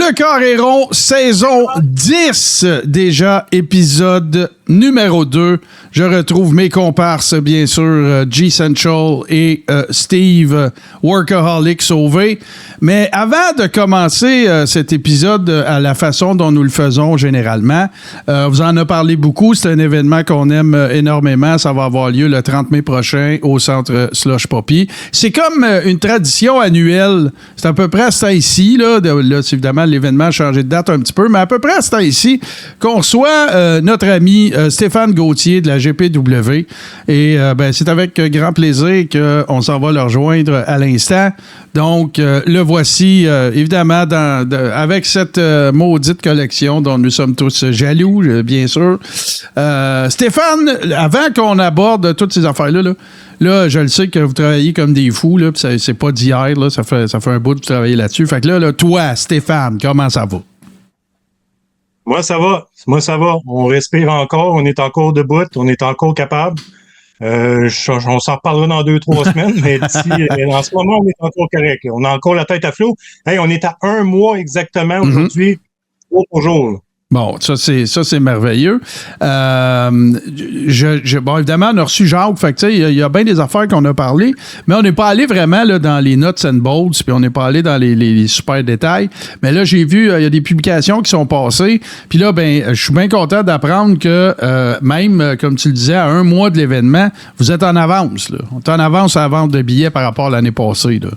Le Carré rond, saison 10, déjà épisode numéro 2. Je retrouve mes comparses, bien sûr, G Central et Steve, Workaholic Sauvé. Mais avant de commencer cet épisode à la façon dont nous le faisons généralement, vous en avez parlé beaucoup, c'est un événement qu'on aime énormément. Ça va avoir lieu le 30 mai prochain au centre Slush Poppy. C'est comme une tradition annuelle. C'est à peu près à ce temps-ci, là, évidemment, l'événement a changé de date un petit peu, mais à peu près à ce temps-ci, qu'on reçoit notre ami Stéphane Gauthier de la GPW. Et c'est avec grand plaisir qu'on s'en va le rejoindre à l'instant. Donc, le voici, évidemment, avec cette maudite collection dont nous sommes tous jaloux, bien sûr. Stéphane, avant qu'on aborde toutes ces affaires-là, là, je le sais que vous travaillez comme des fous, là, pis c'est pas d'hier, là, ça fait un bout que vous travaillez là-dessus. Fait que là, toi, Stéphane, comment ça va? Moi, ça va. On respire encore, on est encore debout, on est encore capable. On s'en reparlera dans 2-3 semaines, mais en ce moment, on est encore correct. On a encore la tête à flot. Hey, on est à 1 mois exactement aujourd'hui, jour pour jour. Bon, ça c'est merveilleux. Bon, évidemment, on a reçu Jacques, fait que tu sais, il y a bien des affaires qu'on a parlé, mais on n'est pas allé vraiment là, dans les nuts and bolts, puis on n'est pas allé dans les super détails. Mais là, j'ai vu, il y a des publications qui sont passées, puis là, je suis bien content d'apprendre que même, comme tu le disais, à 1 mois de l'événement, vous êtes en avance, là. On est en avance à la vente de billets par rapport à l'année passée, là.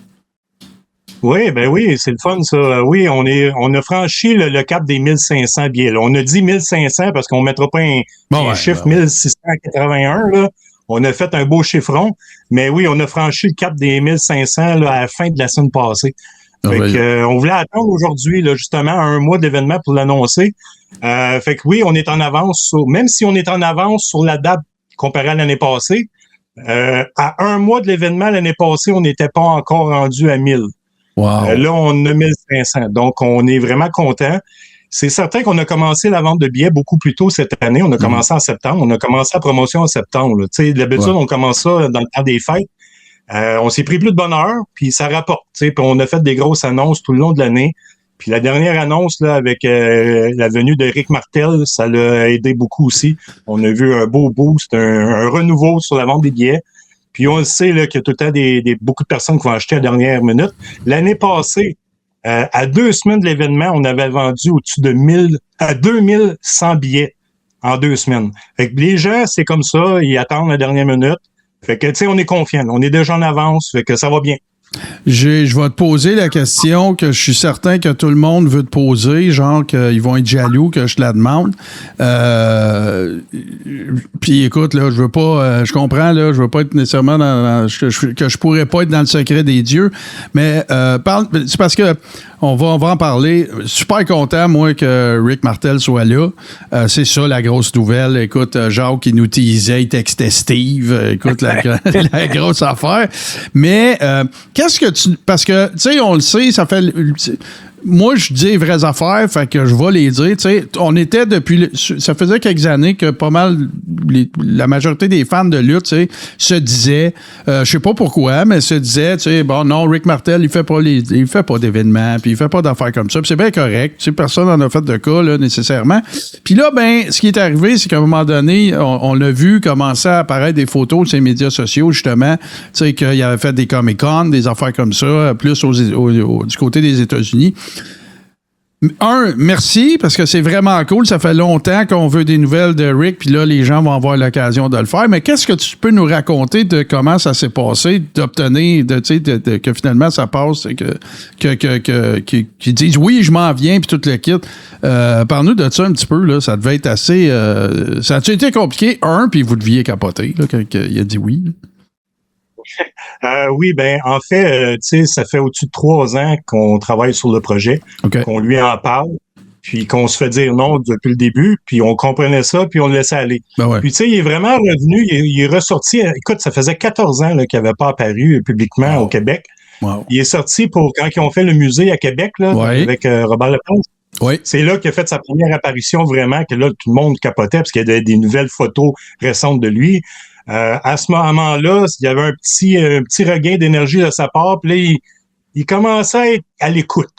Oui, c'est le fun, ça. Oui, on a franchi le cap des 1500 billets. Là. On a dit 1500 parce qu'on ne mettra pas un chiffre 1681. Là. On a fait un beau chiffron. Mais oui, on a franchi le cap des 1500 là, à la fin de la semaine passée. Fait que, on voulait attendre aujourd'hui, là, justement, 1 mois d'événement pour l'annoncer. Fait que oui, on est en avance. Même si on est en avance sur la date comparée à l'année passée, à 1 mois de l'événement l'année passée, on n'était pas encore rendu à 1000. Wow. Là, on a 1500. Donc, on est vraiment content. C'est certain qu'on a commencé la vente de billets beaucoup plus tôt cette année. On a commencé en septembre. On a commencé la promotion en septembre. Tu sais, d'habitude, on commence ça dans le temps des fêtes. On s'est pris plus de bonne heure, puis ça rapporte. Tu sais, puis on a fait des grosses annonces tout le long de l'année. Puis la dernière annonce, là, avec la venue de Rick Martel, ça l'a aidé beaucoup aussi. On a vu un beau boost, un renouveau sur la vente des billets. Puis on le sait là, qu'il y a tout le temps beaucoup de personnes qui vont acheter à la dernière minute. L'année passée, à 2 semaines de l'événement, on avait vendu au-dessus de 2100 billets en 2 semaines. Fait que les gens, c'est comme ça, ils attendent la dernière minute. Fait que, tu sais, on est confiant. On est déjà en avance, fait que ça va bien. Je vais te poser la question que je suis certain que tout le monde veut te poser, genre qu'ils vont être jaloux que je te la demande. Puis écoute, là, je veux pas, je comprends, là, je veux pas être nécessairement que je pourrais pas être dans le secret des dieux, mais c'est parce que on va en parler. Super content, moi, que Rick Martel soit là. C'est ça, la grosse nouvelle. Écoute, Jacques, qui nous teasait, il textait Steve. Écoute, la grosse affaire. Mais, qu'est-ce que parce que, tu sais, on le sait, ça fait... Moi, je dis les vraies affaires, fait que je vais les dire. Tu sais, on était ça faisait quelques années que pas mal, la majorité des fans de lutte, tu sais, se disaient, je sais pas pourquoi, mais se disaient, tu sais, bon, non, Rick Martel, il fait pas d'événements, puis il fait pas d'affaires comme ça, puis c'est bien correct. Tu sais, personne n'en a fait de cas, là, nécessairement. Puis là, ce qui est arrivé, c'est qu'à un moment donné, on l'a vu commencer à apparaître des photos de ses médias sociaux, justement, tu sais, qu'il avait fait des Comic-Con, des affaires comme ça, plus du côté des États-Unis. Merci, parce que c'est vraiment cool. Ça fait longtemps qu'on veut des nouvelles de Rick, puis là, les gens vont avoir l'occasion de le faire. Mais qu'est-ce que tu peux nous raconter de comment ça s'est passé, d'obtenir, que finalement ça passe, et qu'ils disent oui, je m'en viens, puis tout le kit. Parle-nous de ça un petit peu, là. Ça devait être assez... ça a-tu été compliqué, puis vous deviez capoter, là, quand il a dit oui, là? Oui, en fait, tu sais, ça fait au-dessus de 3 ans qu'on travaille sur le projet, qu'on lui en parle, puis qu'on se fait dire non depuis le début, puis on comprenait ça, puis on le laissait aller. Puis tu sais, il est vraiment revenu, il est ressorti, écoute, ça faisait 14 ans là, qu'il n'avait pas apparu publiquement au Québec. Il est sorti pour quand ils ont fait le musée à Québec, là, avec Robert Lepage. C'est là qu'il a fait sa première apparition vraiment, que là, tout le monde capotait, parce qu'il y avait des nouvelles photos récentes de lui. À ce moment-là, il y avait un petit regain d'énergie de sa part, puis là, il commençait à être à l'écoute.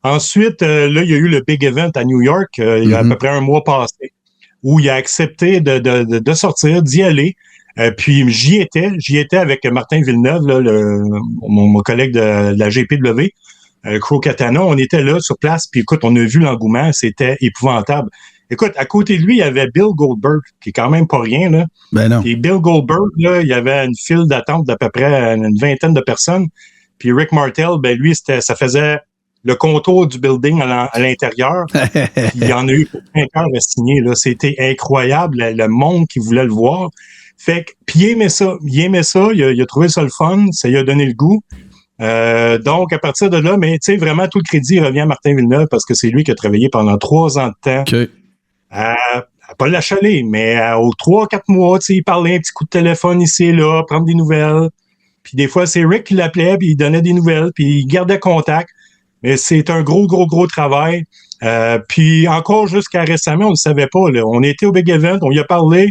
Ensuite, là, il y a eu le Big Event à New York, il y a à peu près un mois passé, où il a accepté de sortir, d'y aller. Puis j'y étais avec Martin Villeneuve, là, mon collègue de la GPW, Crow Katana. On était là sur place, puis écoute, on a vu l'engouement, c'était épouvantable. Écoute, à côté de lui, il y avait Bill Goldberg, qui est quand même pas rien, là. Ben non. Puis Bill Goldberg, là, il y avait une file d'attente d'à peu près une vingtaine de personnes. Puis Rick Martel, ben lui, ça faisait le contour du building à l'intérieur. Il y en a eu pour 5 heures à signer, là. C'était incroyable, le monde qui voulait le voir. Fait que, puis il aimait ça, il a trouvé ça le fun, ça lui a donné le goût. Donc, à partir de là, mais tu sais, vraiment, tout le crédit revient à Martin Villeneuve parce que c'est lui qui a travaillé pendant 3 ans de temps. Okay. À pas l'achaler, mais aux 3-4 mois, tu sais, il parlait un petit coup de téléphone ici et là, prendre des nouvelles. Puis des fois, c'est Rick qui l'appelait, puis il donnait des nouvelles, puis il gardait contact. Mais c'est un gros travail. Puis encore jusqu'à récemment, on ne savait pas. Là. On était au Big Event, on y a parlé.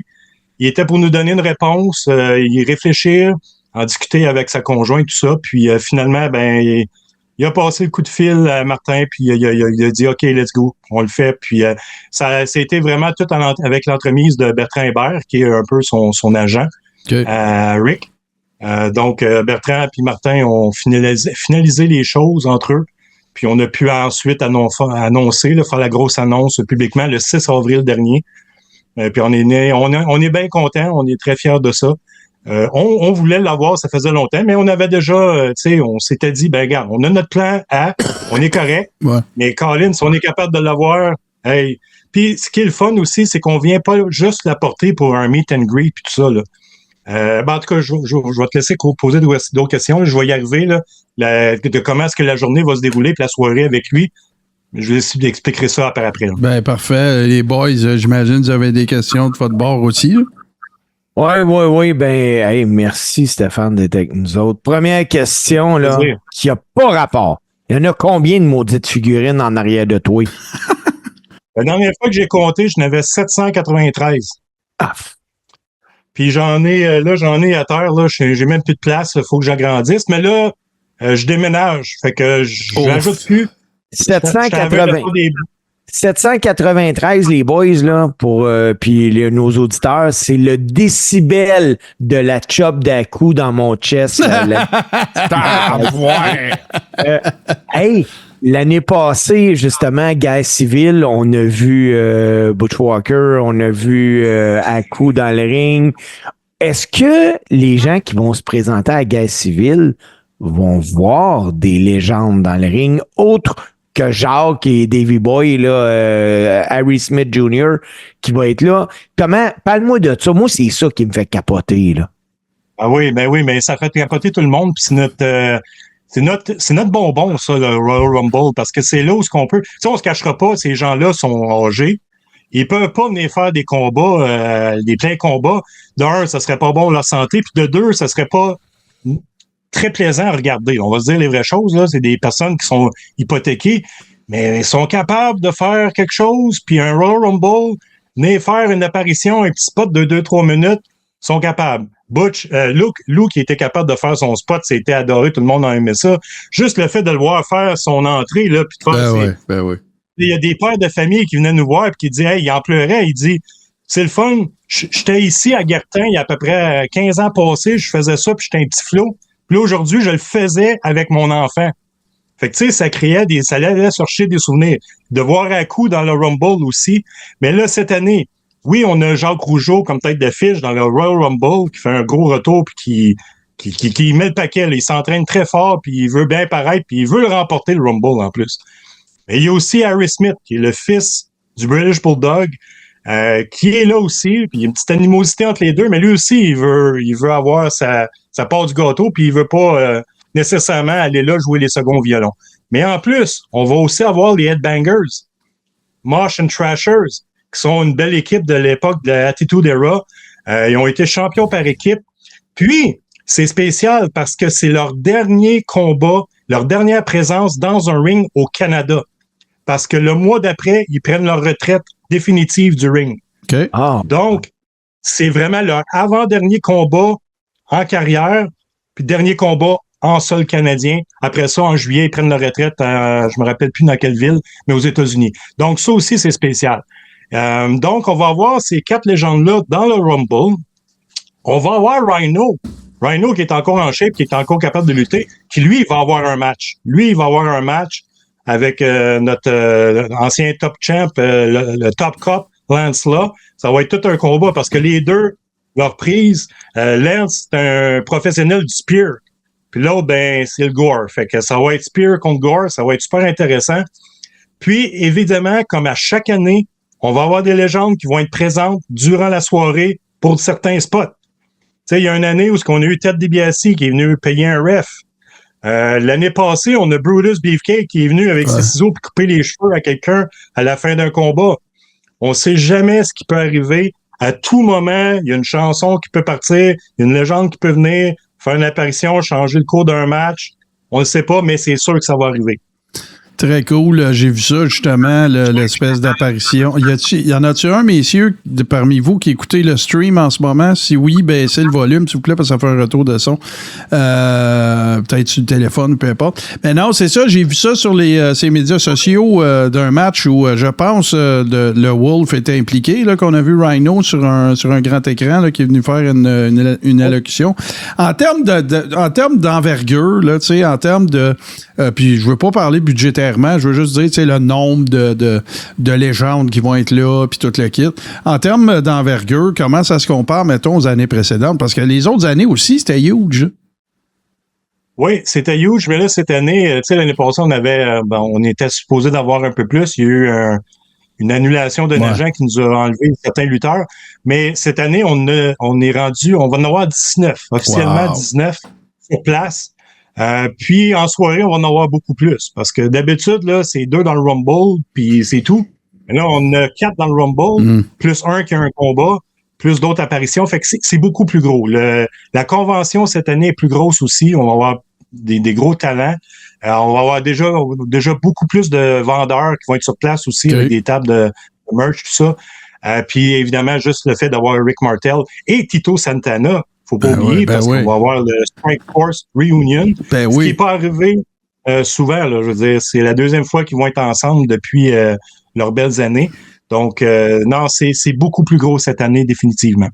Il était pour nous donner une réponse, y réfléchir, en discuter avec sa conjointe, tout ça. Puis finalement, ben, il a passé le coup de fil à Martin, puis il a dit « OK, let's go, on le fait ». Puis ça a été vraiment tout avec l'entremise de Bertrand Hébert, qui est un peu son agent, okay. Rick. Donc, Bertrand et Martin ont finalisé les choses entre eux. Puis on a pu ensuite annoncer, là, faire la grosse annonce publiquement le 6 avril dernier. Puis on est bien contents, on est très fiers de ça. On voulait l'avoir, ça faisait longtemps, mais on avait déjà, tu sais, on s'était dit, ben regarde, on a notre plan A, on est correct, ouais. Mais Colin, si on est capable de l'avoir, hey. Puis ce qui est le fun aussi, c'est qu'on vient pas juste l'apporter pour un meet and greet puis tout ça, là. Ben en tout cas, je vais te laisser poser d'autres questions. Je vais y arriver, là, de comment est-ce que la journée va se dérouler puis la soirée avec lui. Je vais essayer d'expliquer ça après. Là. Ben parfait. Les boys, j'imagine que vous avez des questions de votre bord aussi, là? Oui. Ben, hey, merci Stéphane d'être avec nous autres. Première question, là, qui n'a pas rapport. Il y en a combien de maudites figurines en arrière de toi? La dernière fois que j'ai compté, j'en avais 793. Ah. Puis j'en ai à terre, là, j'ai même plus de place, il faut que j'agrandisse. Mais là, je déménage. Fait que je rajoute plus. 793, les boys, là, pour puis nos auditeurs, c'est le décibel de la chop d'à-coup dans mon chest. Hey, l'année passée, justement, guerre civile, on a vu Butch Walker, on a vu à-coup dans le ring. Est-ce que les gens qui vont se présenter à la guerre civile vont voir des légendes dans le ring autres que Jacques et Davey Boy, là, Harry Smith Jr. qui va être là? Parle-moi de ça. Moi, c'est ça qui me fait capoter, là. Ah oui, mais ça fait capoter tout le monde. Puis c'est notre bonbon, ça, le Royal Rumble, parce que c'est là où on peut. Tu sais, on se cachera pas, ces gens-là sont âgés. Ils peuvent pas venir faire des combats, des pleins combats. D'un, ça serait pas bon pour leur santé, puis de deux, ça serait pas très plaisant à regarder. On va se dire les vraies choses, là. C'est des personnes qui sont hypothéquées, mais ils sont capables de faire quelque chose, puis un Royal Rumble, venir faire une apparition, un petit spot de 2-3 minutes, ils sont capables. Butch, Lou qui était capable de faire son spot, c'était adoré, tout le monde a aimé ça. Juste le fait de le voir faire son entrée, là, puis de faire Ben oui. Il y a des pères de famille qui venaient nous voir et qui disaient, hey, il en pleurait, il dit, c'est le fun, j'étais ici à Gartin il y a à peu près 15 ans passés, je faisais ça, puis j'étais un petit flot. Puis là, aujourd'hui, je le faisais avec mon enfant. Fait que, tu sais, ça allait chercher des souvenirs. De voir à coup dans le Rumble aussi. Mais là, cette année, oui, on a Jacques Rougeau comme tête d'affiche dans le Royal Rumble qui fait un gros retour puis qui met le paquet. Là. Il s'entraîne très fort puis il veut bien paraître puis il veut le remporter, le Rumble, en plus. Mais il y a aussi Harry Smith, qui est le fils du British Bulldog, qui est là aussi. Puis il y a une petite animosité entre les deux, mais lui aussi, il veut avoir sa part du gâteau, puis il veut pas nécessairement aller là jouer les seconds violons. Mais en plus, on va aussi avoir les Headbangers, Mosh and Trashers, qui sont une belle équipe de l'époque de la Attitude Era. Ils ont été champions par équipe. Puis, c'est spécial parce que c'est leur dernier combat, leur dernière présence dans un ring au Canada. Parce que le mois d'après, ils prennent leur retraite définitive du ring. Okay. Donc, c'est vraiment leur avant-dernier combat en carrière, puis dernier combat en sol canadien. Après ça, en juillet, ils prennent leur retraite je me rappelle plus dans quelle ville, mais aux États-Unis. Donc, ça aussi, c'est spécial. Donc, on va avoir ces 4 légendes-là dans le Rumble. On va avoir Rhino. Rhino qui est encore en shape, qui est encore capable de lutter, qui, lui, va avoir un match. Lui, il va avoir un match avec notre ancien top champ, le top cop, Lance là. Ça va être tout un combat parce que les deux, leur prise, Lance, c'est un professionnel du spear. Puis l'autre, ben, c'est le gore. Fait que ça va être spear contre gore. Ça va être super intéressant. Puis, évidemment, comme à chaque année, on va avoir des légendes qui vont être présentes durant la soirée pour certains spots. Tu sais, il y a une année où on a eu Ted DiBiase qui est venu payer un ref. L'année passée, on a Brutus Beefcake qui est venu avec ses ciseaux pour couper les cheveux à quelqu'un à la fin d'un combat. On sait jamais ce qui peut arriver. À tout moment, il y a une chanson qui peut partir, il y a une légende qui peut venir, faire une apparition, changer le cours d'un match. On ne sait pas, mais c'est sûr que ça va arriver. Très cool. J'ai vu ça, justement, l'espèce d'apparition. Y en a-tu un, messieurs, parmi vous, qui écoutez le stream en ce moment? Si oui, baissez le volume, s'il vous plaît, parce que ça fait un retour de son. Peut-être sur le téléphone, peu importe. Mais non, c'est ça. J'ai vu ça sur ces médias sociaux d'un match où, je pense, le Wolf était impliqué, là, qu'on a vu Rhino sur un grand écran, là, qui est venu faire une allocution. En termes d'envergure, là, tu sais, en termes de... puis je veux pas parler budgétairement, je veux juste dire, tu sais, le nombre de légendes qui vont être là, puis tout le kit. En termes d'envergure, comment ça se compare, mettons, aux années précédentes? Parce que les autres années aussi, c'était huge. Oui, c'était huge, mais là, cette année, tu sais, l'année passée, on était supposé d'avoir un peu plus. Il y a eu une annulation d'un agent qui nous a enlevé certains lutteurs. Mais cette année, on va en avoir 19, officiellement 19 sur place. Puis en soirée, on va en avoir beaucoup plus. Parce que d'habitude, là, c'est 2 dans le Rumble, puis c'est tout. Mais là, on a 4 dans le Rumble, plus 1 qui a un combat, plus d'autres apparitions. Fait que c'est beaucoup plus gros. La convention cette année est plus grosse aussi. On va avoir des gros talents. On va avoir déjà beaucoup plus de vendeurs qui vont être sur place aussi, avec des tables de merch, tout ça. Puis évidemment, juste le fait d'avoir Rick Martel et Tito Santana. Faut pas oublier, parce qu'on va avoir le Strike Force Reunion, ce qui n'est pas arrivé souvent. Là, je veux dire, c'est la deuxième fois qu'ils vont être ensemble depuis leurs belles années. Donc, non, c'est beaucoup plus gros cette année, définitivement.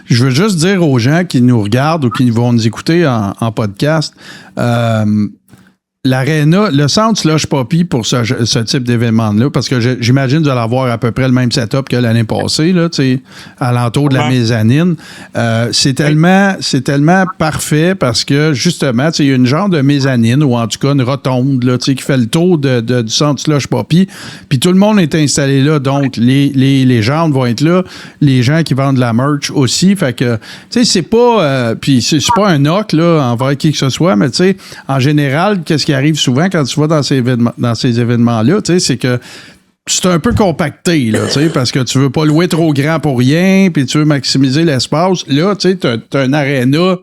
Je veux juste dire aux gens qui nous regardent ou qui vont nous écouter en podcast, l'Arena, le centre Slush Poppy pour ce type d'événement-là, parce que j'imagine que vous allez avoir à peu près le même setup que l'année passée, là, à l'entour de la mezzanine. C'est tellement parfait parce que, justement, il y a une genre de mezzanine, ou en tout cas une rotonde, là, qui fait le tour du centre Slush Poppy, puis tout le monde est installé là, donc les légendes vont être là, les gens qui vendent de la merch aussi, fait que, c'est pas, puis c'est pas un knock, là, envers qui que ce soit, mais en général, qu'est-ce qui arrive souvent quand tu vas dans ces événements-là, c'est que c'est un peu compacté, là, parce que tu veux pas louer trop grand pour rien, puis tu veux maximiser l'espace. Là, tu as un aréna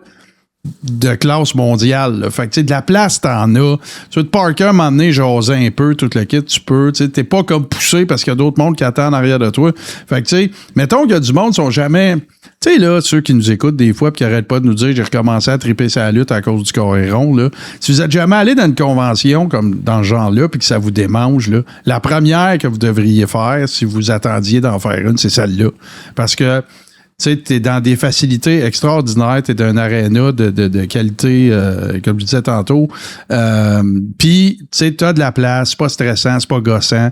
de classe mondiale. Là. Fait que, de la place, t'en as. Tu veux te parker un moment donné, jaser un peu, tout le kit, tu peux. T'es pas comme poussé parce qu'il y a d'autres mondes qui attendent en arrière de toi. Fait que, mettons qu'il y a du monde qui sont jamais... Tu sais, là, ceux qui nous écoutent des fois et qui n'arrêtent pas de nous dire « j'ai recommencé à triper sa lutte à cause du coréron », là. Si vous êtes jamais allé dans une convention comme dans ce genre-là puis que ça vous démange, là, la première que vous devriez faire, si vous attendiez d'en faire une, c'est celle-là. Parce que tu sais, t'es dans des facilités extraordinaires, t'es dans un aréna de qualité, comme je disais tantôt. Puis, tu sais, t'as de la place, c'est pas stressant, c'est pas gossant.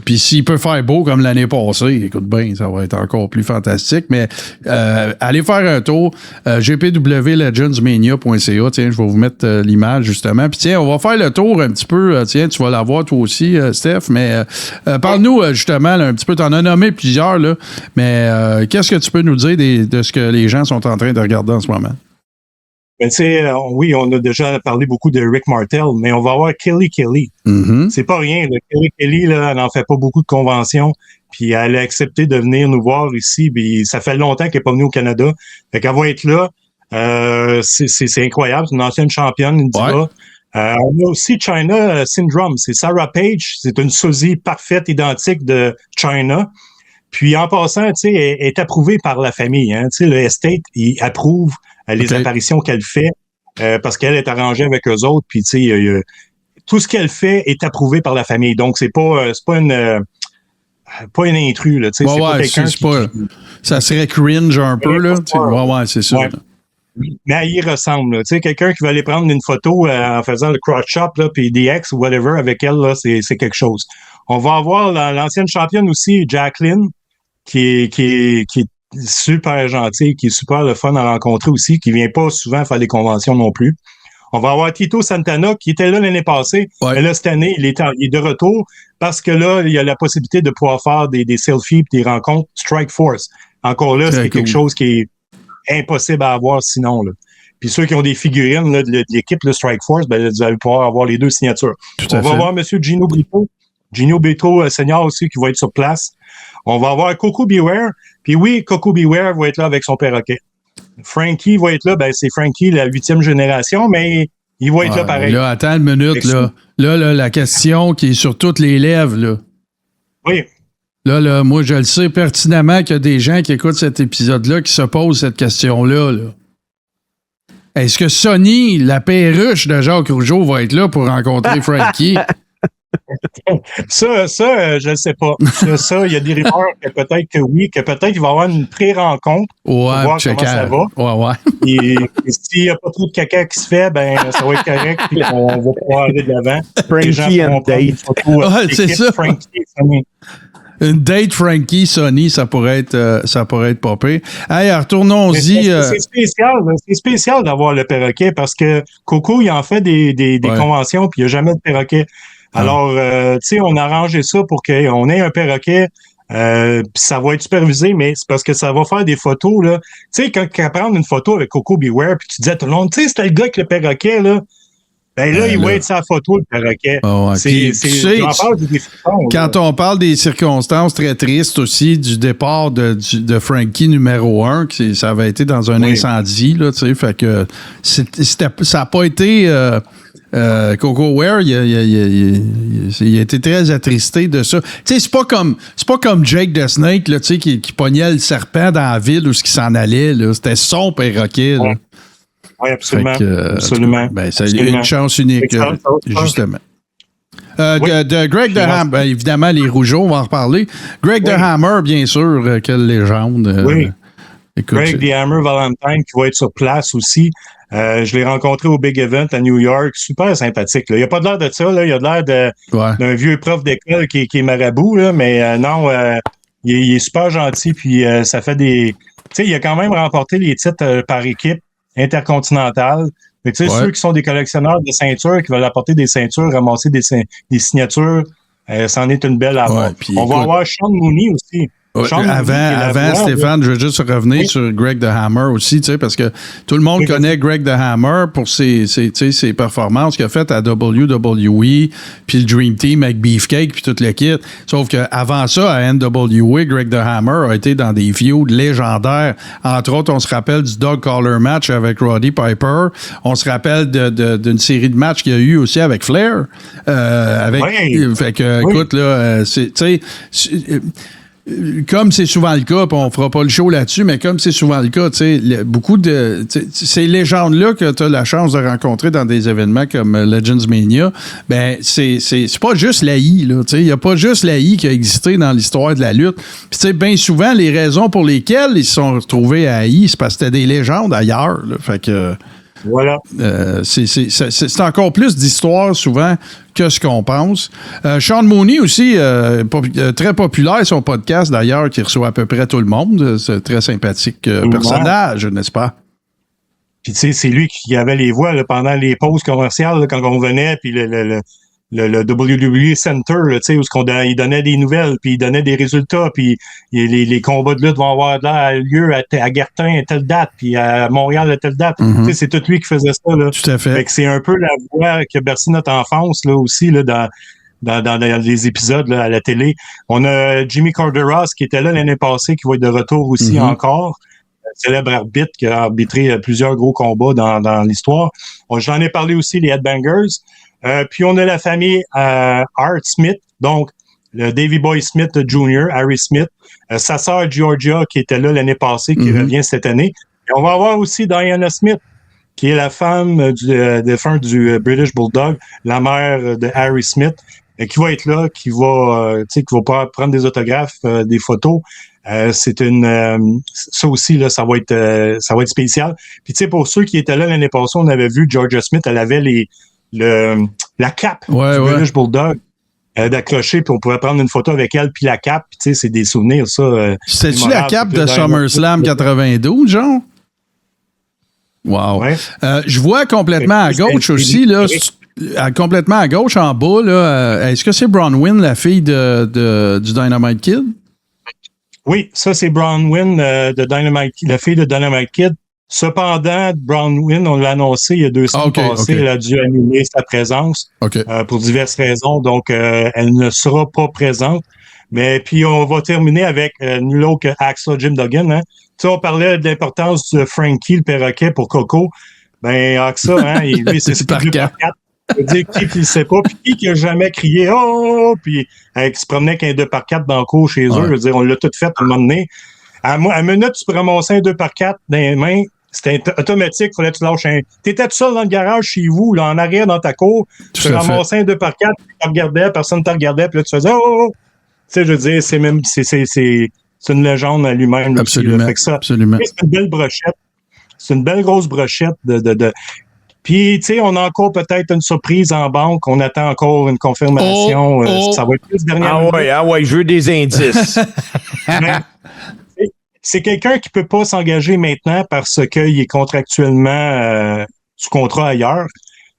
Puis s'il peut faire beau comme l'année passée, écoute bien, ça va être encore plus fantastique. Mais allez faire un tour, gpwlegendsmania.ca. Tiens, je vais vous mettre l'image, justement. Puis tiens, on va faire le tour un petit peu. Tiens, tu vas la voir toi aussi, Steph. Mais parle-nous, justement, là, un petit peu. T'en as nommé plusieurs, là. Mais qu'est-ce que tu peux nous dire de ce que les gens sont en train de regarder en ce moment? Ben, oui, on a déjà parlé beaucoup de Rick Martel, mais on va avoir Kelly Kelly. Mm-hmm. C'est pas rien. Là. Kelly Kelly, là, elle n'en fait pas beaucoup de conventions, puis elle a accepté de venir nous voir ici. Puis ça fait longtemps qu'elle n'est pas venue au Canada. Fait qu'elle va être là. C'est incroyable. C'est une ancienne championne, une diva. Ouais. On a aussi China Syndrome. C'est Sarah Page. C'est une sosie parfaite, identique de China. Puis en passant, tu sais, elle est approuvée par la famille. Hein, tu sais, le estate, il approuve les apparitions qu'elle fait. parce qu'elle est arrangée avec eux autres. Puis, tu sais, tout ce qu'elle fait est approuvé par la famille. Donc, c'est pas une intrus, là. Tu sais, c'est pas quelqu'un ça serait cringe un peu, là. Ouais, c'est ça. Ouais. Mais elle y ressemble, là. Tu sais, quelqu'un qui va aller prendre une photo en faisant le crotch-up, là, puis des ex ou whatever avec elle, là, c'est quelque chose. On va avoir l'ancienne championne aussi, Jacqueline, qui est super gentille, qui est super le fun à rencontrer aussi, qui vient pas souvent faire des conventions non plus. On va avoir Tito Santana, qui était là l'année passée. Ouais. Mais là, cette année, il est de retour parce que là, il y a la possibilité de pouvoir faire des selfies et des rencontres Strike Force. Encore là, c'est quelque chose qui est impossible à avoir sinon, là. Puis ceux qui ont des figurines là, de l'équipe, le Strike Force, ben, vous allez pouvoir avoir les deux signatures. On va avoir M. Gino Brito senior aussi, qui va être sur place. On va avoir Coco Beware. Puis oui, Coco Beware va être là avec son perroquet. Frankie va être là. Ben, c'est Frankie, la 8e génération, mais il va être là pareil. Là, attends une minute. Là, la question qui est sur toutes les lèvres. Là. Oui. Là, moi, je le sais pertinemment qu'il y a des gens qui écoutent cet épisode-là qui se posent cette question-là. Là. Est-ce que Sonny, la perruche de Jacques Rougeau, va être là pour rencontrer Frankie? Ça, je ne sais pas. Ça, il y a des rumeurs que peut-être que oui, que peut-être qu'il va y avoir une pré-rencontre pour voir comment ça va. Ouais. Et s'il n'y a pas trop de caca qui se fait, ben ça va être correct puis on va pouvoir aller de l'avant. Frankie and Date. C'est ça. Une date Frankie, Sonny, ça pourrait être pas pire. Hey, retournons-y. C'est spécial d'avoir le perroquet parce que Coco, il en fait des conventions puis il n'y a jamais de perroquet. Alors, tu sais, on a arrangé ça pour qu'on ait un perroquet, puis ça va être supervisé, mais c'est parce que ça va faire des photos, là. Tu sais, quand tu vas prendre une photo avec Coco Beware, puis tu disais à tout le monde, tu sais, c'était le gars avec le perroquet, là. Ben là, il va être sa photo, le perroquet. Quand on parle des circonstances très tristes aussi du départ de Frankie numéro 1, ça avait été dans un incendie, là, tu sais, fait que ça n'a pas été... Coco Ware, il a été très attristé de ça. Tu sais, c'est pas comme Jake the Snake, là, tu sais, qui pognait le serpent dans la ville où ce qui s'en allait, là. C'était son perroquet, là. Oui, absolument. Absolument. Ben, c'est une chance unique, justement. De Greg the Hammer, ben, évidemment, les Rougeaux, on va en reparler. Greg the Hammer, bien sûr, quelle légende. Oui. Écoute, Greg the Hammer Valentine qui va être sur place aussi. Je l'ai rencontré au Big Event à New York. Super sympathique. Là. Il n'y a pas de l'air de ça. Là. Il a de l'air d'un vieux prof d'école qui est marabout. Là. Mais non, il est super gentil. Puis ça fait des... Tu sais, il a quand même remporté les titres par équipe intercontinentale. Mais tu sais, ceux qui sont des collectionneurs de ceintures, qui veulent apporter des ceintures, ramasser des signatures, c'en est une belle avoir. On va avoir Sean Mooney aussi. Avant Stéphane, je veux juste revenir sur Greg the Hammer aussi, tu sais, parce que tout le monde connaît Greg the Hammer pour ses performances qu'il a faites à WWE, puis le Dream Team avec Beefcake, puis toute l'équipe. Sauf qu'avant ça, à NWA, Greg the Hammer a été dans des feuds légendaires. Entre autres, on se rappelle du Dog Collar match avec Roddy Piper. On se rappelle d'une série de matchs qu'il y a eu aussi avec Flair. Fait que, écoute, là, tu sais... Comme c'est souvent le cas, puis on fera pas le show là-dessus, mais comme c'est souvent le cas, tu sais, beaucoup de ces légendes-là que tu as la chance de rencontrer dans des événements comme Legends Mania, ben c'est pas juste l'AI, là, tu sais, il y a pas juste l'AI qui a existé dans l'histoire de la lutte. Puis tu sais, bien souvent les raisons pour lesquelles ils se sont retrouvés à AI, c'est parce que c'était des légendes ailleurs, là, fait que voilà. C'est encore plus d'histoire souvent que ce qu'on pense. Sean Mooney aussi, très populaire, son podcast d'ailleurs, qui reçoit à peu près tout le monde. C'est un très sympathique personnage, n'est-ce pas? Puis tu sais, c'est lui qui avait les voix là, pendant les pauses commerciales là, quand on venait, puis le WWE Center, là, où il donnait des nouvelles, puis il donnait des résultats, puis les combats de lutte vont avoir lieu à Guertin à telle date, puis à Montréal à telle date. Mm-hmm. C'est tout lui qui faisait ça. Là. Tout à fait. Fait que c'est un peu la voix qui a bercé notre enfance là, aussi là, dans les épisodes là, à la télé. On a Jimmy Corderas qui était là l'année passée, qui va être de retour aussi encore. Célèbre arbitre qui a arbitré plusieurs gros combats dans l'histoire. J'en ai parlé aussi, les Headbangers. Puis on a la famille Art Smith, donc le Davey Boy Smith Jr., Harry Smith, sa sœur Georgia qui était là l'année passée, qui revient cette année. Et on va avoir aussi Diana Smith, qui est la femme défunt du British Bulldog, la mère de Harry Smith, qui va être là, qui va prendre des autographes, des photos. C'est ça aussi là, ça va être spécial. Puis tu sais, pour ceux qui étaient là l'année passée, on avait vu Georgia Smith, elle avait la cape du British Bulldog d'accrocher, puis on pouvait prendre une photo avec elle, puis la cape, puis tu sais, c'est des souvenirs, ça. C'était-tu la cape de SummerSlam 92, genre? Wow. Ouais. Je vois complètement à gauche aussi, là. Complètement à gauche, en bas, là. Est-ce que c'est Bronwyn, la fille du Dynamite Kid? Oui, ça, c'est Bronwyn, de Dynamite Kid, la fille de Dynamite Kid. Cependant, Bronwyn, on l'a annoncé il y a 2 semaines passées, elle a dû annuler sa présence pour diverses raisons. Donc, elle ne sera pas présente. Mais puis, on va terminer avec nul autre que Hacksaw Jim Duggan. Hein. Tu sais, on parlait de l'importance de Frankie, le perroquet, pour Coco. Ben, Hacksaw, hein, lui, c'est par 4. Je veux dire, qui ne sait pas, puis qui n'a jamais crié « Oh! » puis qui se promenait qu'un 2x4 dans le cours chez eux. Je veux dire, on l'a tout fait à un moment donné. À minute, tu peux ramasser un 2x4 dans les mains. C'était automatique, il fallait que tu lâches un. T'étais tout seul dans le garage chez vous, là, en arrière dans ta cour. Tu ramassais un 2x4, tu regardais, personne ne te regardait, puis là, tu faisais Oh! » Tu sais, je veux dire, c'est une légende à lui-même. Là, absolument. Fait que ça, absolument. C'est une belle brochette. C'est une belle grosse brochette de... Puis, tu sais, on a encore peut-être une surprise en banque. On attend encore une confirmation. Ça va être plus dernièrement. Ah ouais, je veux des indices. C'est quelqu'un qui ne peut pas s'engager maintenant parce qu'il est contractuellement sous contrat ailleurs.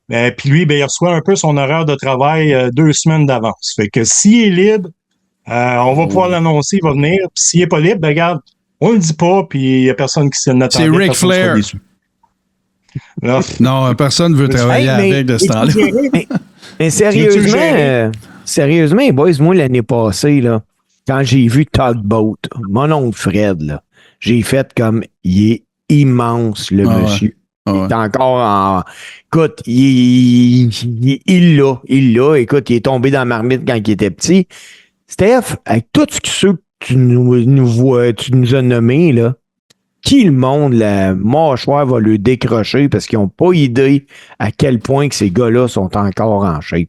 Puis lui, il reçoit un peu son horaire de travail 2 semaines d'avance. Fait que s'il est libre, on va pouvoir l'annoncer, il va venir. Puis s'il n'est pas libre, regarde, on ne le dit pas, puis il n'y a personne qui s'en attend. C'est Ric Flair. Non, personne ne veut travailler avec de ce temps-là. Mais sérieusement, boys, moi, l'année passée, là, quand j'ai vu Tugboat, mon oncle Fred, là, j'ai fait comme, il est immense, le monsieur. Ouais. Il est encore en... Écoute, il l'a. Écoute, il est tombé dans la marmite quand il était petit. Steph, avec tout ce que tu nous as nommé, là, qui le monde, la mâchoire va le décrocher parce qu'ils n'ont pas idée à quel point que ces gars-là sont encore en shape.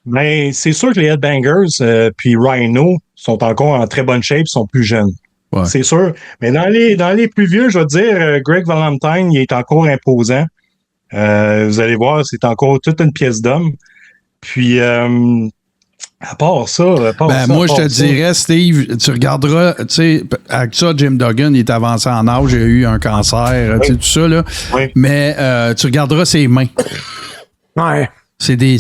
Mais c'est sûr que les Headbangers puis Rhino sont encore en très bonne shape, sont plus jeunes. Ouais. C'est sûr. Mais dans les plus vieux, je veux dire, Greg Valentine, il est encore imposant. Vous allez voir, c'est encore toute une pièce d'homme. Puis... à part ça, moi, je te dirais, Steve, tu regarderas, tu sais, avec ça, Jim Duggan, il est avancé en âge, il a eu un cancer, tu sais, tout ça, là. Oui. Mais tu regarderas ses mains. Ouais. C'est des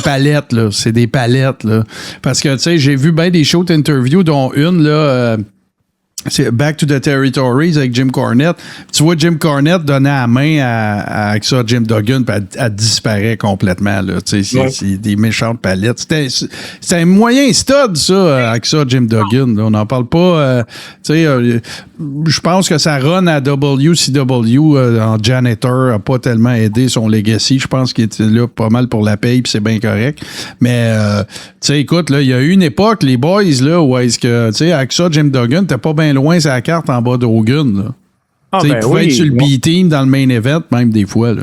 palettes, là. C'est des palettes, là. Parce que, tu sais, j'ai vu bien des shows d'interview, dont une, là... c'est Back to the Territories avec Jim Cornette. Tu vois Jim Cornette donner la main à ça, Jim Duggan, puis elle disparaît complètement. Là. C'est des méchantes palettes. C'était un moyen stud, ça, avec ça, Jim Duggan. Là. On n'en parle pas. Je pense que sa run à WCW en janitor n'a pas tellement aidé son legacy. Je pense qu'il était là pas mal pour la paye, puis c'est bien correct. Mais, tu sais, écoute, là, il y a eu une époque, les boys, là, où est-ce que, tu sais, avec ça, Jim Duggan, t'es pas bien loin sa carte en bas d'Hogan. Il pouvait être sur le B-team dans le main event, même des fois. Là.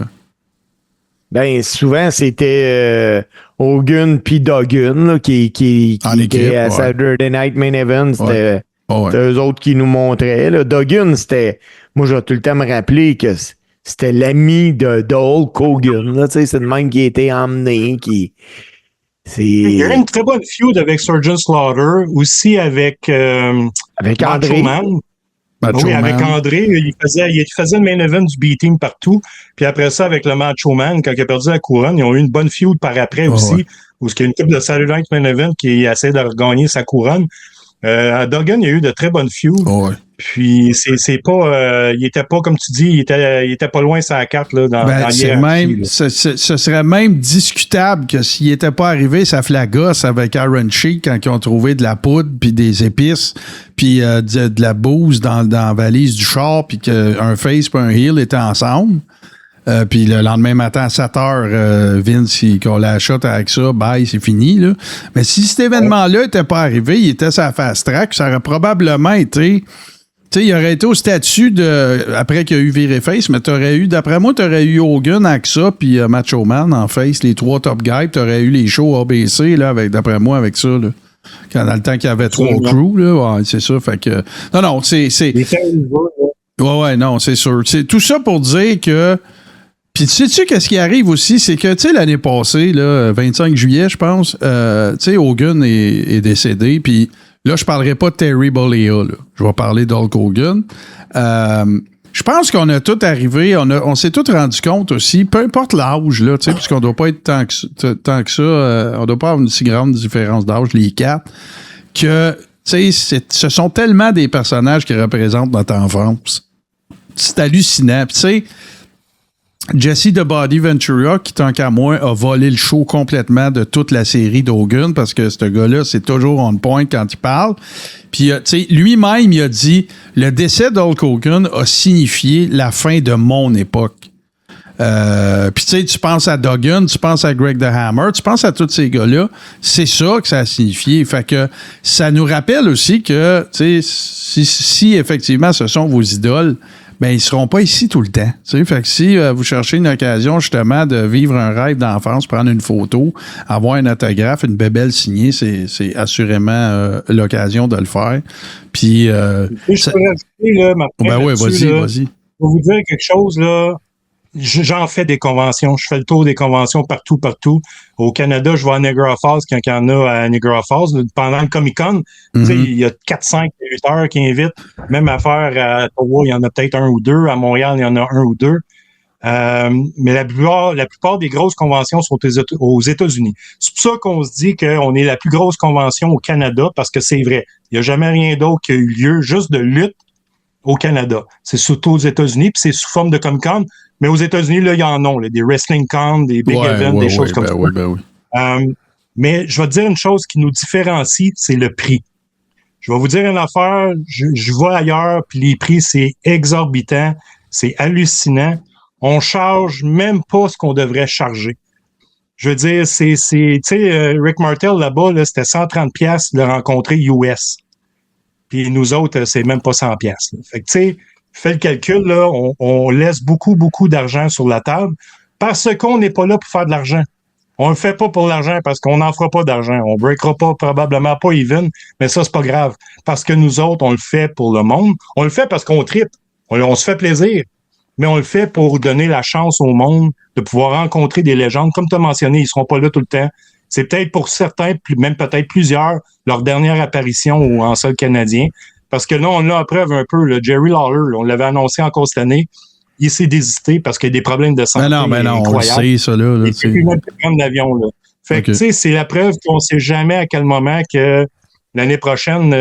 Ben, souvent, c'était Hogan puis Duggan là, qui était à Saturday Night Main Event. C'était eux autres qui nous montraient. Là. Duggan, c'était... Moi, je vais tout le temps me rappeler que c'était l'ami de Hulk Hogan. C'est le même qui a été emmené, Il y a une très bonne feud avec Sergeant Slaughter, aussi avec André. Oui, avec André. Il faisait le main event du B-Team partout. Puis après ça, avec le Macho Man, quand il a perdu la couronne, ils ont eu une bonne feud par après aussi, où il y a une couple de Saturday Night Main Event qui essaie de regagner sa couronne. À Duggan, il y a eu de très bonnes feuds. Puis c'est pas, il était pas, comme tu dis, il était pas loin sa carte là, dans ce serait même discutable que s'il était pas arrivé sa flagosse avec Iron Sheik quand ils ont trouvé de la poudre puis des épices puis de la bouse dans la valise du char puis qu'un face et un heel étaient ensemble. Puis le lendemain matin à 7 heures, Vince, qu'on la shot avec ça, bye, c'est fini. Là. Mais si cet événement-là n'était pas arrivé, il était sur la fast track, ça aurait probablement été Tu sais, il aurait été au statut de. Après qu'il y a eu viré face, mais d'après moi, tu aurais eu Hogan, Axa, puis Macho Man en face, les 3 top guys. Tu aurais eu les shows ABC, là, d'après moi, avec ça, là. Dans le temps qu'il y avait 3 crews, là. Ouais, c'est ça. Fait que. Non, c'est. Ouais, non, c'est sûr. C'est tout ça pour dire que. Puis, sais-tu qu'est-ce qui arrive aussi? C'est que, tu sais, l'année passée, là, 25 juillet, je pense, tu sais, Hogan est décédé, puis. Là, je ne parlerai pas de Terry Bollea. Là. Je vais parler d'Hulk Hogan. Je pense qu'on a tout arrivé, on s'est tout rendu compte aussi, peu importe l'âge, là, puisqu'on ne doit pas être tant que ça, on ne doit pas avoir une si grande différence d'âge, les 4, que ce sont tellement des personnages qui représentent notre enfance. C'est hallucinant. Puis, tu sais, Jesse the Body Ventura, qui, tant qu'à moi, a volé le show complètement de toute la série d'Hogan, parce que ce gars-là, c'est toujours on point quand il parle. Puis, tu sais, lui-même, il a dit « Le décès d'Hulk Hogan a signifié la fin de mon époque. » Puis, tu sais, tu penses à Duggan, tu penses à Greg the Hammer, tu penses à tous ces gars-là, c'est ça que ça a signifié. Fait que ça nous rappelle aussi que, tu sais, si effectivement ce sont vos idoles, ben ils seront pas ici tout le temps. Tu sais, fait que si vous cherchez une occasion justement de vivre un rêve d'enfance, prendre une photo, avoir un autographe, une bébelle signée, c'est assurément l'occasion de le faire. Puis je peux rajouter, là, Martin, ben oui, vas-y. Pour vous dire quelque chose, là, j'en fais des conventions. Je fais le tour des conventions partout. Au Canada, je vais à Niagara Falls quand il y en a à Niagara Falls. Pendant le Comic-Con, il y a 4, 5, 8 heures qui invitent. Même affaire à Ottawa, il y en a peut-être 1 ou 2. À Montréal, il y en a 1 ou 2. Mais la plupart des grosses conventions sont aux États-Unis. C'est pour ça qu'on se dit qu'on est la plus grosse convention au Canada, parce que c'est vrai. Il n'y a jamais rien d'autre qui a eu lieu, juste de lutte au Canada. C'est surtout aux États-Unis, puis c'est sous forme de Comic-Con. Mais aux États-Unis, là, il y en a, là, des Wrestling Con, des Big Events, des choses comme ça. Oui. Mais je vais te dire une chose qui nous différencie, c'est le prix. Je vais vous dire une affaire, je vais ailleurs, puis les prix, c'est exorbitant, c'est hallucinant. On charge même pas ce qu'on devrait charger. Je veux dire, tu sais, Rick Martel, là-bas, là, c'était 130$ de le rencontrer US. Puis nous autres, c'est même pas 100$. Là. Fait que, tu sais, fais le calcul, là, on laisse beaucoup d'argent sur la table parce qu'on n'est pas là pour faire de l'argent. On le fait pas pour l'argent parce qu'on n'en fera pas d'argent. On breakera probablement pas even, mais ça, c'est pas grave. Parce que nous autres, on le fait pour le monde. On le fait parce qu'on tripe. On se fait plaisir. Mais on le fait pour donner la chance au monde de pouvoir rencontrer des légendes. Comme tu as mentionné, ils seront pas là tout le temps. C'est peut-être pour certains, même peut-être plusieurs, leur dernière apparition en sol canadien. Parce que là, on a la preuve un peu. Là, Jerry Lawler, là, on l'avait annoncé encore cette année, il s'est désisté parce qu'il y a des problèmes de santé. Ben non, on le sait, ça, là. Il fait plus même programme d'avion, là. Fait que, tu sais, c'est la preuve qu'on ne sait jamais à quel moment que l'année prochaine,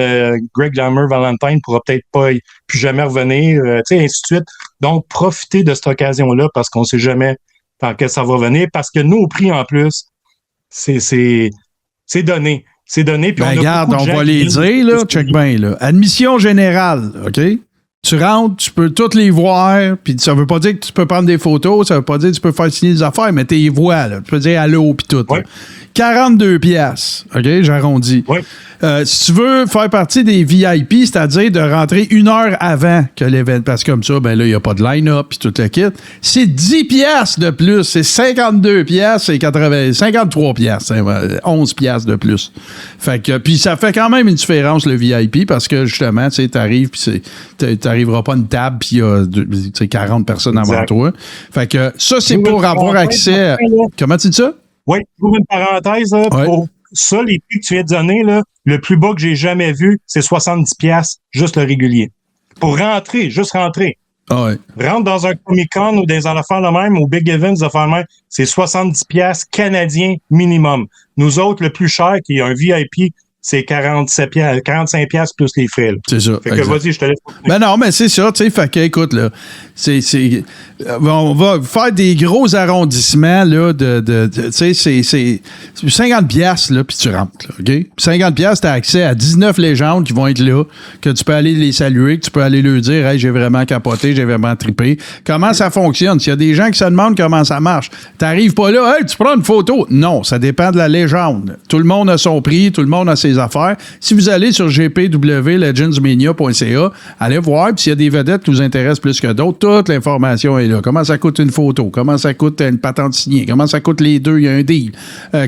Greg Hammer Valentine pourra peut-être pas plus jamais revenir, tu sais, ainsi de suite. Donc, profitez de cette occasion-là parce qu'on ne sait jamais quand que ça va venir. Parce que nos prix, en plus, c'est donné. C'est donné. Puis regarde, on va les dire, là. Check bien, là. Admission générale, OK? Tu rentres, tu peux toutes les voir, puis ça veut pas dire que tu peux prendre des photos, ça veut pas dire que tu peux faire signer des affaires, mais tu les vois, là. Tu peux dire allô, puis tout. Oui. 42$, OK? J'arrondis. Oui. Si tu veux faire partie des VIP, c'est-à-dire de rentrer 1 heure avant que l'événement, parce que comme ça, ben là, il n'y a pas de line-up, puis tout le kit, c'est 10$ de plus, c'est 52$, c'est 53$, c'est 11$ de plus. Fait que, puis ça fait quand même une différence, le VIP, parce que justement, tu sais, t'arrives, puis t'arriveras pas à une table, puis il y a 40 personnes avant toi. Fait que ça, c'est pour avoir accès à... Comment tu dis ça? Oui, je ouvre une parenthèse. Là, pour ça, les prix que tu viens de donner, là, le plus bas que j'ai jamais vu, c'est 70$, juste le régulier. Pour rentrer, juste rentrer. Ah ouais. Rentre dans un Comic-Con ou des affaires de même, ou Big Events, des affaires de même, c'est 70$ canadiens minimum. Nous autres, le plus cher, qui est un VIP, c'est 45$ plus les frais. Là. C'est ça. Fait que vas-y, je te laisse. Ben non, mais c'est ça, tu sais, fait que, écoute, là, on va faire des gros arrondissements, là, tu sais, c'est 50$, là, puis tu rentres, là, OK? 50$, t'as accès à 19 légendes qui vont être là, que tu peux aller les saluer, que tu peux aller leur dire, hey, j'ai vraiment capoté, j'ai vraiment trippé. Comment ça fonctionne? S'il y a des gens qui se demandent comment ça marche, t'arrives pas là, hey, tu prends une photo. Non, ça dépend de la légende. Tout le monde a son prix, tout le monde a ses ses affaires. Si vous allez sur gpwlegendsmania.ca, allez voir, puis s'il y a des vedettes qui vous intéressent plus que d'autres, toute l'information est là. Comment ça coûte une photo? Comment ça coûte une patente signée? Comment ça coûte les deux? Il y a un deal.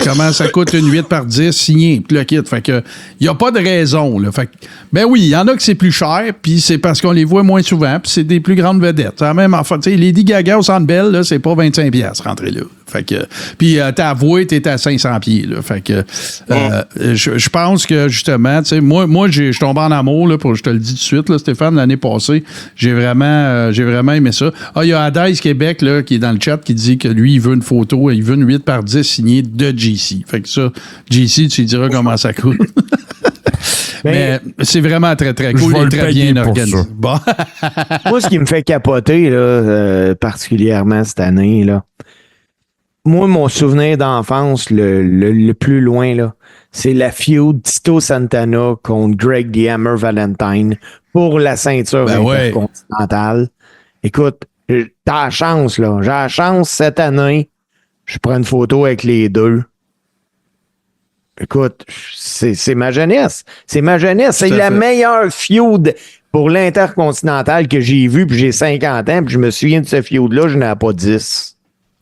Comment ça coûte une 8x10 signée? Puis le kit. Fait que, il n'y a pas de raison, là. Fait que, ben oui, il y en a que c'est plus cher, puis c'est parce qu'on les voit moins souvent, puis c'est des plus grandes vedettes. C'est la même affaire. Tu sais, Lady Gaga au Centre Bell, là, c'est pas 25$ rentrer là. Fait que, puis t'as avoué, t'es à 500 pieds, là. Fait que, je pense que, justement, tu sais, moi, je suis tombé en amour, là, je te le dis tout de suite, là, Stéphane, l'année passée. J'ai vraiment aimé ça. Ah, il y a Adaïs Québec, là, qui est dans le chat, qui dit que lui, il veut une photo, il veut une 8x10 signée de JC. Fait que ça, JC, tu lui diras comment ça coûte. Mais c'est vraiment très, très cool et très bien organisé. Bon. Moi, ce qui me fait capoter, là, particulièrement cette année, là, moi, mon souvenir d'enfance, le plus loin, là, c'est la feud Tito Santana contre Greg The Hammer Valentine pour la ceinture intercontinentale. Écoute, t'as la chance, là. J'ai la chance cette année. Je prends une photo avec les deux. Écoute, c'est ma jeunesse. C'est ma jeunesse. C'est la meilleure feud pour l'intercontinental que j'ai vue, puis j'ai 50 ans, puis je me souviens de ce feud-là, je n'en ai pas 10.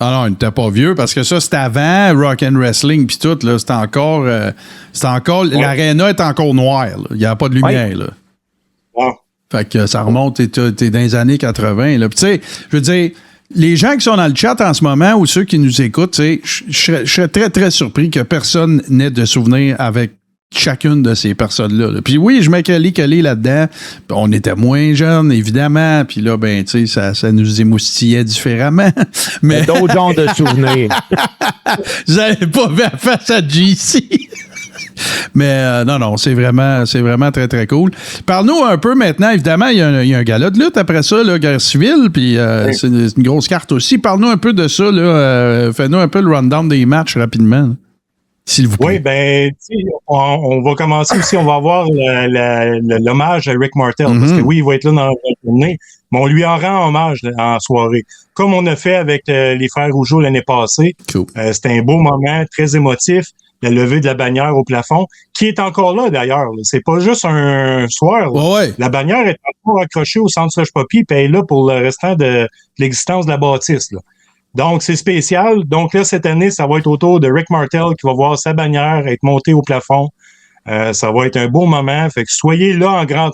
Ah non, il n'était pas vieux, parce que ça, c'était avant Rock and Wrestling, puis tout, là, c'était encore l'aréna est encore noire, là. Il n'y a pas de lumière, là. Ouais. Fait que ça remonte, t'es dans les années 80, là. Puis tu sais, je veux dire, les gens qui sont dans le chat en ce moment, ou ceux qui nous écoutent, tu sais, je serais très, très surpris que personne n'ait de souvenirs avec chacune de ces personnes-là. Là. Puis oui, je mets Kelly là-dedans. On était moins jeunes, évidemment. Puis là, ben, tu sais, ça nous émoustillait différemment. Mais d'autres genres de souvenirs. Vous n'avez pas vu la face à JC. Mais non, c'est vraiment très, très cool. Parle-nous un peu maintenant. Évidemment, il y a un gala de lutte après ça, là, guerre civile. Puis c'est une grosse carte aussi. Parle-nous un peu de ça. Là, fais-nous un peu le rundown des matchs rapidement. Là. S'il vous plaît. Oui, ben, on va commencer aussi, on va avoir l'hommage à Rick Martel, parce que oui, il va être là dans la journée, mais on lui en rend hommage en soirée. Comme on a fait avec les Frères Rougeau l'année passée. Cool. C'était un beau moment, très émotif, la levée de la bannière au plafond, qui est encore là d'ailleurs. Là. C'est pas juste un soir. Ouais. La bannière est encore accrochée au centre Slush Poppy, puis elle est là pour le restant de l'existence de la bâtisse. Là. Donc, c'est spécial. Donc là, cette année, ça va être autour de Rick Martel qui va voir sa bannière être montée au plafond. Ça va être un beau moment. Fait que soyez là en grand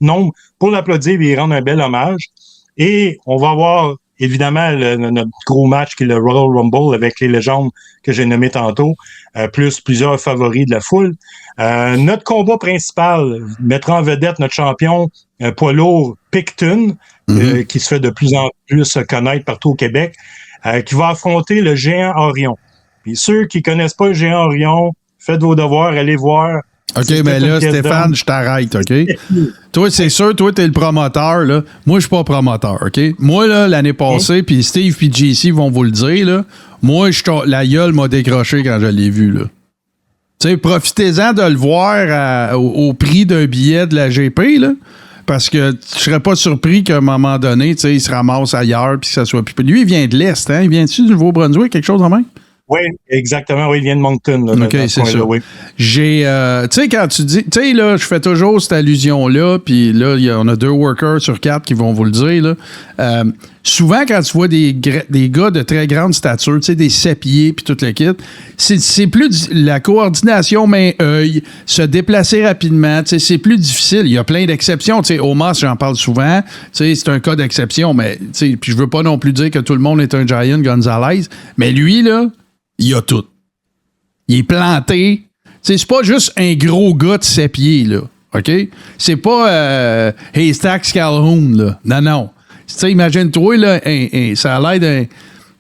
nombre pour l'applaudir et lui rendre un bel hommage. Et on va avoir, évidemment, notre gros match qui est le Royal Rumble avec les légendes que j'ai nommées tantôt, plus plusieurs favoris de la foule. Notre combat principal mettra en vedette notre champion poids lourd Picton, qui se fait de plus en plus connaître partout au Québec. Qui va affronter le géant Orion. Puis ceux qui connaissent pas le géant Orion, faites vos devoirs, allez voir. OK, mais là, Stéphane, je t'arrête, OK? Toi, c'est sûr, toi, t'es le promoteur, là. Moi, je suis pas promoteur, OK? Moi, là, l'année passée, puis Steve puis JC vont vous le dire, là. Moi, la gueule m'a décroché quand je l'ai vu, là. Tu sais, profitez-en de le voir au prix d'un billet de la GP, là. Parce que je serais pas surpris qu'à un moment donné, tu sais, il se ramasse ailleurs puis que ça soit plus. Lui, il vient de l'Est, hein? Il vient-tu du Nouveau-Brunswick, quelque chose en même? Oui, exactement. Oui, il vient de Moncton. Là, OK, c'est ça. Oui. J'ai, tu sais, quand tu dis, tu sais, là, je fais toujours cette allusion-là, puis là, on a 2 workers sur 4 qui vont vous le dire, là. Souvent, quand tu vois des gars de très grande stature, tu sais, des 7 pieds, puis tout le kit, c'est plus la coordination main-œil, se déplacer rapidement, tu sais, c'est plus difficile. Il y a plein d'exceptions. Tu sais, Omos, j'en parle souvent, tu sais, c'est un cas d'exception, mais, tu sais, puis je veux pas non plus dire que tout le monde est un Giant Gonzalez, mais lui, là, il a tout. Il est planté. T'sais, c'est pas juste un gros gars de 7 pieds, là. OK? C'est pas Haystack Calhoun, là. Non. T'sais, imagine-toi, là, ça a l'air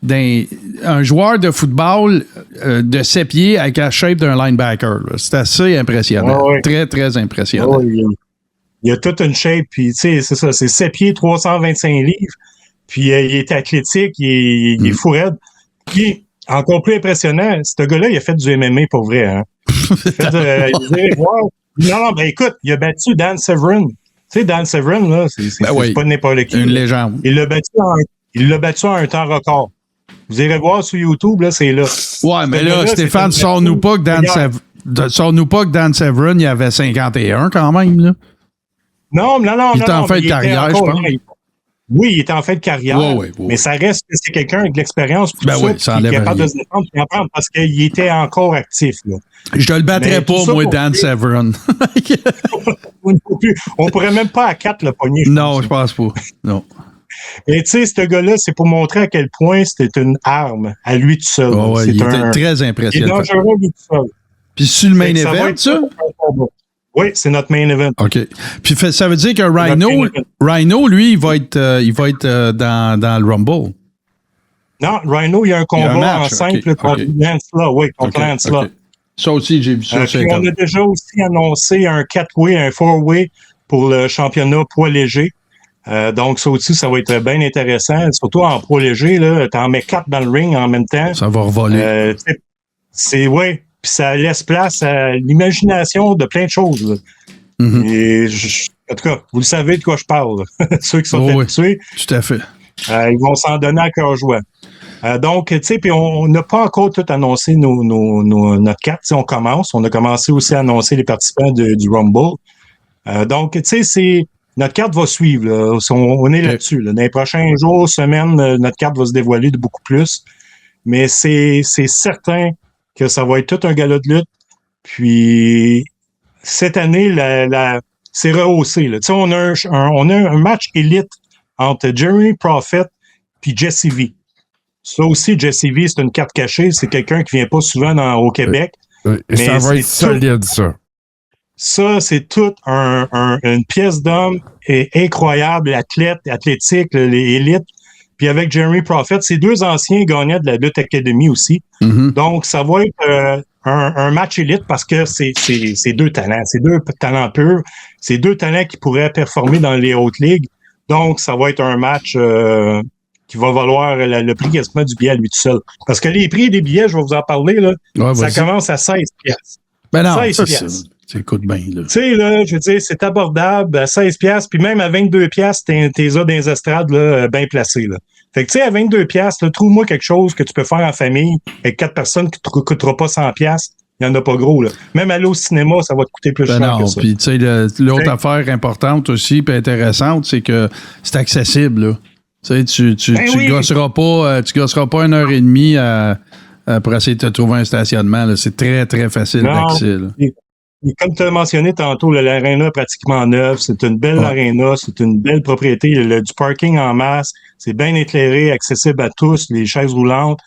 d'un joueur de football de 7 pieds avec la shape d'un linebacker. Là. C'est assez impressionnant. Oh, oui. Très, très impressionnant. Oh, il a toute une shape, puis tu sais, c'est ça, c'est 7 pieds, 325 livres, puis il est athlétique, il est fou raide. Puis, encore plus impressionnant, ce gars-là, il a fait du MMA pour vrai. Hein? Non, ben écoute, il a battu Dan Severn. Tu sais, Dan Severn, là, c'est pas n'importe qui. Une légende. Il l'a battu en un temps record. Vous irez voir sur YouTube, là, c'est là. Ouais, mais là, Stéphane, sors-nous pas que Sors-nous pas que Dan Severn, il avait 51 quand même, là. Non. Il était en fin de carrière, je pense. Oui, il était en fin de carrière, mais ça reste que c'est quelqu'un avec de l'expérience, tout ça qui est capable de se défendre et apprendre parce qu'il était encore actif. Là. Je te le battrais pas, moi, Dan Severn. On pourrait même pas à 4 le pogner. Non, je pense pas. Non. Et tu sais, ce gars-là, c'est pour montrer à quel point c'était une arme à lui tout seul. Il était très impressionnant. Il est dangereux lui tout seul. Puis sur le main event, ça? Oui, c'est notre main event. OK. Puis ça veut dire que Rhino, lui, il va être dans le Rumble. Non, Rhino, il y a un combat en simple contre Lance Law. Oui, contre Lance Law. Ça aussi, j'ai vu ça. Puis on a déjà aussi annoncé un 4-way, un 4-way pour le championnat poids léger. Donc, ça aussi, ça va être bien intéressant. Surtout en poids léger, là, t'en mets 4 dans le ring en même temps. Ça va revoler. Oui. Puis ça laisse place à l'imagination de plein de choses. Mm-hmm. Et en tout cas, vous le savez de quoi je parle. Ceux qui sont habitués. Oui, tout à fait. Ils vont s'en donner à cœur joie. Donc, tu sais, puis on n'a pas encore tout annoncé notre carte. On commence. On a commencé aussi à annoncer les participants du Rumble. Donc, tu sais, notre carte va suivre. Là. On est là-dessus. Là. Dans les prochains jours, semaines, notre carte va se dévoiler de beaucoup plus. Mais c'est certain que ça va être tout un gala de lutte. Puis, cette année, c'est rehaussé. Tu sais, on a un match élite entre Jeremy Prophet puis Jesse V. Ça aussi, Jesse V, c'est une carte cachée. C'est quelqu'un qui vient pas souvent au Québec. Mais ça va être solide, ça. Ça, c'est toute une pièce d'homme incroyable, athlétique, les élites. Puis avec Jeremy Prophet, c'est 2 anciens gagnants de la Lutte Academy aussi. Mm-hmm. Donc, ça va être un match élite parce que c'est 2 talents. C'est 2 talents purs. C'est 2 talents qui pourraient performer dans les hautes ligues. Donc, ça va être un match qui va valoir le prix quasiment du billet à lui tout seul. Parce que les prix des billets, je vais vous en parler, là, ça commence à 16$. Ben non, 16$. Ça coûte bien, là. Tu sais, là, je veux dire, c'est abordable à 16$, puis même à 22$, t'es là dans les estrades, là, bien placé, là. Fait que, tu sais, à 22$, là, trouve-moi quelque chose que tu peux faire en famille avec 4 personnes qui ne te coûtera pas 100$. Il n'y en a pas gros, là. Même aller au cinéma, ça va te coûter plus cher que ça. Puis, tu sais, l'autre affaire importante aussi, puis intéressante, c'est que c'est accessible, là. Tu sais, tu gosseras pas 1h30 pour essayer de te trouver un stationnement, là. C'est très, très facile d'accès, là. Et comme tu as mentionné tantôt, l'aréna est pratiquement neuve. C'est une belle aréna, c'est une belle propriété. Il y a du parking en masse. C'est bien éclairé, accessible à tous, les chaises roulantes.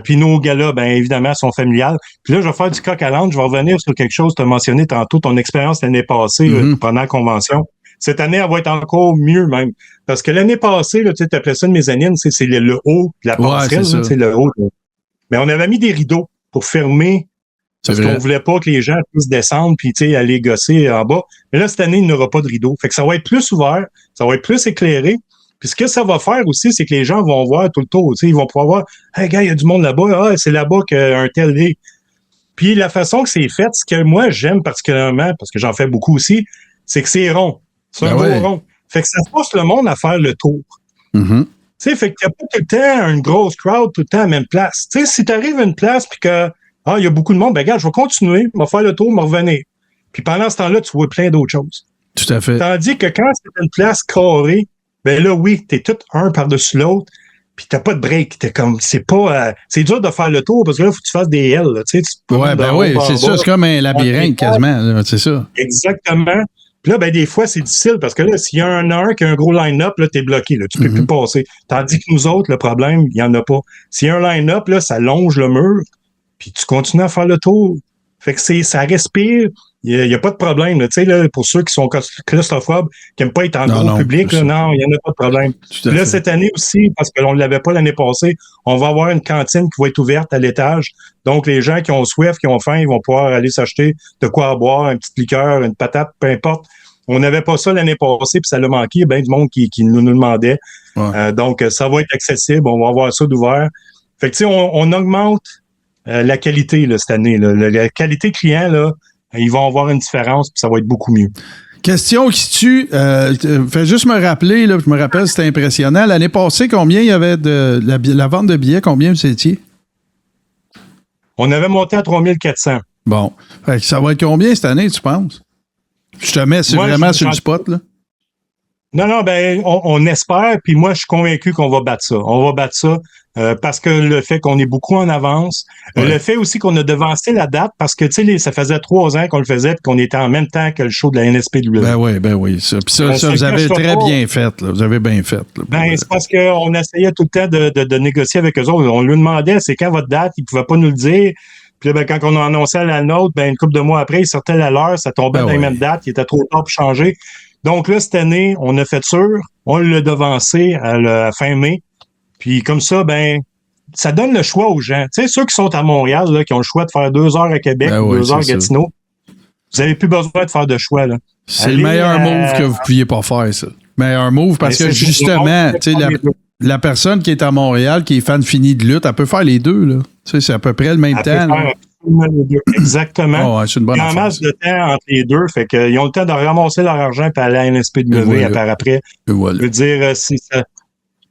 Puis nos galas, bien évidemment, sont familiales. Puis là, je vais faire du coq à l'âne. Je vais revenir sur quelque chose que tu as mentionné tantôt, ton expérience l'année passée pendant la convention. Cette année, elle va être encore mieux même. Parce que l'année passée, tu appelais ça une mezzanine, c'est le haut de la passerelle. C'est le haut. Mais on avait mis des rideaux pour fermer. Parce qu'on voulait pas que les gens puissent descendre puis aller gosser en bas. Mais là, cette année, il n'y aura pas de rideau. Fait que ça va être plus ouvert, ça va être plus éclairé. Puis ce que ça va faire aussi, c'est que les gens vont voir tout le tour. Ils vont pouvoir voir, hey gars, il y a du monde là-bas, c'est là-bas qu'un tel est. Puis la façon que c'est fait, ce que moi j'aime particulièrement, parce que j'en fais beaucoup aussi, c'est que c'est rond. C'est un beau rond. Fait que ça force le monde à faire le tour. Mm-hmm. Fait qu'il n'y a pas tout le temps une grosse crowd, tout le temps à la même place. Si tu arrives à une place puis que il y a beaucoup de monde, ben regarde, je vais continuer, je vais faire le tour, je vais revenir. Puis pendant ce temps-là, tu vois plein d'autres choses. Tout à fait. Tandis que quand c'est une place carrée, ben là, oui, t'es tout un par-dessus l'autre, puis t'as pas de break. T'es comme, c'est pas... c'est dur de faire le tour, parce que là, il faut que tu fasses des L, là, tu sais. Oui, c'est ça, c'est comme un labyrinthe quasiment, c'est ça. Exactement. Puis là, ben des fois, c'est difficile, parce que là, s'il y a un qui a un gros line-up, là, t'es bloqué, là, tu peux plus passer. Tandis que nous autres, le problème, il y en a pas. S'il y a un line-up, là, ça longe le mur, puis tu continues à faire le tour. Fait que ça respire. Il n'y a pas de problème. Tu sais, là, pour ceux qui sont claustrophobes, qui n'aiment pas être en gros public, là, non, il n'y en a pas de problème. Là, cette année aussi, parce que l'on ne l'avait pas l'année passée, on va avoir une cantine qui va être ouverte à l'étage. Donc, les gens qui ont soif, qui ont faim, ils vont pouvoir aller s'acheter de quoi boire, une petite liqueur, une patate, peu importe. On n'avait pas ça l'année passée, puis ça l'a manqué. Il y a bien du monde qui nous demandait. Ouais. Donc, ça va être accessible. On va avoir ça d'ouvert. Fait que, tu sais, on augmente la qualité là, cette année. Là. La qualité client, là, ils vont avoir une différence, puis ça va être beaucoup mieux. Question qui tue. Fais juste me rappeler, là, je me rappelle, c'était impressionnant. L'année passée, combien il y avait de la vente de billets? Combien vous étiez? On avait monté à 3400. Bon. Fait que ça va être combien cette année, tu penses? Je te mets vraiment sur le spot, là. Non, ben, on espère, puis moi, je suis convaincu qu'on va battre ça. On va battre ça parce que le fait qu'on est beaucoup en avance, le fait aussi qu'on a devancé la date, parce que, tu sais, ça faisait 3 ans qu'on le faisait, puis qu'on était en même temps que le show de la NSPW. Ben oui. Ça. Puis ça vous avez très bien fait, là. Vous avez bien fait. Là, ben, c'est parce qu'on essayait tout le temps de négocier avec eux autres. On lui demandait, c'est quand votre date? Ils pouvaient pas nous le dire. Puis là, ben, quand on a annoncé à la nôtre, ben, une couple de mois après, il sortait la leur, ça tombait dans les mêmes dates, il était trop tard pour changer. Donc là, cette année, on a fait sûr, on l'a devancé à la fin mai. Puis comme ça, ben, ça donne le choix aux gens. Tu sais, ceux qui sont à Montréal, là, qui ont le choix de faire 2 heures à Québec ou 2 heures à Gatineau, vous n'avez plus besoin de faire de choix. Là. C'est le meilleur move que vous ne pouviez pas faire, ça. Meilleur move parce que justement, tu sais, la personne qui est à Montréal, qui est fan fini de lutte, elle peut faire les deux. Là. Tu sais, c'est à peu près le même temps. Exactement. Oh, ouais, c'est une bonne il y a un masse de temps entre les deux, fait qu'ils ont le temps de ramasser leur argent et aller à la NSPW par après. Voilà. Je veux dire,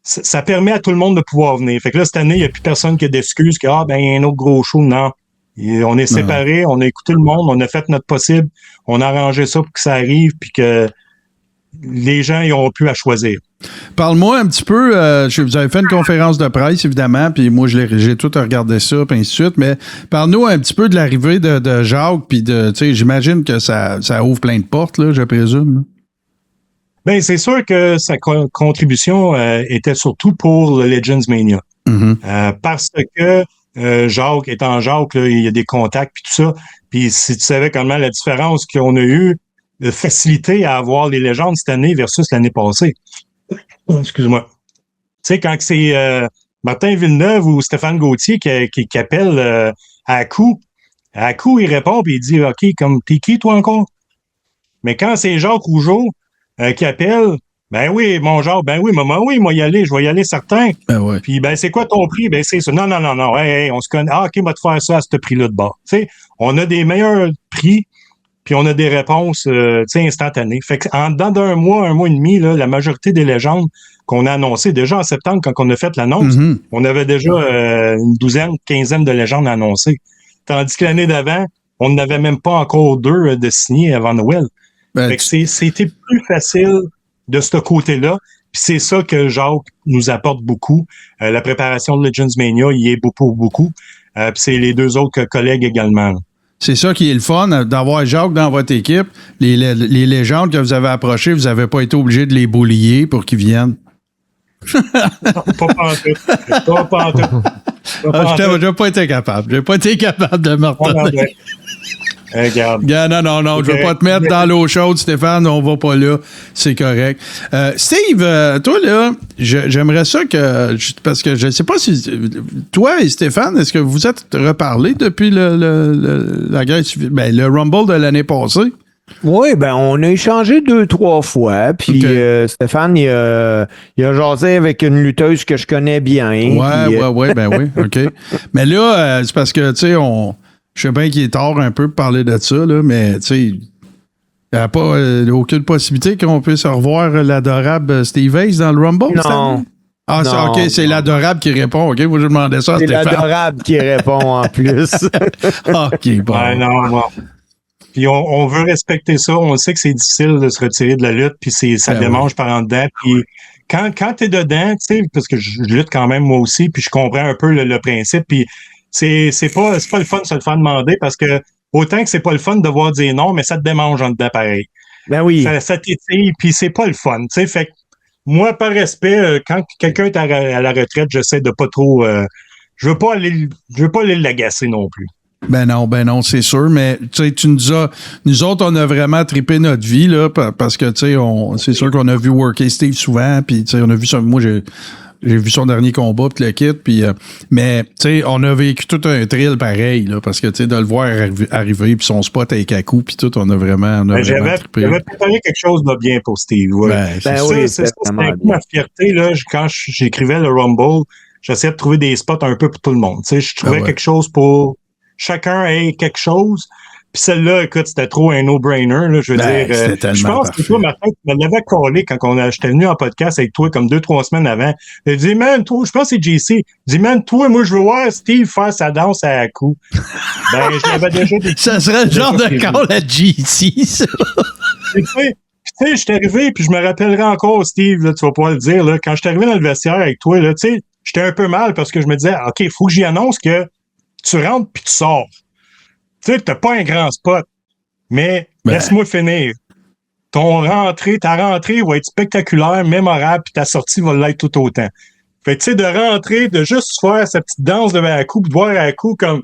ça permet à tout le monde de pouvoir venir. Fait que là, cette année, il n'y a plus personne qui a d'excuses que il y a un autre gros show. Non. On est séparés, on a écouté le monde, on a fait notre possible, on a arrangé ça pour que ça arrive, puis que les gens ils auront plus à choisir. Parle-moi un petit peu, vous avez fait une conférence de presse, évidemment, puis moi, j'ai tout regardé ça, puis ainsi de suite, mais parle-nous un petit peu de l'arrivée de Jacques, puis j'imagine que ça ouvre plein de portes, là, je présume. Bien, c'est sûr que sa contribution était surtout pour le Legends Mania. Mm-hmm. Parce que Jacques, étant Jacques, là, il y a des contacts, puis tout ça, puis si tu savais comment la différence qu'on a eue de facilité à avoir les légendes cette année versus l'année passée. Excuse-moi. Tu sais, quand c'est Martin Villeneuve ou Stéphane Gauthier qui appelle à coup, il répond et il dit « OK, comme t'es qui toi encore? » Mais quand c'est Jacques Rougeau qui appelle, « Ben oui, mon Jacques, ben oui, maman, oui, moi y aller, je vais y aller certain. » Ouais. Puis ben c'est quoi ton prix? Ben c'est ça. Non, hey, on se connaît. Ah, OK, on va te faire ça à ce prix-là de bas. Tu sais, on a des meilleurs prix. Puis on a des réponses instantanées. Fait qu'en dedans d'un mois, 1 mois et demi, là, la majorité des légendes qu'on a annoncées, déjà en septembre, quand on a fait l'annonce, on avait déjà une quinzaine de légendes annoncées. Tandis que l'année d'avant, on n'avait même pas encore 2 de signés avant Noël. Fait que c'était plus facile de ce côté-là. Puis c'est ça que Jacques nous apporte beaucoup. La préparation de Legends Mania, il y est beaucoup. Puis c'est les 2 autres collègues également. C'est ça qui est le fun, d'avoir Jacques dans votre équipe. Les légendes que vous avez approchées, vous n'avez pas été obligé de les boulier pour qu'ils viennent. Pas pantoute. Je n'ai pas été capable. J'ai pas été capable de me retenir. Regarde. Non, je ne vais pas te mettre dans l'eau chaude, Stéphane, on va pas là, c'est correct. Steve, toi, là, j'aimerais ça parce que je ne sais pas si, toi et Stéphane, est-ce que vous êtes reparlés depuis la guerre civile, le Rumble de l'année passée? Oui, ben on a échangé 2-3 fois, puis Stéphane, il a jasé avec une lutteuse que je connais bien. Ouais, ben oui, OK. Mais là, c'est parce que, tu sais, je sais bien qu'il est tard un peu pour parler de ça, là, mais tu sais, il n'y a pas aucune possibilité qu'on puisse revoir l'adorable Steve Ace dans le Rumble? Non. Ah, non, OK, c'est l'adorable qui répond. OK, moi, je demandais ça à Stéphane. C'est l'adorable qui répond en plus. OK, bon. Ouais, non. Puis on veut respecter ça. On sait que c'est difficile de se retirer de la lutte, puis ça démange par en dedans. Puis quand t'es dedans, tu sais, parce que je lutte quand même moi aussi, puis je comprends un peu le principe, puis c'est pas le fun de se le faire demander parce que autant que c'est pas le fun de devoir dire non, mais ça te démange en dedans pareil. Ben oui. Ça t'étire, puis c'est pas le fun. Tu sais, fait que moi, par respect, quand quelqu'un est à la retraite, j'essaie de pas trop. Je veux pas aller l'agacer non plus. Ben non, c'est sûr, mais tu sais, nous autres, on a vraiment trippé notre vie, là, parce que, tu sais, c'est sûr qu'on a vu worker Steve souvent, puis, tu sais, on a vu ça, moi, j'ai vu son dernier combat, puis le kit, puis, mais, tu sais, on a vécu tout un thrill pareil, là, parce que, tu sais, de le voir arriver, puis son spot avec Kaku, puis tout, on a vraiment trippé. J'avais préparé quelque chose de bien pour Steve, ouais. C'est ma fierté, là, quand j'écrivais le Rumble, j'essayais de trouver des spots un peu pour tout le monde, tu sais, je trouvais quelque chose pour chacun ait quelque chose. Puis celle-là, écoute, c'était trop un no-brainer. Là, je veux dire, je pense que toi, Martin, tu me l'avais collé quand j'étais venu en podcast avec toi comme 2-3 semaines avant. Je dis, man, toi, je pense que c'est JC. Je dis, man, toi, moi, je veux voir Steve faire sa danse à coup. Ben, je l'avais déjà dit. Ça serait le genre de call à JC, ça. Tu sais, je suis arrivé, puis je me rappellerai encore, Steve, là, tu vas pouvoir le dire, là, quand je suis arrivé dans le vestiaire avec toi, là, tu sais, j'étais un peu mal parce que je me disais, OK, il faut que j'y annonce que tu rentres puis tu sors. Tu sais, t'as pas un grand spot, mais laisse-moi finir. Ta rentrée va être spectaculaire, mémorable, puis ta sortie va l'être tout autant. Fait que, tu sais, de rentrer, de juste faire sa petite danse devant la coupe, de voir la coupe comme,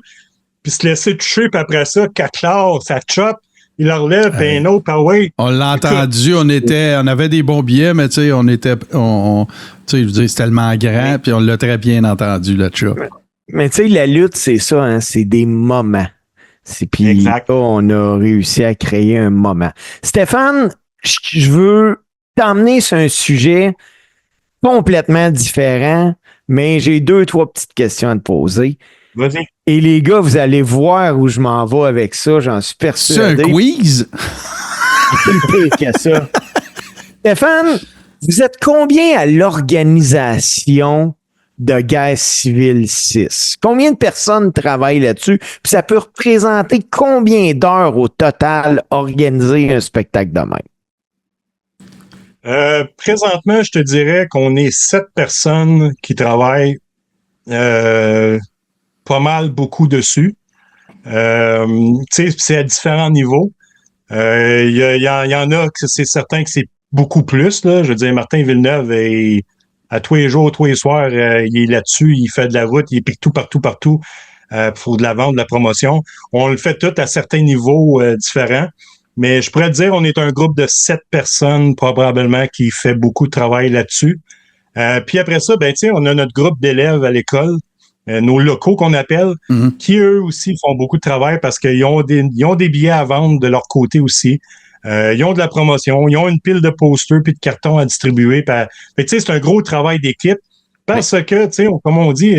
puis se laisser toucher, puis après ça, caclard, ça chope, il la relève, puis un autre, ah ouais. On l'a entendu, on avait des bons billets, mais tu sais, tu sais, je veux dire, c'est tellement grand, puis on l'a très bien entendu, là, chop. Mais tu sais, la lutte, c'est ça, hein, c'est des moments. Puis là, on a réussi à créer un moment. Stéphane, je veux t'emmener sur un sujet complètement différent, mais j'ai 2-3 petites questions à te poser. Vas-y. Et les gars, vous allez voir où je m'en vais avec ça, j'en suis persuadé. C'est un quiz? C'est pire que ça. Stéphane, vous êtes combien à l'organisation de Guerre civile 6? Combien de personnes travaillent là-dessus? Puis ça peut représenter combien d'heures au total organiser un spectacle de même? Présentement, je te dirais qu'on est 7 personnes qui travaillent pas mal beaucoup dessus. Tu sais, c'est à différents niveaux. Il y en a que c'est certain que c'est beaucoup plus, là. Je veux dire, Martin Villeneuve est à tous les jours, tous les soirs, il est là-dessus, il fait de la route, il pique tout partout. Pour de la vente, de la promotion. On le fait tout à certains niveaux différents. Mais je pourrais te dire, on est un groupe de 7 personnes probablement qui fait beaucoup de travail là-dessus. Puis après ça, ben tu sais, on a notre groupe d'élèves à l'école, nos locaux qu'on appelle, qui eux aussi font beaucoup de travail parce qu'ils ont des billets à vendre de leur côté aussi. Ils ont de la promotion, ils ont une pile de posters puis de cartons à distribuer. Tu sais, c'est un gros travail d'équipe parce que, tu sais, comme on dit,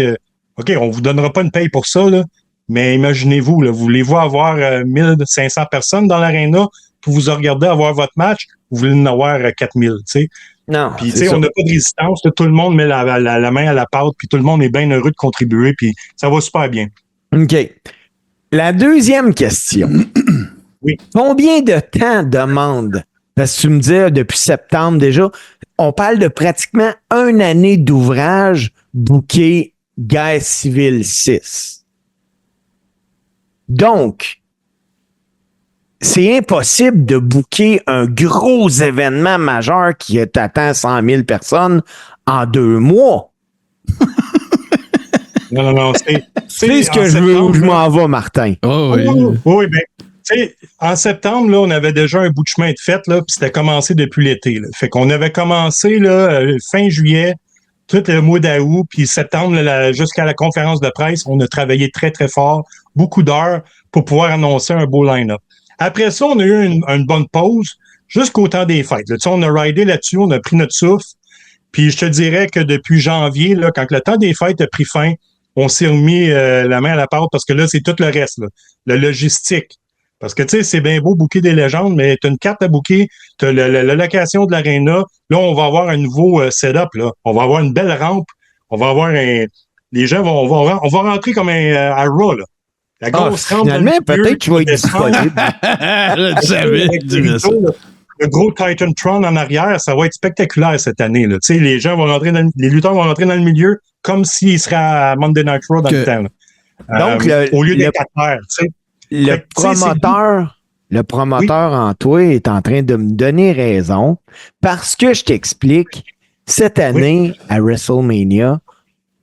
OK, on vous donnera pas une paye pour ça, là, mais imaginez-vous, là, voulez-vous avoir 1500 personnes dans l'aréna pour vous regarder avoir votre match? Vous voulez en avoir 4000, tu sais? Non. Puis, tu sais, on n'a pas de résistance. Là, tout le monde met la main à la pâte, puis tout le monde est bien heureux de contribuer, puis ça va super bien. OK. La deuxième question. Oui. Combien de temps demande? Parce que tu me dis depuis septembre déjà, on parle de pratiquement une année d'ouvrage booké Guerre civile 6. Donc, c'est impossible de booker un gros événement majeur qui t'attend 100 000 personnes en 2 mois. Non. C'est ce que je veux, où je m'en vais, Martin. Oh, oui. Oui, ben, tu sais, en septembre, là, on avait déjà un bout de chemin de fait, là, puis c'était commencé depuis l'été, là. Fait qu'on avait commencé, là, fin juillet, tout le mois d'août, puis septembre, là, jusqu'à la conférence de presse, on a travaillé très, très fort, beaucoup d'heures pour pouvoir annoncer un beau line-up. Après ça, on a eu une bonne pause jusqu'au temps des fêtes. Là. Tu sais, on a ridé là-dessus, on a pris notre souffle, puis je te dirais que depuis janvier, là, quand le temps des fêtes a pris fin, on s'est remis la main à la pâte parce que là, c'est tout le reste, là, le logistique. Parce que, tu sais, c'est bien beau booker des légendes, mais tu as une carte à booker, tu as la location de l'aréna. Là, on va avoir un nouveau setup. Là. On va avoir une belle rampe. On va avoir les gens on va rentrer comme à Raw. Là. La grosse rampe. Finalement, peut-être qu'il va être disponible. Je savais. Le gros Titantron en arrière, ça va être spectaculaire cette année. Là. Tu sais, les lutteurs vont rentrer dans le milieu comme s'ils seraient à Monday Night Raw dans le temps. Donc, au lieu des 4 heures, tu sais. Le promoteur en toi est en train de me donner raison parce que je t'explique, cette année à WrestleMania,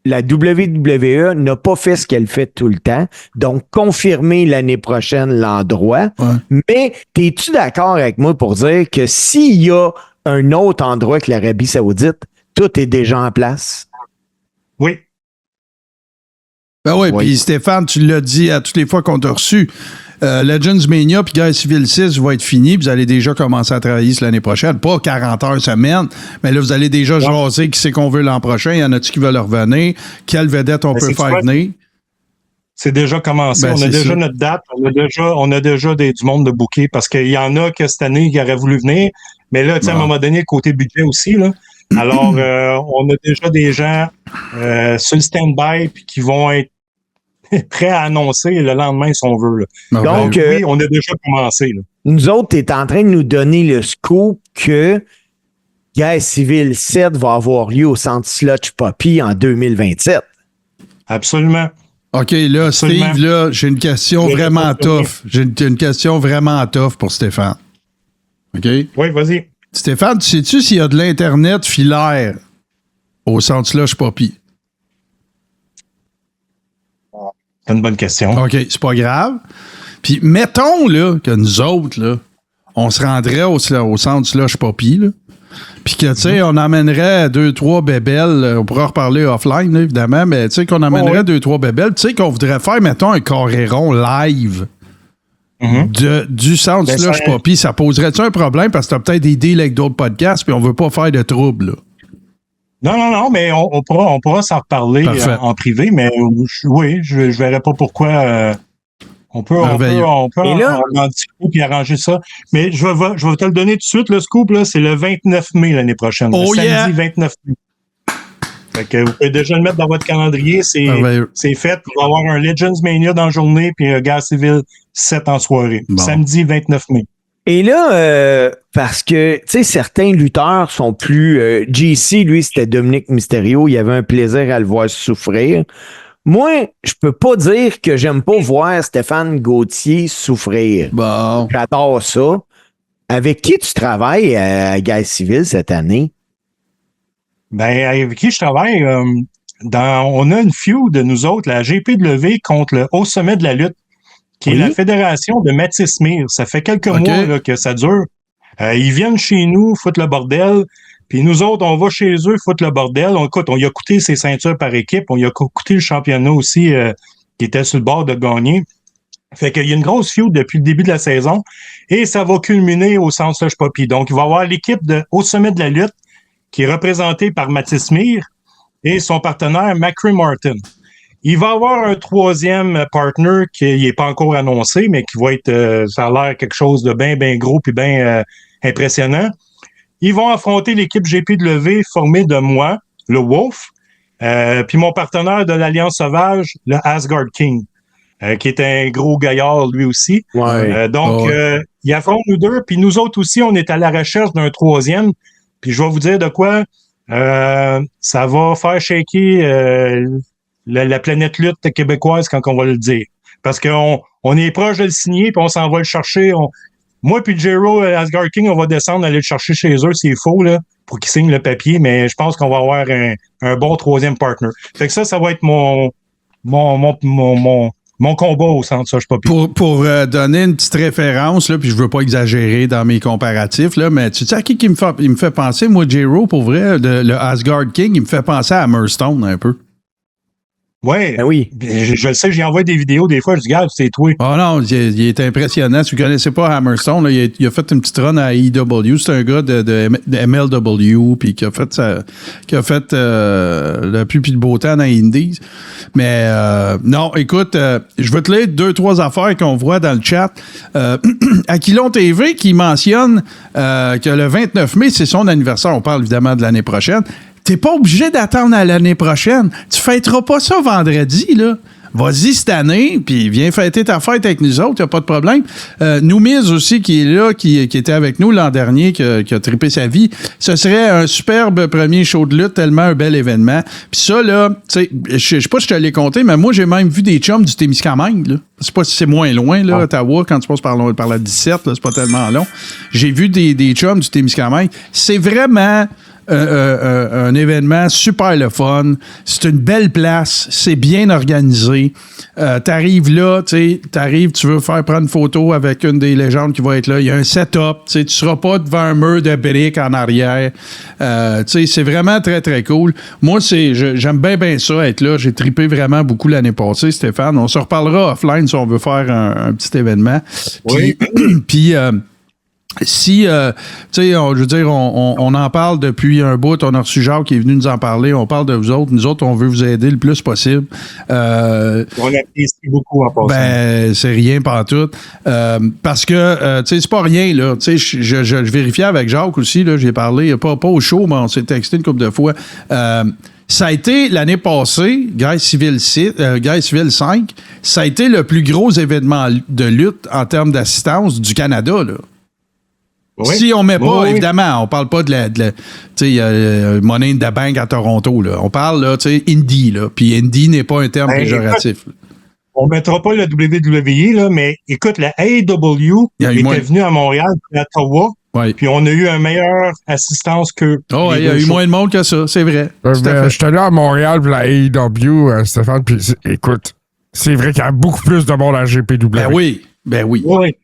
la WWE n'a pas fait ce qu'elle fait tout le temps, donc confirmer l'année prochaine l'endroit. Ouais. Mais es-tu d'accord avec moi pour dire que s'il y a un autre endroit que l'Arabie Saoudite, tout est déjà en place? Oui. Ben oui, puis Stéphane, tu l'as dit à toutes les fois qu'on t'a reçu. Legends Mania puis Guerre civile 6 va être fini. Vous allez déjà commencer à travailler l'année prochaine. Pas 40 heures semaine, mais là, vous allez déjà jaser qui c'est qu'on veut l'an prochain. Il y en a-tu qui veulent revenir? Quelle vedette on peut faire venir? C'est déjà commencé. Ben, on a déjà notre date. On a déjà du monde de booker parce qu'il y en a que cette année qui auraient voulu venir. Mais là, tu sais, à un moment donné, côté budget aussi, là. Alors, on a déjà des gens sur le stand-by puis qui vont être prêts à annoncer le lendemain si on veut. Là. Donc, oui, on a déjà commencé. Là. Nous autres, tu es en train de nous donner le scoop que Guerre civile 7 va avoir lieu au Centre Sludge Poppy en 2027. Absolument. OK, là, Absolument. Steve, là, j'ai une question vraiment tough. J'ai une question vraiment tough pour Stéphane. OK? Oui, vas-y. Stéphane, tu sais-tu s'il y a de l'Internet filaire au Centre Slush Poppy? C'est une bonne question. OK, c'est pas grave. Puis mettons là, que nous autres, là, on se rendrait au Centre Slush Poppy, là. Puis que, tu sais, on amènerait 2-3 bébelles. On pourra reparler offline, là, évidemment, mais tu sais, qu'on amènerait 2-3 bébelles. Tu sais, qu'on voudrait faire, mettons, un carré rond live du Centre Slush Poppy. Ça poserait-tu un problème? Parce que t'as peut-être des deals avec d'autres podcasts, puis on veut pas faire de trouble, là. Non, mais on pourra s'en reparler en privé, mais oui, je verrais pas pourquoi. On peut en discuter et arranger ça. Mais je vais te le donner tout de suite, le scoop, là, c'est le 29 mai l'année prochaine. Oh, samedi 29 mai. Fait que vous pouvez déjà le mettre dans votre calendrier. C'est fait. Il va y avoir un Legends Mania dans la journée puis un Guerre civile 7 en soirée. Bon. Samedi 29 mai. Et là, parce que, tu sais, certains lutteurs sont plus... JC, lui, c'était Dominique Mysterio. Il y avait un plaisir à le voir souffrir. Moi, je peux pas dire que j'aime pas voir Stéphane Gauthier souffrir. Bon. J'adore ça. Avec qui tu travailles à Guerre civile cette année? Ben, avec qui je travaille? On a une feud de nous autres, la GPW contre le Haut Sommet de la lutte, qui est la fédération de Mathis-Mir. Ça fait quelques mois là, que ça dure. Ils viennent chez nous, foutent le bordel. Puis nous autres, on va chez eux, foutre le bordel. On y a coûté ses ceintures par équipe. On y a coûté le championnat aussi qui était sur le bord de gagner. Fait qu'il y a une grosse feud depuis le début de la saison. Et ça va culminer au Centre Slush Poppy. Donc, il va y avoir l'équipe au sommet de la lutte qui est représentée par Mathis Mir et son partenaire Macri Martin. Il va y avoir un troisième partner qui n'est pas encore annoncé, mais qui va être, ça a l'air quelque chose de bien gros puis bien impressionnant. Ils vont affronter l'équipe GPW formée de moi, le Wolf, puis mon partenaire de l'Alliance Sauvage, le Asgard King, qui est un gros gaillard lui aussi. Ouais. Ils affrontent nous deux, puis nous autres aussi, on est à la recherche d'un troisième. Puis je vais vous dire de quoi, ça va faire shaker la planète lutte québécoise quand on va le dire. Parce qu'on est proche de le signer, puis on s'en va le chercher. Moi puis Jero, Asgard King, on va descendre, aller le chercher chez eux, c'est faux, là, pour qu'ils signent le papier, mais je pense qu'on va avoir un bon troisième partner. Fait que ça va être mon combat au Centre Slush Poppy. Pour donner une petite référence, là, puis je veux pas exagérer dans mes comparatifs, là, mais tu sais à qui il me fait penser, moi, Jero, pour vrai, le Asgard King, il me fait penser à Hammerstone un peu. Ouais. Ben oui. Je le sais, j'y envoie des vidéos des fois, je dis, regarde, c'est toi. Oh non, il est impressionnant. Si vous ne connaissez pas Hammerstone, là, il a fait une petite run à EW. C'est un gars de MLW puis qui a fait le plus de beau temps dans les Indies. Mais non, écoute, je vais te lire 2-3 affaires qu'on voit dans le chat. Aquilon TV qui mentionne que le 29 mai, c'est son anniversaire. On parle évidemment de l'année prochaine. T'es pas obligé d'attendre à l'année prochaine. Tu fêteras pas ça vendredi, là. Vas-y cette année, puis viens fêter ta fête avec nous autres, y a pas de problème. Noumiz aussi, qui est là, qui était avec nous l'an dernier, qui a trippé sa vie. Ce serait un superbe premier show de lutte, tellement un bel événement. Puis ça, là, tu sais, je sais pas si je te l'ai compté, mais moi, j'ai même vu des chums du Témiscamingue, là. C'est pas si c'est moins loin, là, Ottawa, quand tu passes par la 17, là, c'est pas tellement long. J'ai vu des chums du Témiscamingue. C'est vraiment... un événement super le fun. C'est une belle place. C'est bien organisé. T'arrives là, tu veux prendre une photo avec une des légendes qui va être là. Il y a un setup. Tu seras pas devant un mur de briques en arrière. C'est vraiment très, très cool. Moi, j'aime bien ça, être là. J'ai trippé vraiment beaucoup l'année passée, Stéphane. On se reparlera offline si on veut faire un petit événement. Oui. Puis Si, tu sais, je veux dire, on en parle depuis un bout. On a reçu Jacques qui est venu nous en parler. On parle de vous autres. Nous autres, on veut vous aider le plus possible. On apprécie beaucoup en passant. Ben, c'est rien pantoute. Parce que, tu sais, c'est pas rien, là. Tu sais, je vérifiais avec Jacques aussi, là. J'ai parlé, pas au show, mais on s'est texté une couple de fois. Ça a été, l'année passée, Guerre civile 5, ça a été le plus gros événement de lutte en termes d'assistance du Canada, là. Oui. Si on met pas, évidemment, on parle pas de tu sais, Money in the Bank à Toronto, là. On parle, là, tu sais, indie, là. Puis indie n'est pas un terme péjoratif. On mettra pas le WWE, là, mais écoute, la AEW était venue à Montréal, puis à Ottawa, puis on a eu une meilleure assistance que. Oh, il y a eu moins de monde que ça, c'est vrai. J'étais là à Montréal pour la AEW, Stéphane, puis écoute, c'est vrai qu'il y a beaucoup plus de monde à la GPW. Ben oui. Oui.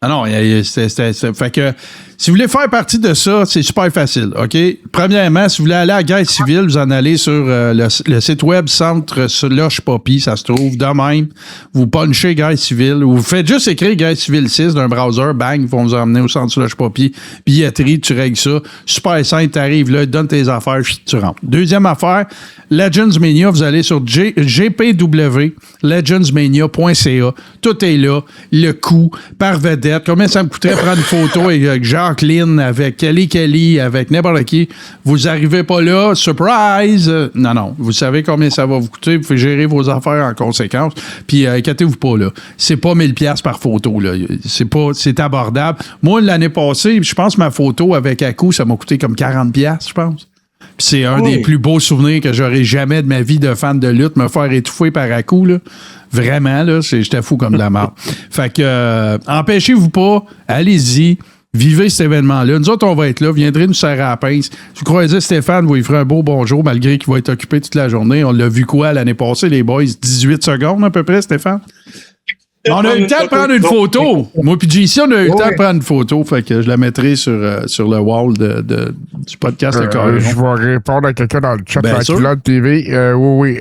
Ah non, fait que si vous voulez faire partie de ça, c'est super facile, OK? Premièrement, si vous voulez aller à la guerre civile, vous en allez sur le site web Centre Slush Poppy, ça se trouve de même. Vous punchez guerre civile, ou vous faites juste écrire guerre civile 6 d'un browser, bang, ils vont vous emmener au Centre Slush Poppy, billetterie, tu règles ça. Super simple, t'arrives là, donne tes affaires, tu rentres. Deuxième affaire, Legends Mania, vous allez sur GPW, legendsmania.ca. Tout est là, le coût, par vedette. Combien ça me coûterait prendre une photo avec Jacqueline, avec Kelly, avec n'importe qui? Vous arrivez pas là, surprise! Non. Vous savez combien ça va vous coûter. Vous pouvez gérer vos affaires en conséquence. Puis, inquiétez-vous pas, là. C'est pas 1000$ par photo, là. C'est abordable. Moi, l'année passée, je pense que ma photo avec Aku, ça m'a coûté comme 40$, je pense. Puis c'est un des plus beaux souvenirs que j'aurai jamais de ma vie de fan de lutte, me faire étouffer par Aku, là. Vraiment, là, j'étais fou comme de la mort. Fait que, empêchez-vous pas, allez-y, vivez cet événement-là. Nous autres, on va être là, viendrez nous serrer à la pince. Si vous croisez Stéphane, vous lui ferez un beau bonjour, malgré qu'il va être occupé toute la journée. On l'a vu quoi l'année passée, les boys? 18 secondes à peu près, Stéphane? On a eu le temps de prendre une photo. Moi puis JC, on a eu le temps de prendre une photo. Fait que je la mettrai sur le wall du podcast Le Carré. Je vais répondre à quelqu'un dans le chat de la Culotte TV. Oui,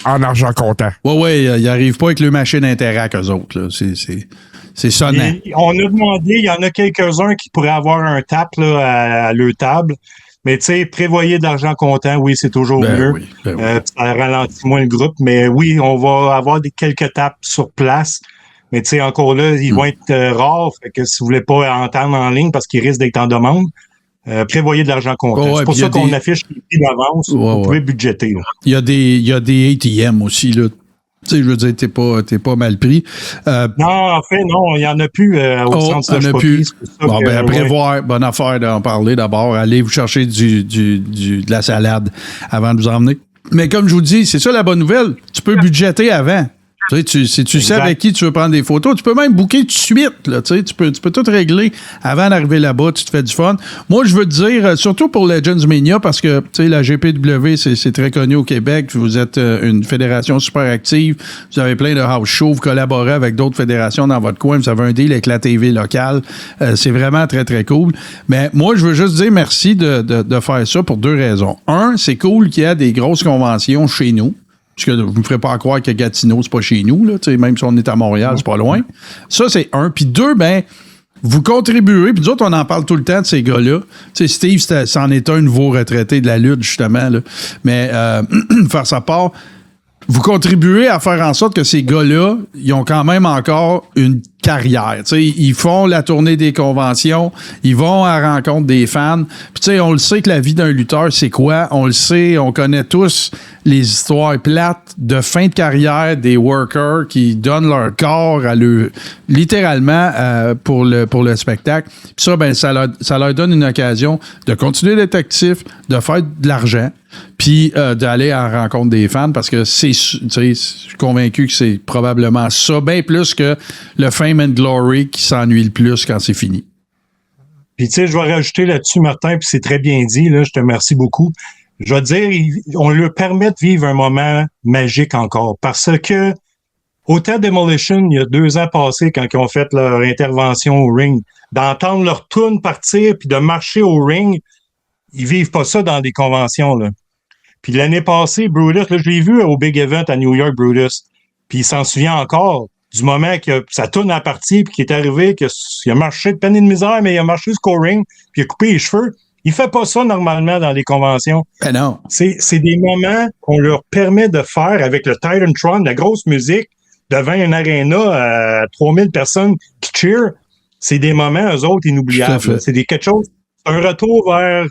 en argent comptant. Oui, ils n'arrivent pas avec le machine Interact, eux autres. Là. C'est sonnant. On a demandé, il y en a quelques-uns qui pourraient avoir un tap là, à leur table. Mais tu sais, prévoyez de l'argent comptant, oui, c'est toujours mieux. Oui, ça ralentit moins le groupe. Mais oui, on va avoir quelques tapes sur place. Mais tu sais, encore là, ils vont être rares. Fait que si vous voulez pas entendre en ligne parce qu'ils risquent d'être en demande, prévoyez de l'argent comptant. C'est pour ça qu'on affiche les prix d'avance. Vous pouvez budgéter. Là. Il y a des ATM aussi, là. Tu sais, je veux dire, t'es pas mal pris. Non, en fait, non, il n'y en a plus au centre il n'y en a plus. Bon, ben, prévoir, bonne affaire d'en parler d'abord. Allez vous chercher de la salade avant de vous emmener. Mais comme je vous dis, c'est ça la bonne nouvelle. Tu peux budgéter avant. Si tu sais avec qui tu veux prendre des photos, tu peux même booker tout de suite. Là, tu peux tout régler avant d'arriver là-bas. Tu te fais du fun. Moi, je veux te dire, surtout pour Legends Mania, parce que la GPW, c'est très connu au Québec. Vous êtes une fédération super active. Vous avez plein de house shows. Vous collaborez avec d'autres fédérations dans votre coin. Vous avez un deal avec la TV locale. C'est vraiment très, très cool. Mais moi, je veux juste dire merci de faire ça pour deux raisons. Un, c'est cool qu'il y ait des grosses conventions chez nous. Parce que vous ne me ferez pas croire que Gatineau, c'est pas chez nous, là, même si on est à Montréal, c'est pas loin. Ça, c'est un. Puis deux, ben, vous contribuez, puis nous autres, on en parle tout le temps de ces gars-là. Tu sais, Steve, c'en est un nouveau retraité de la lutte, justement, là. Mais faire sa part, vous contribuez à faire en sorte que ces gars-là, ils ont quand même encore une carrière. T'sais, ils font la tournée des conventions, ils vont à la rencontre des fans. Puis on le sait que la vie d'un lutteur, c'est quoi? On le sait, on connaît tous les histoires plates de fin de carrière des workers qui donnent leur corps à littéralement pour le spectacle. Puis ça, ben, ça leur donne une occasion de continuer d'être actifs, de faire de l'argent, puis d'aller à la rencontre des fans parce que je suis convaincu que c'est probablement ça, bien plus que le Fame and Glory qui s'ennuie le plus quand c'est fini. Puis tu sais, je vais rajouter là-dessus, Martin, puis c'est très bien dit, là, je te remercie beaucoup. Je vais dire, on leur permet de vivre un moment magique encore parce que autant Demolition, il y a 2 ans passés, quand ils ont fait leur intervention au ring, d'entendre leur tune partir puis de marcher au ring, ils vivent pas ça dans des conventions, là. Puis l'année passée, Brutus, là, je l'ai vu au Big Event à New York, Brutus, puis il s'en souvient encore. du moment que ça tourne en partie, puis qu'il est arrivé, qu'il a marché de peine et de misère, mais il a marché scoring, puis il a coupé les cheveux. Il fait pas ça normalement dans les conventions. Ben non. C'est des moments qu'on leur permet de faire avec le Titantron, la grosse musique, devant une aréna à 3000 personnes qui cheer. C'est des moments, eux autres, inoubliables. C'est quelque chose, un retour vers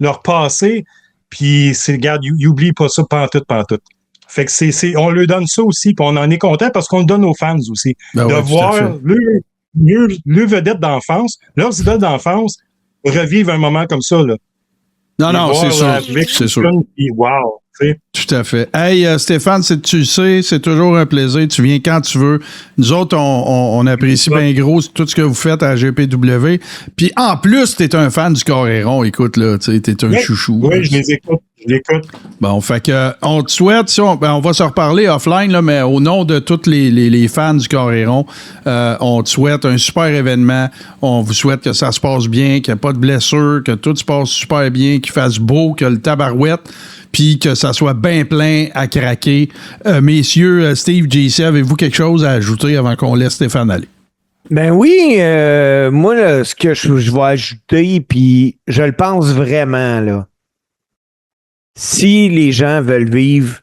leur passé, puis regarde, ils n'oublient pas ça pantoute. Fait que on leur donne ça aussi, puis on en est content parce qu'on le donne aux fans aussi. Ben de ouais, voir le vedette d'enfance, leurs idoles d'enfance, revivre un moment comme ça, là. Non, c'est sûr. C'est sûr. Wow, tu sais. Tout à fait. Hey, Stéphane, tu le sais, c'est toujours un plaisir. Tu viens quand tu veux. Nous autres, on apprécie bien gros tout ce que vous faites à GPW. Puis en plus, t'es un fan du Coréron. Écoute, là, tu sais, t'es un chouchou. Oui, je les écoute. Bon, fait que on te souhaite, on va se reparler offline, là, mais au nom de tous les fans du Coréron, on te souhaite un super événement. On vous souhaite que ça se passe bien, qu'il n'y ait pas de blessures, que tout se passe super bien, qu'il fasse beau, que le tabarouette, puis que ça soit bien plein à craquer. Messieurs, Steve, JC, avez-vous quelque chose à ajouter avant qu'on laisse Stéphane aller? Ben oui, moi, là, ce que je vais ajouter, puis je le pense vraiment, là. Si les gens veulent vivre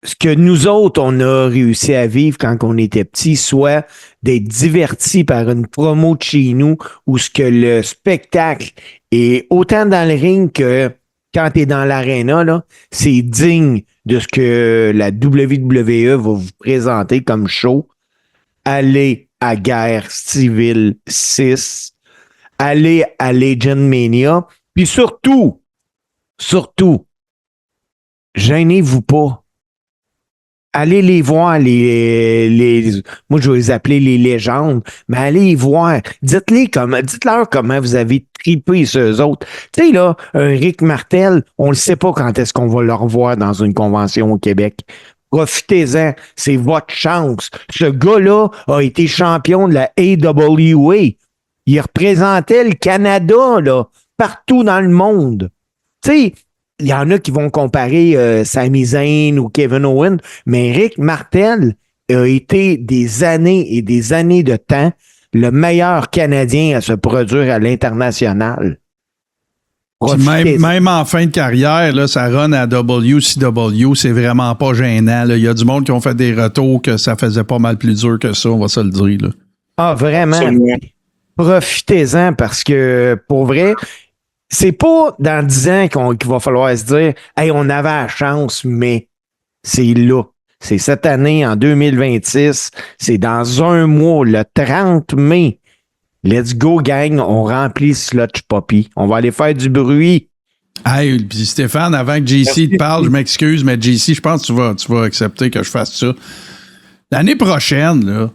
ce que nous autres, on a réussi à vivre quand on était petits, soit d'être divertis par une promo de chez nous ou ce que le spectacle est autant dans le ring que quand tu es dans l'aréna, là, c'est digne de ce que la WWE va vous présenter comme show. Allez à Guerre Civile 6, allez à Legend Mania, puis surtout, gênez-vous pas. Allez les voir, moi je vais les appeler les légendes, mais allez les voir. Dites-leur comment vous avez trippé sur eux autres. Tu sais, là, un Rick Martel, on ne sait pas quand est-ce qu'on va le revoir dans une convention au Québec. Profitez-en, c'est votre chance. Ce gars-là a été champion de la AWA. Il représentait le Canada, là, partout dans le monde. Tu sais, il y en a qui vont comparer Sami Zayn ou Kevin Owens, mais Rick Martel a été des années et des années de temps le meilleur Canadien à se produire à l'international. Même en fin de carrière, là, ça run à WCW, c'est vraiment pas gênant. Il y a du monde qui ont fait des retours que ça faisait pas mal plus dur que ça, on va se le dire. Là. Ah, vraiment? Profitez-en parce que, pour vrai, c'est pas dans 10 ans qu'il va falloir se dire « Hey, on avait la chance, mais c'est là. » C'est cette année, en 2026. C'est dans un mois, le 30 mai. Let's go, gang. On remplit Sludge Poppy. On va aller faire du bruit. Hey, puis Stéphane, avant que JC te parle, je m'excuse, mais JC, je pense que tu vas accepter que je fasse ça. L'année prochaine, là,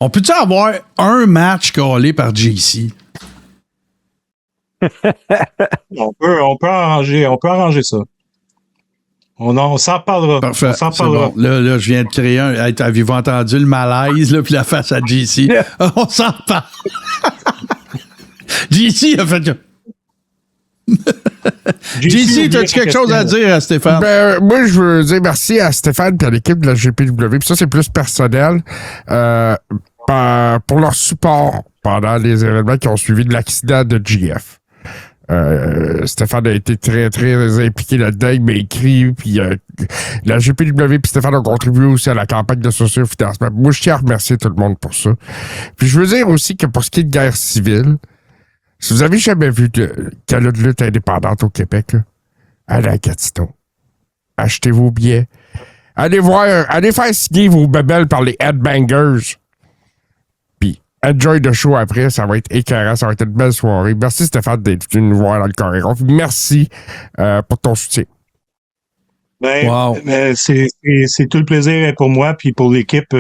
on peut-tu avoir un match collé par JC? On peut arranger ça. On s'en parlera. Parfait. C'est bon. Là, je viens de créer un. Hey, avez-vous entendu le malaise, là, puis la face à JC? On s'en parle. JC a fait que. JC, as-tu quelque chose à dire à Stéphane? Ben, moi, je veux dire merci à Stéphane et à l'équipe de la GPW. Puis ça, c'est plus personnel. Pour leur support pendant les événements qui ont suivi de l'accident de GF. Stéphane a été très, très impliqué là-dedans. Il m'a écrit, puis la GPW et Stéphane ont contribué aussi à la campagne de socio-financement. Moi, je tiens à remercier tout le monde pour ça. Puis je veux dire aussi que pour ce qui est de guerre civile, si vous avez jamais vu de gala de lutte indépendante au Québec, là, allez à Gatineau. Achetez vos billets. Allez faire signer vos bébelles par les headbangers. Enjoy the show après, ça va être écœurant, ça va être une belle soirée. Merci Stéphane d'être venu nous voir dans le Coréron. Merci pour ton soutien. Ben, wow. C'est tout le plaisir pour moi puis pour l'équipe.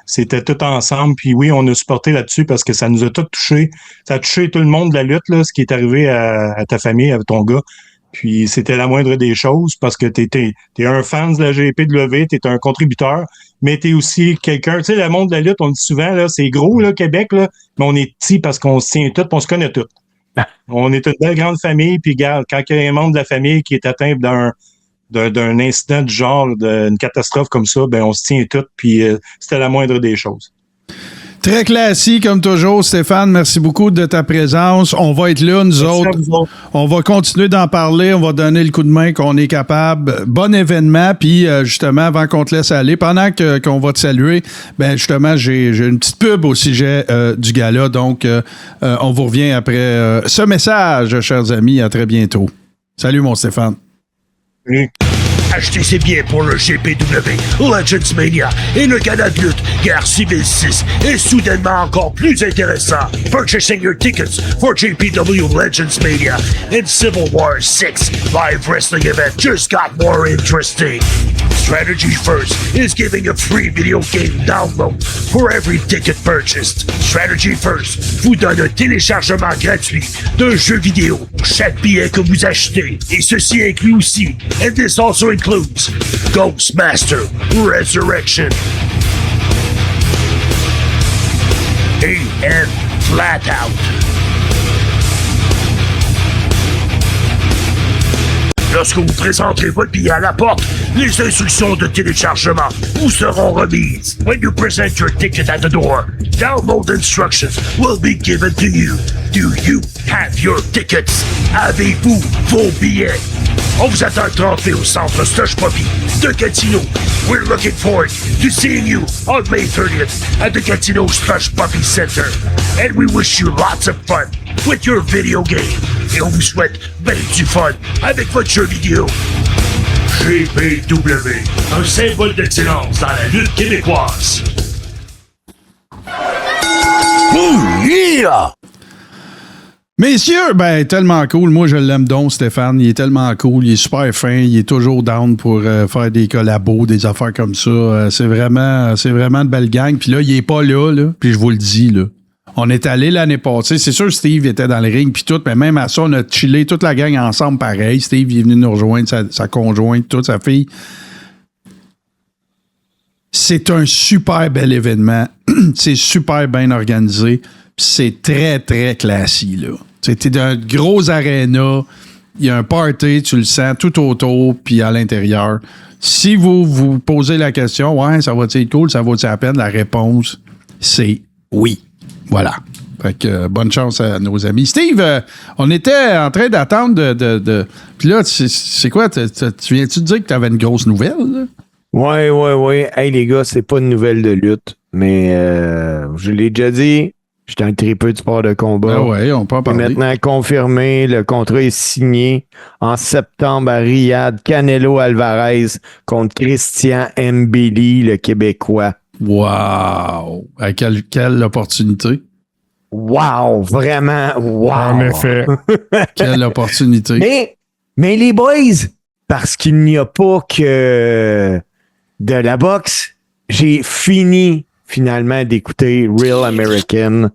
C'était tout ensemble. Puis oui, on a supporté là-dessus parce que ça nous a tout touché. Ça a touché tout le monde de la lutte, là, ce qui est arrivé à ta famille, à ton gars. Puis c'était la moindre des choses parce que t'es un fan de la GPW, t'es un contributeur, mais t'es aussi quelqu'un. Tu sais, le monde de la lutte, on le dit souvent, là, c'est gros, là, Québec, là, mais on est petit parce qu'on se tient tous, on se connaît tous. On est une belle grande famille, puis regarde, quand il y a un membre de la famille qui est atteint d'un incident du genre, d'une catastrophe comme ça, ben on se tient tout, puis c'était la moindre des choses. Très classique, comme toujours, Stéphane. Merci beaucoup de ta présence. On va être là, nous autres. On va continuer d'en parler. On va donner le coup de main qu'on est capable. Bon événement. Puis, justement, avant qu'on te laisse aller, pendant qu'on va te saluer, ben justement, j'ai une petite pub au sujet du gala. Donc, on vous revient après ce message, chers amis. À très bientôt. Salut, mon Stéphane. Oui. Achetez ses billets pour le GPW, Legends Mania et le gala de lutte Guerre Civile 6 est soudainement encore plus intéressant. Purchasing your tickets for GPW Legends Mania and Civil War 6 live wrestling event just got more interesting. Strategy First is giving a free video game download for every ticket purchased. Strategy First vous donne un téléchargement gratuit d'un jeu vidéo pour chaque billet que vous achetez. Et ceci inclut aussi, and this also includes, Ghostmaster Resurrection and Flat Out. Lorsque vous présenterez votre billet à la porte, les instructions de téléchargement vous seront remises. When you present your ticket at the door, download instructions will be given to you. Do you have your tickets? Avez-vous vos billets? On vous attend le 30 mai au centre Slush Puppy de Gatineau. We're looking forward to seeing you on May 30th at the Gatineau Slush Puppy Center. And we wish you lots of fun with your video game. Et on vous souhaite ben du fun avec votre jeu vidéo. GPW, un symbole d'excellence dans la lutte québécoise. Ooh, yeah! Messieurs, ben tellement cool. Moi, je l'aime donc, Stéphane. Il est tellement cool. Il est super fin. Il est toujours down pour faire des collabos, des affaires comme ça. C'est vraiment de belle gang. Puis là, il est pas là. Puis je vous le dis, là. On est allé l'année passée. C'est sûr, Steve était dans le ring puis tout, mais même à ça, on a chillé toute la gang ensemble pareil. Steve il est venu nous rejoindre, sa conjointe, toute sa fille. C'est un super bel événement. C'est super bien organisé. C'est très, très classique, là. C'était d'un gros aréna. Il y a un party, tu le sens tout autour, puis à l'intérieur. Si vous vous posez la question, ouais, ça va-tu être cool, ça vaut-tu la peine? La réponse, c'est oui. Voilà. Fait que bonne chance à nos amis. Steve, on était en train d'attendre de... Puis là, c'est quoi? Tu viens-tu de dire que tu avais une grosse nouvelle, là? Ouais. Hey, les gars, c'est pas une nouvelle de lutte, mais je l'ai déjà dit, j'étais un tripeux du sport de combat. Ah ouais, on peut en parler. Maintenant confirmé, le contrat est signé en septembre à Riyad. Canelo Alvarez contre Christian Mbili, le Québécois. Wow! Quelle opportunité. Wow! Vraiment, wow! En effet. Quelle opportunité. Mais les boys, parce qu'il n'y a pas que de la boxe, j'ai fini finalement d'écouter Real American,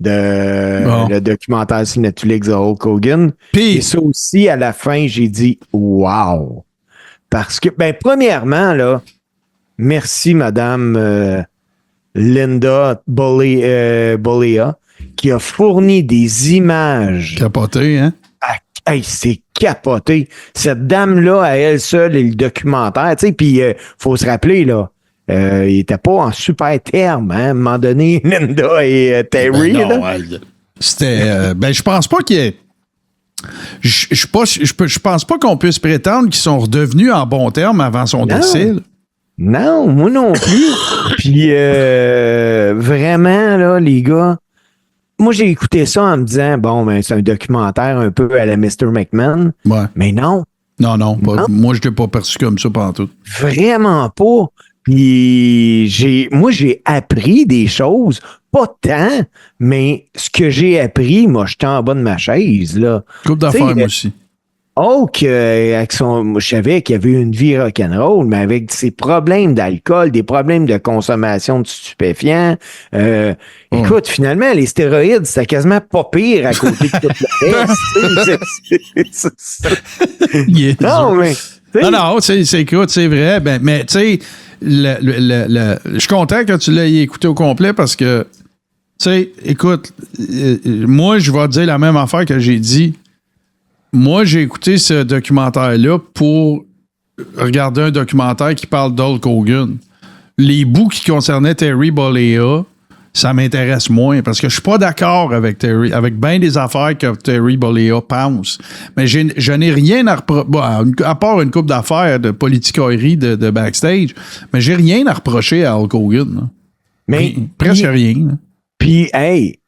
le documentaire sur Netflix de Hulk Hogan. Puis, et ça aussi, à la fin, j'ai dit wow! Parce que, premièrement, là, merci, Madame Linda Bollea, qui a fourni des images. capoté, hein? Hey, c'est capoté. Cette dame-là, à elle seule, et le documentaire, tu sais, puis faut se rappeler, là, il était pas en super terme, hein, à un moment donné, Linda et Terry. Ben non, là. c'était... je pense pas qu'il y ait... Je pense pas qu'on puisse prétendre qu'ils sont redevenus en bon terme avant son décès. Là. Non, moi non plus. Puis vraiment, là, les gars, moi j'ai écouté ça en me disant, c'est un documentaire un peu à la Mr. McMahon. Ouais. Mais non. Non. Moi, je l'ai pas perçu comme ça pendant tout. Vraiment pas. Puis j'ai appris des choses, pas tant, mais ce que j'ai appris, moi, j'étais en bas de ma chaise, là. Coupe d'affaires, moi aussi. Je savais qu'il y avait une vie rock'n'roll, mais avec ses problèmes d'alcool, des problèmes de consommation de stupéfiants. Écoute, finalement, les stéroïdes, c'était quasiment pas pire à côté de tout le reste. Non, mais... Non, écoute, c'est vrai. Mais tu sais, je suis content que tu l'aies écouté au complet parce que, tu sais, écoute, moi, je vais te dire la même affaire que j'ai dit. Moi, j'ai écouté ce documentaire-là pour regardé un documentaire qui parle d'Hulk Hogan. Les bouts qui concernaient Terry Bollea, ça m'intéresse moins parce que je suis pas d'accord avec Terry, avec bien des affaires que Terry Bollea pense. Mais je n'ai rien à reprocher, à part une couple d'affaires de politicoirie de backstage, mais j'ai rien à reprocher à Hulk Hogan. Là. Mais Presque rien. Là. Puis, hey,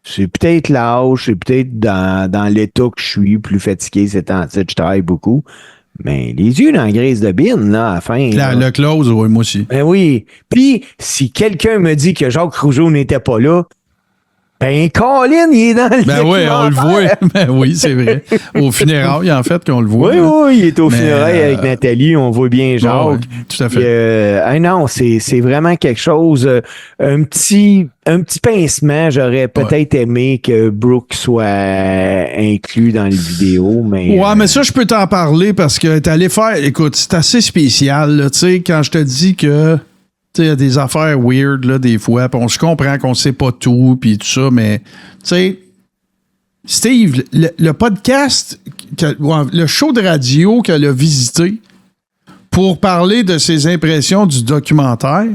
c'est peut-être l'âge, c'est peut-être dans l'état que je suis, plus fatigué ces temps-ci, je travaille beaucoup. Mais les yeux dans la grise de bine, là, à la fin. Le close, oui, moi aussi. Ben oui. Puis, si quelqu'un me dit que Jacques Rougeau n'était pas là, ben, Colin, il est dans le Ben oui, on le voit. Ben oui, c'est vrai. Au funérailles, en fait, qu'on le voit. Oui, oui, il est au funérailles avec Nathalie, on voit bien Jacques. Ouais, tout à fait. Non, c'est vraiment quelque chose, un petit pincement. J'aurais peut-être aimé que Brooke soit inclus dans le vidéo, mais... Ouais, mais ça, je peux t'en parler parce que t'es allé faire... Écoute, c'est assez spécial, là, tu sais, quand je te dis que... Tu sais, il y a des affaires weird, là, des fois, puis on se comprend qu'on sait pas tout, puis tout ça, mais, tu sais, Steve, le podcast, le show de radio qu'elle a visité pour parler de ses impressions du documentaire,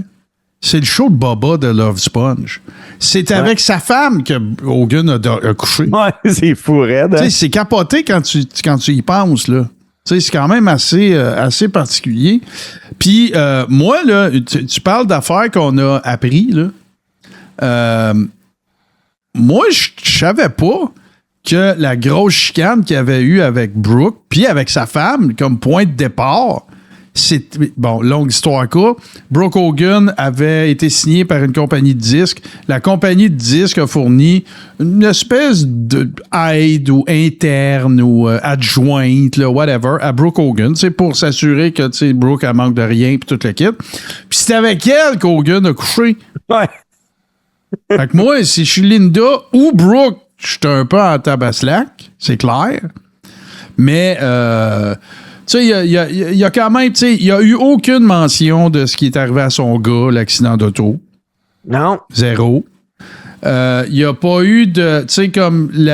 c'est le show de Baba de Love Sponge. C'est avec sa femme que Hogan a couché. Ouais, c'est fou, raide. Tu sais, c'est capoté quand tu y penses, là. Tu sais, c'est quand même assez particulier. Puis, moi, là, tu parles d'affaires qu'on a appris, là. Moi, je savais pas que la grosse chicane qu'il avait eue avec Brooke, puis avec sa femme, comme point de départ, bon, longue histoire courte, Brooke Hogan avait été signé par une compagnie de disques. La compagnie de disques a fourni une espèce d'aide ou interne ou adjointe, là, whatever, à Brooke Hogan, pour s'assurer que Brooke, elle manque de rien puis toute l'équipe. Puis c'est avec elle qu'Hogan a couché. Ouais. Fait que moi, si je suis Linda ou Brooke, je suis un peu en tabaslac, c'est clair. Mais... tu sais, il y a quand même, tu sais, il n'y a eu aucune mention de ce qui est arrivé à son gars, l'accident d'auto. Non. Zéro. Il n'y a pas eu de, tu sais, comme, tu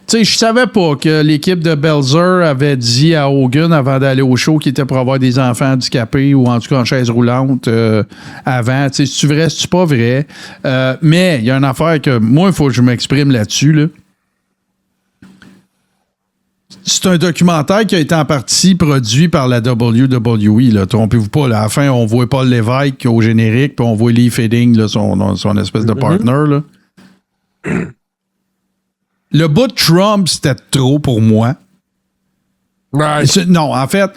sais, je savais pas que l'équipe de Belzer avait dit à Hogan avant d'aller au show qu'il était pour avoir des enfants handicapés ou en tout cas en chaise roulante avant. Tu sais, c'est-tu vrai, c'est-tu pas vrai? Mais il y a une affaire que, moi, il faut que je m'exprime là-dessus, là. C'est un documentaire qui a été en partie produit par la WWE. Là. Trompez-vous pas. Là. À la fin, on voit Paul Lévesque au générique, puis on voit Lee Fading, là, son espèce de partner. Là. Le bout de Trump, c'était trop pour moi. Ouais. Non, en fait,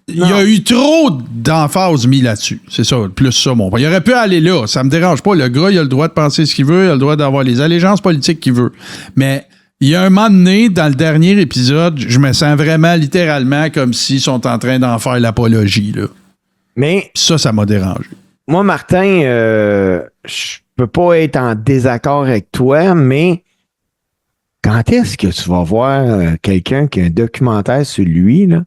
il y a eu trop d'emphase mis là-dessus. C'est ça, plus ça, mon point. Il aurait pu aller là. Ça me dérange pas. Le gars, il a le droit de penser ce qu'il veut. Il a le droit d'avoir les allégeances politiques qu'il veut. Mais... il y a un moment donné, dans le dernier épisode, je me sens vraiment littéralement comme s'ils sont en train d'en faire l'apologie. Là. Mais ça m'a dérangé. moi, Martin, je peux pas être en désaccord avec toi, mais quand est-ce que tu vas voir quelqu'un qui a un documentaire sur lui, là,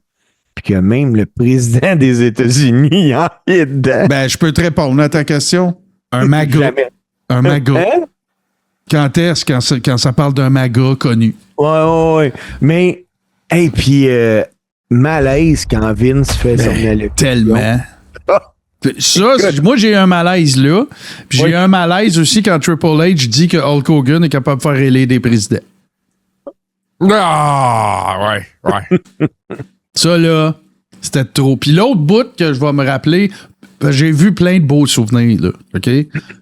puis que même le président des États-Unis en est dedans? Ben, je peux te répondre à ta question. Un maga. Jamais. Un maga. Hein? Quand est-ce quand ça parle d'un maga connu? Ouais. Mais, et puis, malaise quand Vince fait son allocution. Tellement. Ça, moi, j'ai eu un malaise là. Puis j'ai eu un malaise aussi quand Triple H dit que Hulk Hogan est capable de faire élire des présidents. Ah, ouais. Ça, là, c'était trop. Puis l'autre bout que je vais me rappeler, j'ai vu plein de beaux souvenirs, là, OK?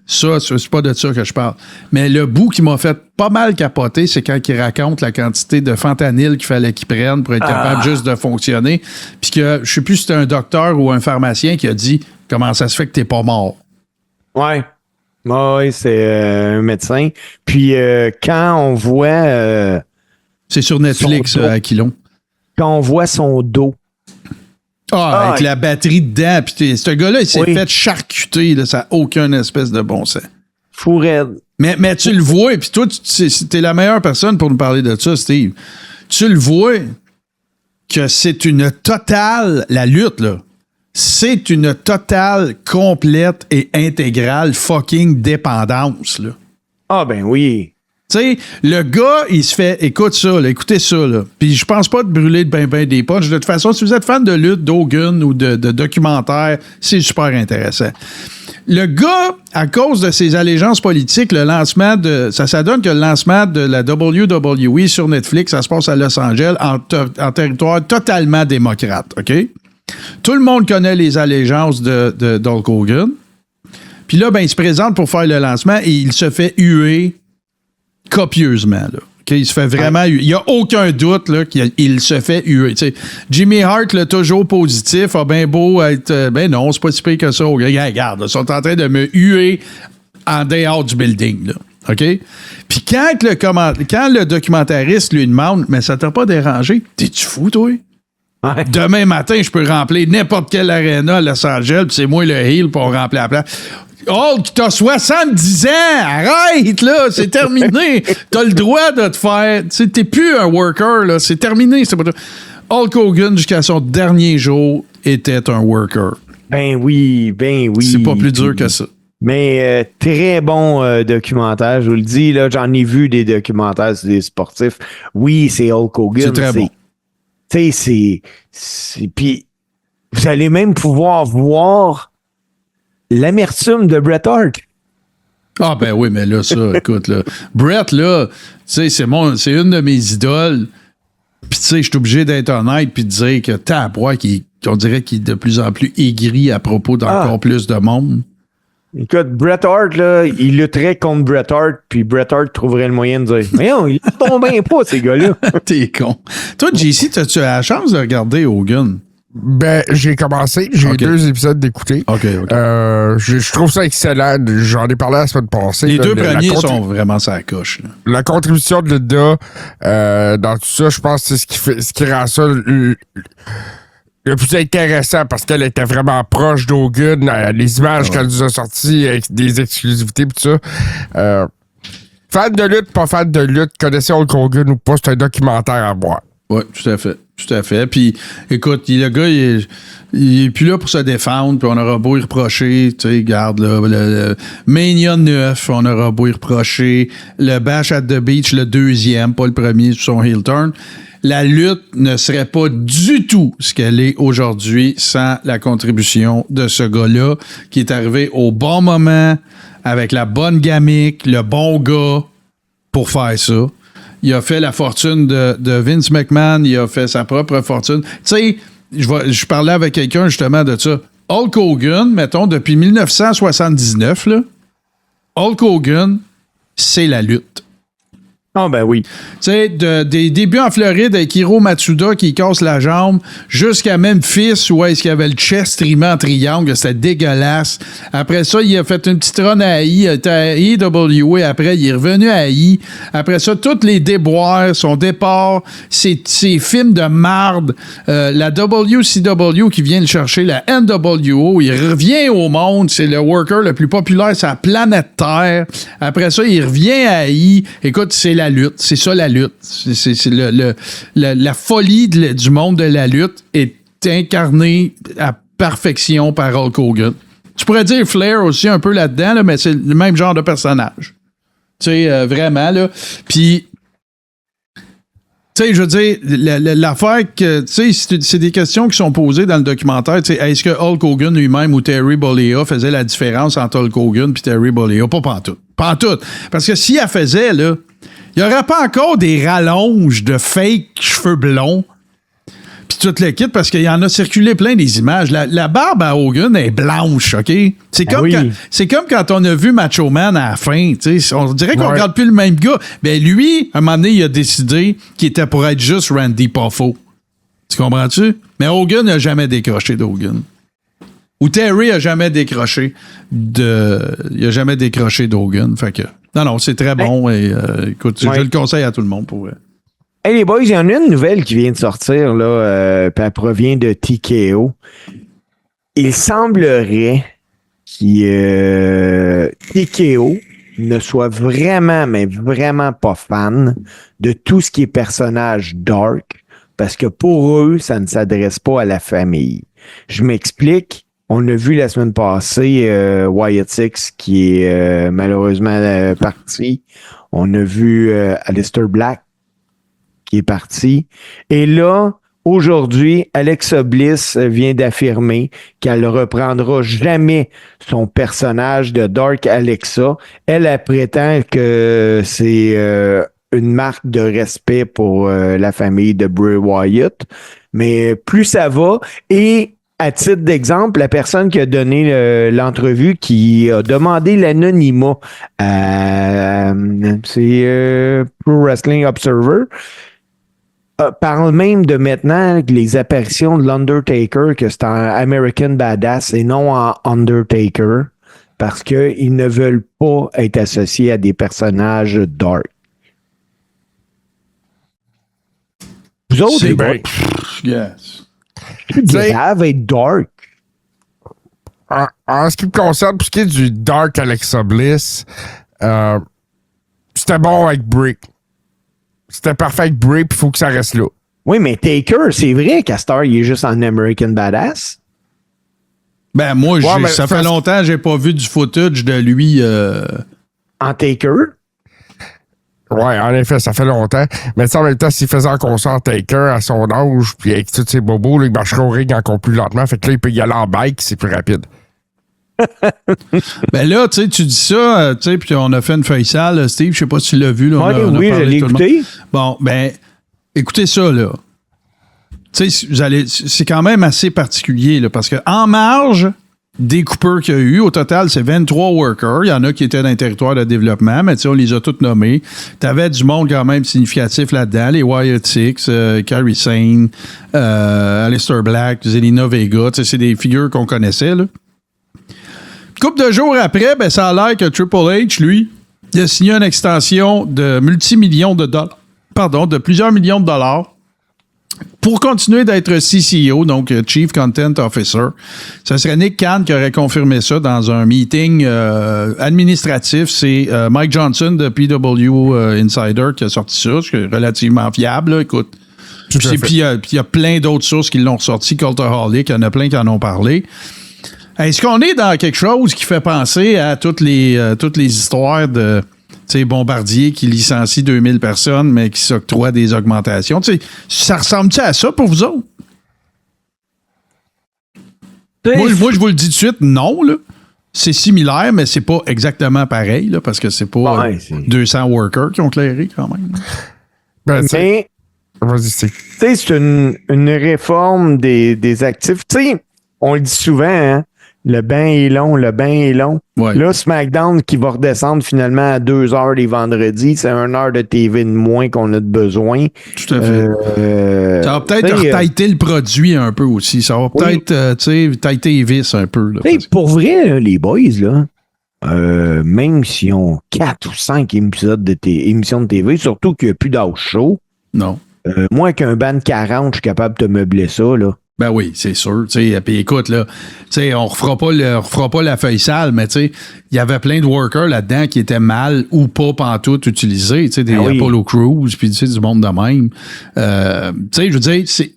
Ça, c'est pas de ça que je parle. Mais le bout qui m'a fait pas mal capoter, c'est quand il raconte la quantité de fentanyl qu'il fallait qu'il prenne pour être capable juste de fonctionner. Puis que, je sais plus si c'était un docteur ou un pharmacien qui a dit « Comment ça se fait que t'es pas mort? » Ouais. Oui, c'est un médecin. Puis quand on voit... c'est sur Netflix, à Aquilon. Quand on voit son dos. Avec la batterie dedans. Puis ce gars-là, il s'est fait charcuter. Là, ça n'a aucun espèce de bon sens. Fou raide. Mais tu le vois, et puis toi, t'es la meilleure personne pour nous parler de ça, Steve. Tu le vois que c'est une totale, la lutte, là, c'est une totale, complète et intégrale fucking dépendance, là. Ah ben oui. Tu sais, le gars, il se fait, écoute ça, là, écoutez ça, là. Puis je pense pas de brûler de ben des punches. De toute façon, si vous êtes fan de lutte, d'Hogan ou de documentaire, c'est super intéressant. Le gars, à cause de ses allégeances politiques, le lancement de... Ça donne que le lancement de la WWE sur Netflix, ça se passe à Los Angeles en territoire totalement démocrate, OK? Tout le monde connaît les allégeances d'Hulk Hogan. Puis là, ben, il se présente pour faire le lancement et il se fait huer copieusement, là. Okay, il se fait vraiment huer. Il n'y a aucun doute là, qu'il se fait huer. T'sais, Jimmy Hart, là, toujours positif, a bien beau être... ben non, c'est pas si pire que ça. Regarde, ils sont en train de me huer en dehors du building. Là. OK? Puis quand le documentariste lui demande « Mais ça t'a pas dérangé? T'es-tu fou, toi? » Demain matin, je peux remplir n'importe quelle aréna à Los Angeles, puis c'est moi le heel pour remplir la place. Hulk, t'as 70 ans! Arrête, là! C'est terminé! T'as le droit de te faire... T'es plus un worker, là. C'est terminé. Hulk Hogan, jusqu'à son dernier jour, était un worker. Ben oui. C'est pas plus dur que ça. Mais très bon documentaire, je vous le dis. Là, j'en ai vu des documentaires sur des sportifs. Oui, c'est Hulk Hogan. C'est très bon. Tu sais, c'est... Puis, vous allez même pouvoir voir l'amertume de Bret Hart. Ah, ben oui, mais là, ça, écoute, là. Bret, là, tu sais, c'est une de mes idoles. Puis, tu sais, je suis obligé d'être honnête puis de dire que on dirait qu'il est de plus en plus aigri à propos d'encore plus de monde. Écoute, Bret Hart, là, il lutterait contre Bret Hart, puis Bret Hart trouverait le moyen de dire « Mais non, il tombe bien pas, ces gars-là. » T'es con. Toi, JC, as-tu la chance de regarder Hogan? Ben, j'ai commencé. J'ai eu 2 épisodes d'écouter. OK. Je trouve ça excellent. J'en ai parlé la semaine passée. Les 2 premiers sont vraiment sur la coche. Là. La contribution de Luda dans tout ça, je pense que c'est ce qui rend ça le plus intéressant parce qu'elle était vraiment proche d'Hogan. Les images qu'elle nous a sorties avec des exclusivités et tout ça. Fan de lutte, pas fan de lutte, connaissez Hulk Hogan ou pas, c'est un documentaire à voir. Oui, tout à fait. Tout à fait. Puis, écoute, le gars, il est plus là pour se défendre, puis on aura beau y reprocher, tu sais, regarde, là, le Mania 9, on aura beau y reprocher, le Bash at the Beach, le 2e, pas le premier sur son heel turn. La lutte ne serait pas du tout ce qu'elle est aujourd'hui sans la contribution de ce gars-là, qui est arrivé au bon moment, avec la bonne gimmick, le bon gars pour faire ça. Il a fait la fortune de Vince McMahon. Il a fait sa propre fortune. Tu sais, je parlais avec quelqu'un justement de ça. Hulk Hogan, mettons, depuis 1979, là, Hulk Hogan, c'est la lutte. Ah ben oui. Tu sais, des débuts en Floride avec Hiro Matsuda qui casse la jambe jusqu'à Memphis où est-ce qu'il y avait le chest trimé en triangle, c'était dégueulasse. Après ça, il a fait une petite run à AI, il était à AEW, après il est revenu à AI. Après ça, tous les déboires, son départ, ses films de marde, la WCW qui vient le chercher, la NWO, il revient au monde, c'est le worker le plus populaire sur la planète Terre. Après ça, il revient à AI. Écoute, c'est la lutte. C'est ça, la lutte. C'est la folie du monde de la lutte est incarnée à perfection par Hulk Hogan. Tu pourrais dire Flair aussi un peu là-dedans, là, mais c'est le même genre de personnage. Tu sais, vraiment, là. Puis, tu sais, je veux dire, l'affaire que, tu sais, c'est des questions qui sont posées dans le documentaire. Tu sais, est-ce que Hulk Hogan lui-même ou Terry Bollea faisait la différence entre Hulk Hogan et Terry Bollea? Pas pantoute. Pantoute. Parce que si elle faisait, là, il n'y aurait pas encore des rallonges de fake cheveux blonds puis tout le kit parce qu'il y en a circulé plein des images. La barbe à Hogan est blanche, OK? C'est comme quand on a vu Macho Man à la fin. On dirait qu'on regarde plus le même gars. Ben lui, à un moment donné, il a décidé qu'il était pour être juste Randy Poffo. Tu comprends-tu? Mais Hogan n'a jamais décroché d'Hogan. Ou Terry a jamais décroché d'Hogan. Fait que... Non, c'est très bon. Et écoute, je le conseille à tout le monde pour... Hey les boys, il y en a une nouvelle qui vient de sortir, là, puis elle provient de TKO. Il semblerait que TKO ne soit vraiment, mais vraiment pas fan de tout ce qui est personnage dark, parce que pour eux, ça ne s'adresse pas à la famille. Je m'explique. On a vu la semaine passée Wyatt Six qui est malheureusement parti. On a vu Aleister Black qui est parti. Et là, aujourd'hui, Alexa Bliss vient d'affirmer qu'elle ne reprendra jamais son personnage de Dark Alexa. Elle prétend que c'est une marque de respect pour la famille de Bray Wyatt. Mais plus ça va, et à titre d'exemple, la personne qui a donné l'entrevue, qui a demandé l'anonymat, c'est Pro Wrestling Observer, parle même de maintenant les apparitions de l'Undertaker, que c'est en American Badass et non en Undertaker, parce qu'ils ne veulent pas être associés à des personnages dark. Vous autres, C'est les bon. boys, Yes. c'est grave être dark. En ce qui me concerne, pour ce qui est du Dark Alexa Bliss, c'était bon avec Bray. C'était parfait avec Bray, puis il faut que ça reste là. Oui, mais Taker, c'est vrai qu'Astar, il est juste en American Badass. Ben, moi, mais ça fait longtemps que j'ai pas vu du footage de lui. En Taker? Ouais, en effet, ça fait longtemps. Mais tu sais, en même temps, s'il faisait un concert Taker à son âge, puis avec tous ses bobos, là, il marcherait au ring encore plus lentement. Fait que là, il peut y aller en bike, c'est plus rapide. Ben là, tu sais, tu dis ça, tu sais, puis on a fait une feuille sale, Steve, je sais pas si tu l'as vu. Là, Oui, je l'ai écouté. Bon, ben, écoutez ça, là. Tu sais, c'est quand même assez particulier, là, parce que en marge des coupeurs qu'il y a eu, au total, c'est 23 workers. Il y en a qui étaient dans le territoire de développement, mais tu sais, on les a tous nommés. T'avais du monde quand même significatif là-dedans, les Wyatt Six, Kairi Sane, Aleister Black, Zelina Vega, tu sais, c'est des figures qu'on connaissait, là. Couple de jours après, ben, ça a l'air que Triple H, lui, il a signé une extension de multimillions de dollars. Pardon, de plusieurs millions de dollars pour continuer d'être CCO, donc Chief Content Officer. Ce serait Nick Khan qui aurait confirmé ça dans un meeting administratif. C'est Mike Johnson de PW Insider qui a sorti ça, ce qui est relativement fiable, là, écoute. Puis il y a plein d'autres sources qui l'ont ressorti, Cultaholic, il y en a plein qui en ont parlé. Est-ce qu'on est dans quelque chose qui fait penser à toutes les histoires de Bombardier qui licencie 2000 personnes, mais qui s'octroie des augmentations? T'sais, ça ressemble-tu à ça pour vous autres? Moi, je vous le dis tout de suite, non, là. C'est similaire, mais c'est pas exactement pareil, là, parce que c'est pas 200 workers qui ont clairé quand même. Ben, Mais, vas-y, c'est une réforme des actifs. Tu sais, on le dit souvent, hein? Le bain est long, le bain est long. Ouais. Là, SmackDown qui va redescendre finalement à 2 heures les vendredis, c'est 1 heure de TV de moins qu'on a de besoin. Tout à fait. Ça va peut-être retailler le produit un peu aussi. Ça va peut-être, tailler les vis un peu. Là, pour vrai, là, les boys, là, même s'ils ont 4 ou 5 épisodes émissions de TV, surtout qu'il n'y a plus d'house show. Non. Moi, qu'un band 40, je suis capable de te meubler ça, là. Ben oui, c'est sûr. Puis écoute, là, on refera pas la feuille sale, mais il y avait plein de workers là-dedans qui étaient mal ou pas pantoute utilisés, des Apollo Crews, puis du monde de même. Je veux dire, c'est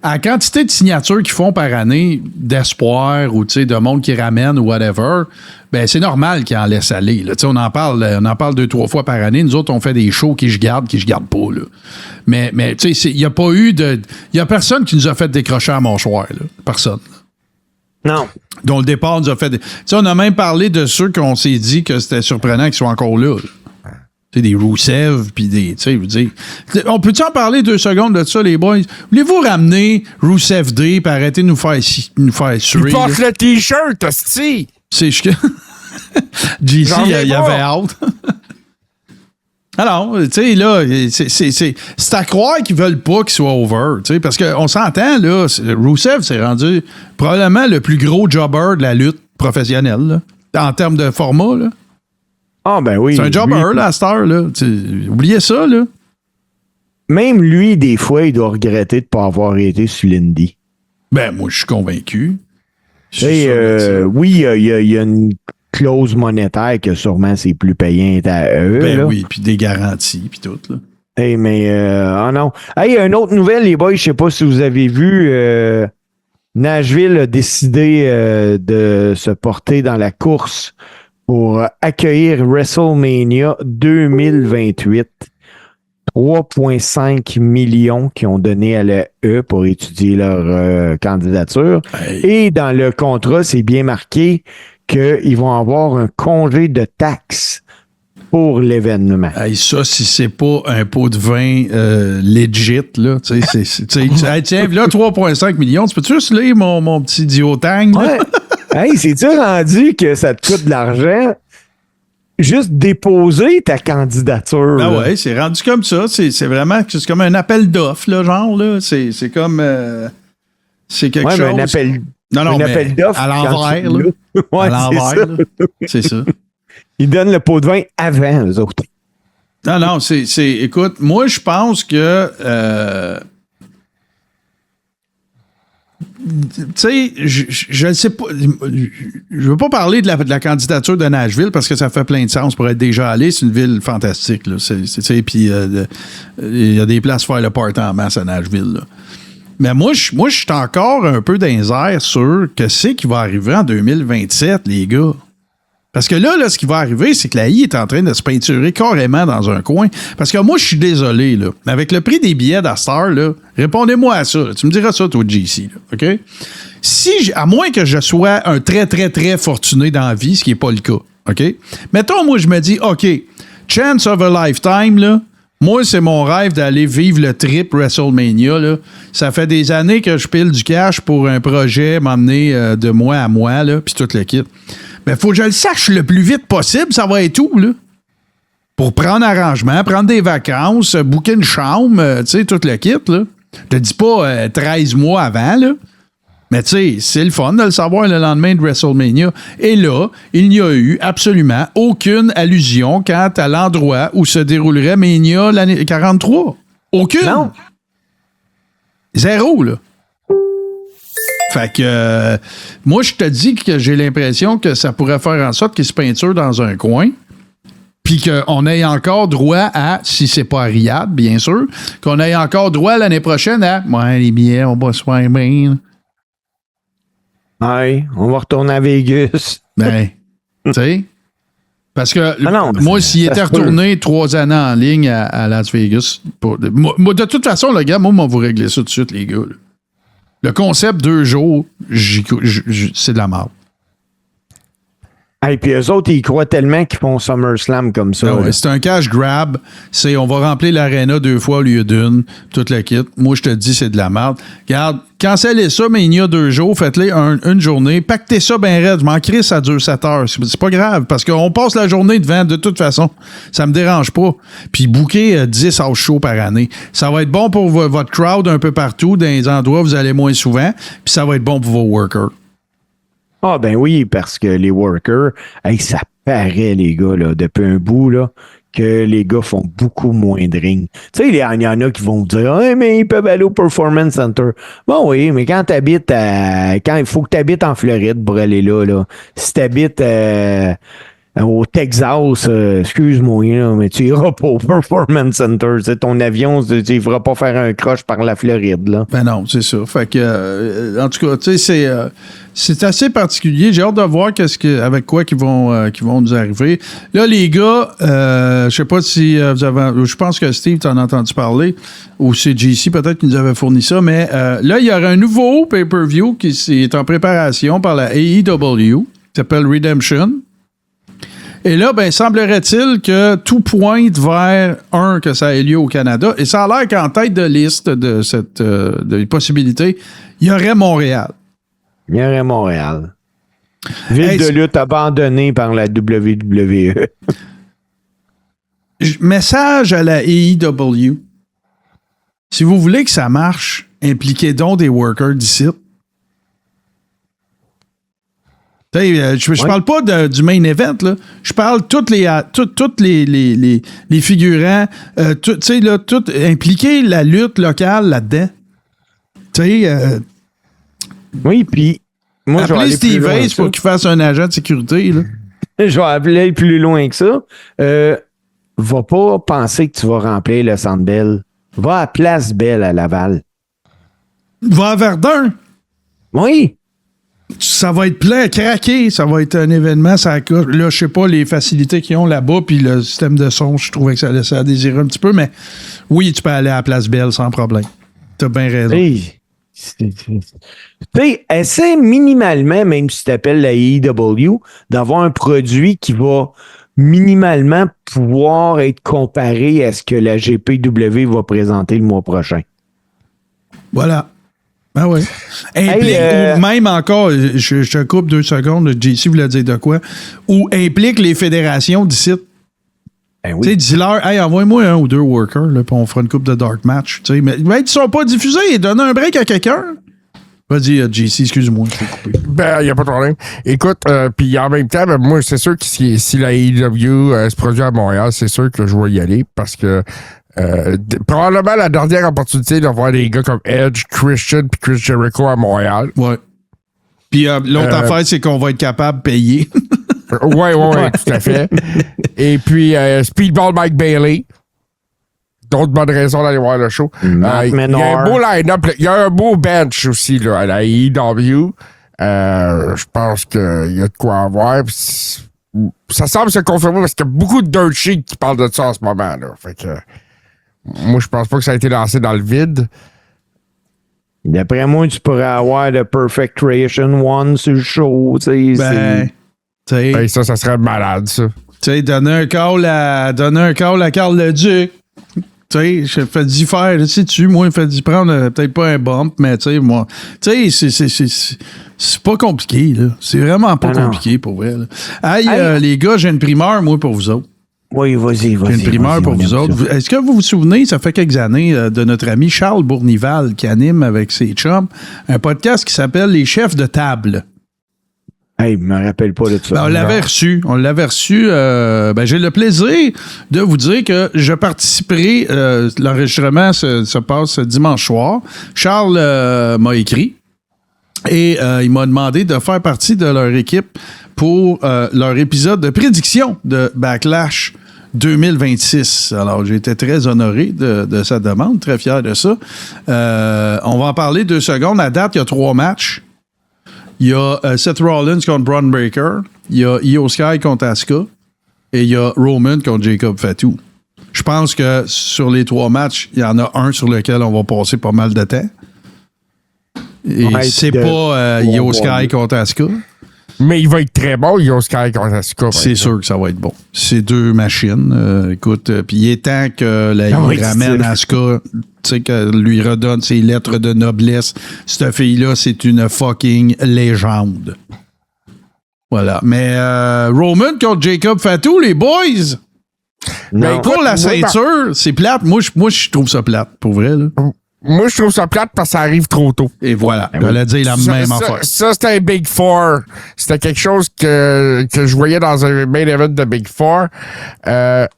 à la quantité de signatures qu'ils font par année d'espoir ou de monde qui ramène ou whatever, ben c'est normal qu'ils en laissent aller. Là. On en parle 2-3 fois par année. Nous autres, on fait des shows qui je garde pas. Là. Mais il n'y a pas eu de. Il n'y a personne qui nous a fait décrocher à mâchoire. Là. Personne. Non. Dont le départ nous a fait. On a même parlé de ceux qu'on s'est dit que c'était surprenant qu'ils soient encore là. Des Rusev, puis des. Vous dire. On peut-tu en parler 2 secondes de ça, les boys? Voulez-vous ramener Rusev Day et arrêter de nous faire suer? Il porte le T-shirt, hostie! C'est JC, il y avait hâte. Alors, là, c'est à croire qu'ils veulent pas qu'il soit over, parce qu'on s'entend, là, Rusev s'est rendu probablement le plus gros jobber de la lutte professionnelle, là, en termes de format, là. Ah, ben oui. C'est un jobber, là, à cette heure, là. Oubliez ça, là. Même lui, des fois, il doit regretter de ne pas avoir été sur l'Indie. Ben, moi, je suis convaincu. Oui, il y a une clause monétaire que sûrement c'est plus payant à eux. Ben là. oui, puis des garanties, puis tout, là. Hey, mais, non. Hey, une autre nouvelle, les boys, je sais pas si vous avez vu, Nashville a décidé de se porter dans la course pour accueillir WrestleMania 2028. 3,5 millions qui ont donné à la E pour étudier leur candidature. Hey. Et dans le contrat, c'est bien marqué qu'ils vont avoir un congé de taxes pour l'événement. Hey, ça, si c'est pas un pot de vin legit, là, tu sais, hey, tiens, là, 3,5 millions, tu peux-tu juste lire mon petit diotang, là? Ouais. Hey, c'est-tu rendu que ça te coûte de l'argent? Juste déposer ta candidature. Ah là. ouais, c'est rendu comme ça. C'est vraiment c'est comme un appel d'offres, là, genre, là. C'est comme... c'est quelque chose... Mais un appel, Non, mais appel d'offres. à l'envers, quand tu là. l'as. Ouais, À l'envers, c'est ça. là. C'est ça. Ils donnent le pot de vin avant, eux autres. Non, écoute, moi, je pense que... tu sais, je ne sais pas. Je veux pas parler de la candidature de Nashville parce que ça fait plein de sens pour être déjà allé. C'est une ville fantastique. Puis il y a des places pour faire le party en masse à Nashville. Là. Mais moi, je suis encore un peu dans les airs sur que c'est qui va arriver en 2027, les gars. Parce que là, ce qui va arriver, c'est que la I est en train de se peinturer carrément dans un coin. Parce que moi, je suis désolé, là. Avec le prix des billets d'Astar, là, répondez-moi à ça. Là. Tu me diras ça, toi, JC, là, OK? À moins que je sois un très, très, très fortuné dans la vie, ce qui n'est pas le cas, OK? Mettons, moi, je me dis, OK, chance of a lifetime, là, moi, c'est mon rêve d'aller vivre le trip WrestleMania, là. Ça fait des années que je pile du cash pour un projet m'emmener de mois à mois, là, puis tout le kit. Mais faut que je le sache le plus vite possible, ça va être où, là? Pour prendre arrangement, prendre des vacances, booker une chambre, tu sais, tout le kit, là. Je te dis pas 13 mois avant, là. Mais tu sais, c'est le fun de le savoir le lendemain de WrestleMania. Et là, il n'y a eu absolument aucune allusion quant à l'endroit où se déroulerait Mania l'année 43. Aucune! Non. Zéro, là. Fait que moi, je te dis que j'ai l'impression que ça pourrait faire en sorte qu'il se peinture dans un coin, puis qu'on ait encore droit à, si c'est pas à Riyad, bien sûr, qu'on ait encore droit l'année prochaine à, ouais, les billets, on va se faire bien. Ouais, on va retourner à Vegas. Ben, tu sais, parce que non, moi, s'il était retourné 3 années en ligne à Las Vegas, moi, de toute façon, le gars, moi, on va vous régler ça tout de suite, les gars. Là. Le concept 2 jours, c'est de la merde. Et puis eux autres, ils croient tellement qu'ils font SummerSlam comme ça. Ah ouais, c'est un cash grab. On va remplir l'aréna 2 fois au lieu d'une. Toute la kit. Moi, je te dis, c'est de la merde. Regarde, cancellez ça, mais il y a 2 jours. Faites-les une journée. Pactez ça bien raide. Je m'en crie, ça dure 7 heures. C'est pas grave, parce qu'on passe la journée devant de toute façon. Ça me dérange pas. Puis booker 10 house shows par année. Ça va être bon pour votre crowd un peu partout, dans les endroits où vous allez moins souvent. Puis ça va être bon pour vos workers. Ah ben oui, parce que les workers, ça paraît, les gars, là, depuis un bout, là, que les gars font beaucoup moins de ring. Tu sais, il y en a qui vont vous dire, hey, mais ils peuvent aller au Performance Center. Bon oui, mais quand t'habites quand il faut que tu habites en Floride pour aller là. Si tu habites au Texas, excuse-moi, là, mais tu iras pas au Performance Center. Ton avion, tu ne feras pas faire un croche par la Floride. Là. Ben non, c'est ça. Fait que, en tout cas, tu sais, c'est assez particulier. J'ai hâte de voir avec quoi qu'ils vont nous arriver. Là, les gars, je sais pas si vous avez... Je pense que Steve t'en a entendu parler, ou c'est JC peut-être qui nous avait fourni ça, mais là, il y aura un nouveau pay-per-view qui est en préparation par la AEW, qui s'appelle Redemption. Et là, ben, semblerait-il que tout pointe vers que ça ait lieu au Canada. Et ça a l'air qu'en tête de liste de cette possibilité, il y aurait Montréal. Il y aurait Montréal. Ville de lutte abandonnée par la WWE. Message à la AEW. Si vous voulez que ça marche, impliquez donc des workers d'ici. Je parle pas du main event, là. Je parle toutes les figurants, tout impliquer la lutte locale là-dedans. Oui, puis moi, je vais aller Steve plus loin Ace pour qu'il fasse un agent de sécurité. Là. Je vais aller plus loin que ça. Va pas penser que tu vas remplir le Centre Bell. Va à Place Belle à Laval. Va à Verdun. Oui. Ça va être plein, craqué. Ça va être un événement. Là, je sais pas les facilités qu'ils ont là-bas, puis le système de son, je trouvais que ça laissait à désirer un petit peu, mais oui, tu peux aller à la Place Belle sans problème. T'as bien raison. Hey, tu sais, essaie minimalement, même si tu t'appelles la AEW, d'avoir un produit qui va minimalement pouvoir être comparé à ce que la GPW va présenter le mois prochain. Voilà. Ah oui. Implique, ou même encore, je te coupe 2 secondes, JC voulait dire de quoi, ou implique les fédérations d'ici. Ben Tu sais, oui. dis-leur, hey, envoie-moi 1 ou 2 workers, là, puis on fera une coupe de dark match. Tu sais, mais ils sont pas diffusés, donne un break à quelqu'un. Vas-y, JC, excuse-moi, je t'ai coupé. Ben, il n'y a pas de problème. Écoute, puis en même temps, ben, moi, c'est sûr que si la AEW se produit à Montréal, c'est sûr que je vais y aller parce que probablement la dernière opportunité de voir des gars comme Edge, Christian puis Chris Jericho à Montréal. Ouais. Puis l'autre affaire, c'est qu'on va être capable de payer. Ouais, tout à fait. Et puis, Speedball Mike Bailey. D'autres bonnes raisons d'aller voir le show. Il y a un beau line-up. Il y a un beau bench aussi là, à la AEW. Je pense qu'il y a de quoi avoir. Ça semble se confirmer parce qu'il y a beaucoup de dirt sheets qui parlent de ça en ce moment. Là. Fait que, moi, je pense pas que ça a été lancé dans le vide. D'après moi, tu pourrais avoir le Perfect Creation One sur le show. Ben, Ça serait malade, ça. Tu sais, donner un call à Carl Leduc. Tu sais, je fais d'y faire, sais-tu, moi, il fait d'y prendre peut-être pas un bump, mais tu sais, moi, tu sais, c'est pas compliqué, là. C'est vraiment pas compliqué pour vrai, là. Hey, les gars, j'ai une primeur, moi, pour vous autres. Oui, vas-y. J'ai une primeur pour vous autres. Est-ce que vous vous souvenez, ça fait quelques années, de notre ami Charles Bournival qui anime avec ses chums un podcast qui s'appelle Les Chefs de table. Hey, je me rappelle pas de ça. Ben, on l'avait reçu. J'ai le plaisir de vous dire que je participerai. L'enregistrement se passe dimanche soir. Charles m'a écrit et il m'a demandé de faire partie de leur équipe pour leur épisode de prédiction de Backlash 2026. Alors, j'ai été très honoré de sa demande, très fier de ça. On va en parler 2 secondes. À date, il y a 3 matchs. Il y a Seth Rollins contre Braun Breaker. Il y a Io Sky contre Asuka. Et il y a Roman contre Jacob Fatu. Je pense que sur les 3 matchs, il y en a un sur lequel on va passer pas mal de temps. Et c'est pas Io Sky contre Asuka. Mais il va être très bon, Io Sky contre Asuka. C'est sûr que ça va être bon. C'est 2 machines. Écoute, puis il est temps que il ramène Asuka, tu sais, que lui redonne ses lettres de noblesse. Cette fille-là, c'est une fucking légende. Voilà. Mais Roman contre Jacob Fatu, les boys! Non. Pour la ceinture, c'est plate. Moi, je trouve ça plate, pour vrai, là. Moi, je trouve ça plate parce que ça arrive trop tôt. Et voilà, j'allais dire la même affaire. Ça, c'était un Big Four. C'était quelque chose que je voyais dans un main event de Big Four.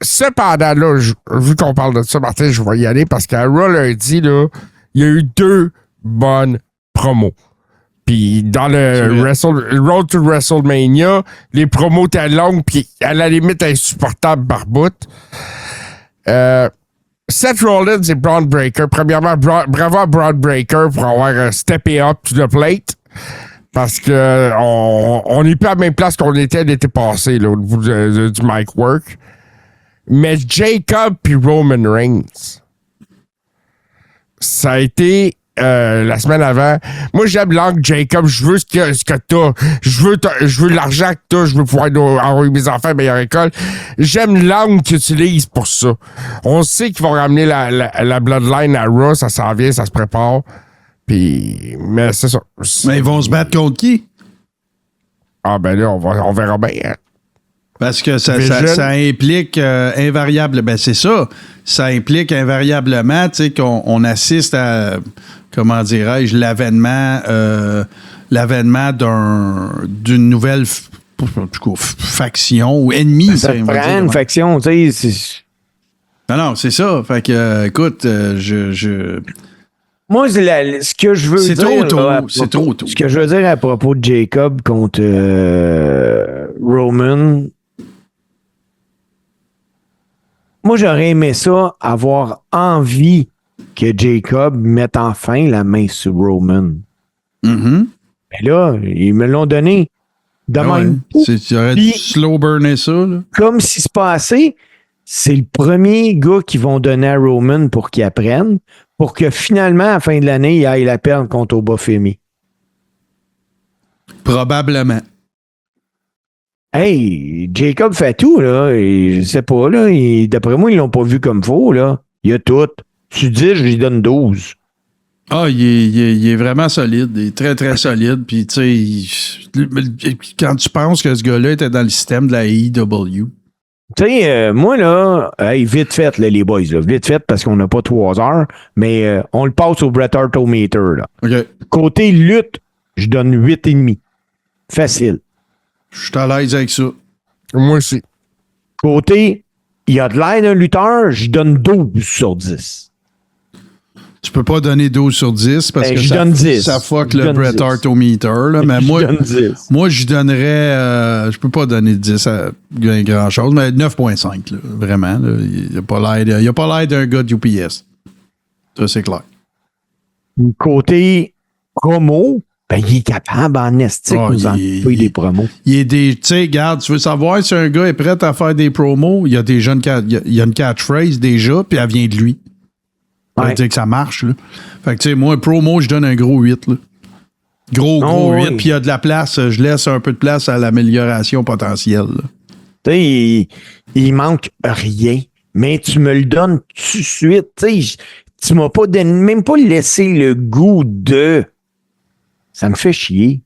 Cependant, là, vu qu'on parle de ça, Martin, je vais y aller parce qu'à Raw lundi, là, il y a eu 2 bonnes promos. Puis dans le Road to WrestleMania, les promos étaient longues puis à la limite insupportables par bout. Seth Rollins et Braun Breaker. Premièrement, bravo à Braun Breaker pour avoir steppé up to the plate. Parce que on n'est plus à la même place qu'on était l'été passé là, au niveau du mic work. Mais Jacob puis Roman Reigns, ça a été la semaine avant. Moi, j'aime l'angle Jacob. Je veux ce que t'as. Je veux l'argent que t'as. Je veux pouvoir envoyer mes enfants à meilleure école. J'aime l'angle qu'ils utilisent pour ça. On sait qu'ils vont ramener la Bloodline à Raw. Ça s'en vient, ça se prépare. Puis, mais c'est ça. Mais ils vont se battre contre qui? Ah, ben là, on verra bien. Hein. Parce que ça implique invariable. Ben, c'est ça. Ça implique invariablement, tu sais, qu'on assiste à, comment dirais-je, l'avènement d'une nouvelle faction ou ennemie. Ça te prend une faction, tu sais. Non, c'est ça. Fait que, écoute, Moi, ce que je veux dire... C'est trop tôt. Ce que je veux dire à propos de Jacob contre Roman... Moi, j'aurais aimé ça, avoir envie que Jacob mette enfin la main sur Roman. Mm-hmm. Ben là, ils me l'ont donné. De même. Tu aurais dû slow burner ça. Là. Comme si c'est pas assez, c'est le premier gars qu'ils vont donner à Roman pour qu'il apprenne, pour que finalement, à la fin de l'année, il aille la perdre contre Obafemi. Probablement. Hey, Jacob fait tout, là. Et je sais pas, là. D'après moi, ils l'ont pas vu comme faux, là. Il y a tout. Tu dis, je lui donne 12. Ah, il est vraiment solide. Il est très, très solide. Puis, tu sais, quand tu penses que ce gars-là était dans le système de la AEW. Tu sais, moi, là, hey, vite fait, là, les boys, là, vite fait, parce qu'on n'a pas 3 heures, mais on le passe au Bret Hart-O-Meter, là. OK. Côté lutte, je donne 8,5. Facile. Je suis à l'aise avec ça. Moi aussi. Côté, il y a de l'air d'un lutteur, je donne 12 sur 10. Tu peux pas donner 12 sur 10 parce Ben, que je donne 10. ça fuck Je le donne Bret 10. Hart-O-Meter. Là, mais Je donne 10. moi, je donnerais... je peux pas donner 10 à grand-chose, mais 9,5. Là, vraiment. Là, il a pas l'air d'un gars de UPS. Ça, c'est clair. Côté promo, ben, il est capable en estique Ah, nous en couper des promos. Il est des... Tu sais, regarde, tu veux savoir si un gars est prêt à faire des promos, il y a déjà il y a une catchphrase déjà, puis elle vient de lui. Ça veut Ouais. dire que ça marche, là. Fait que, tu sais, moi, promo, je donne un gros 8, là. Gros 8, oui. puis il y a de la place, je laisse un peu de place à l'amélioration potentielle, là. Tu sais, il manque rien, mais tu me le donnes tout de suite. Tu sais, tu m'as pas donné, même pas laissé le goût de... Ça me fait chier.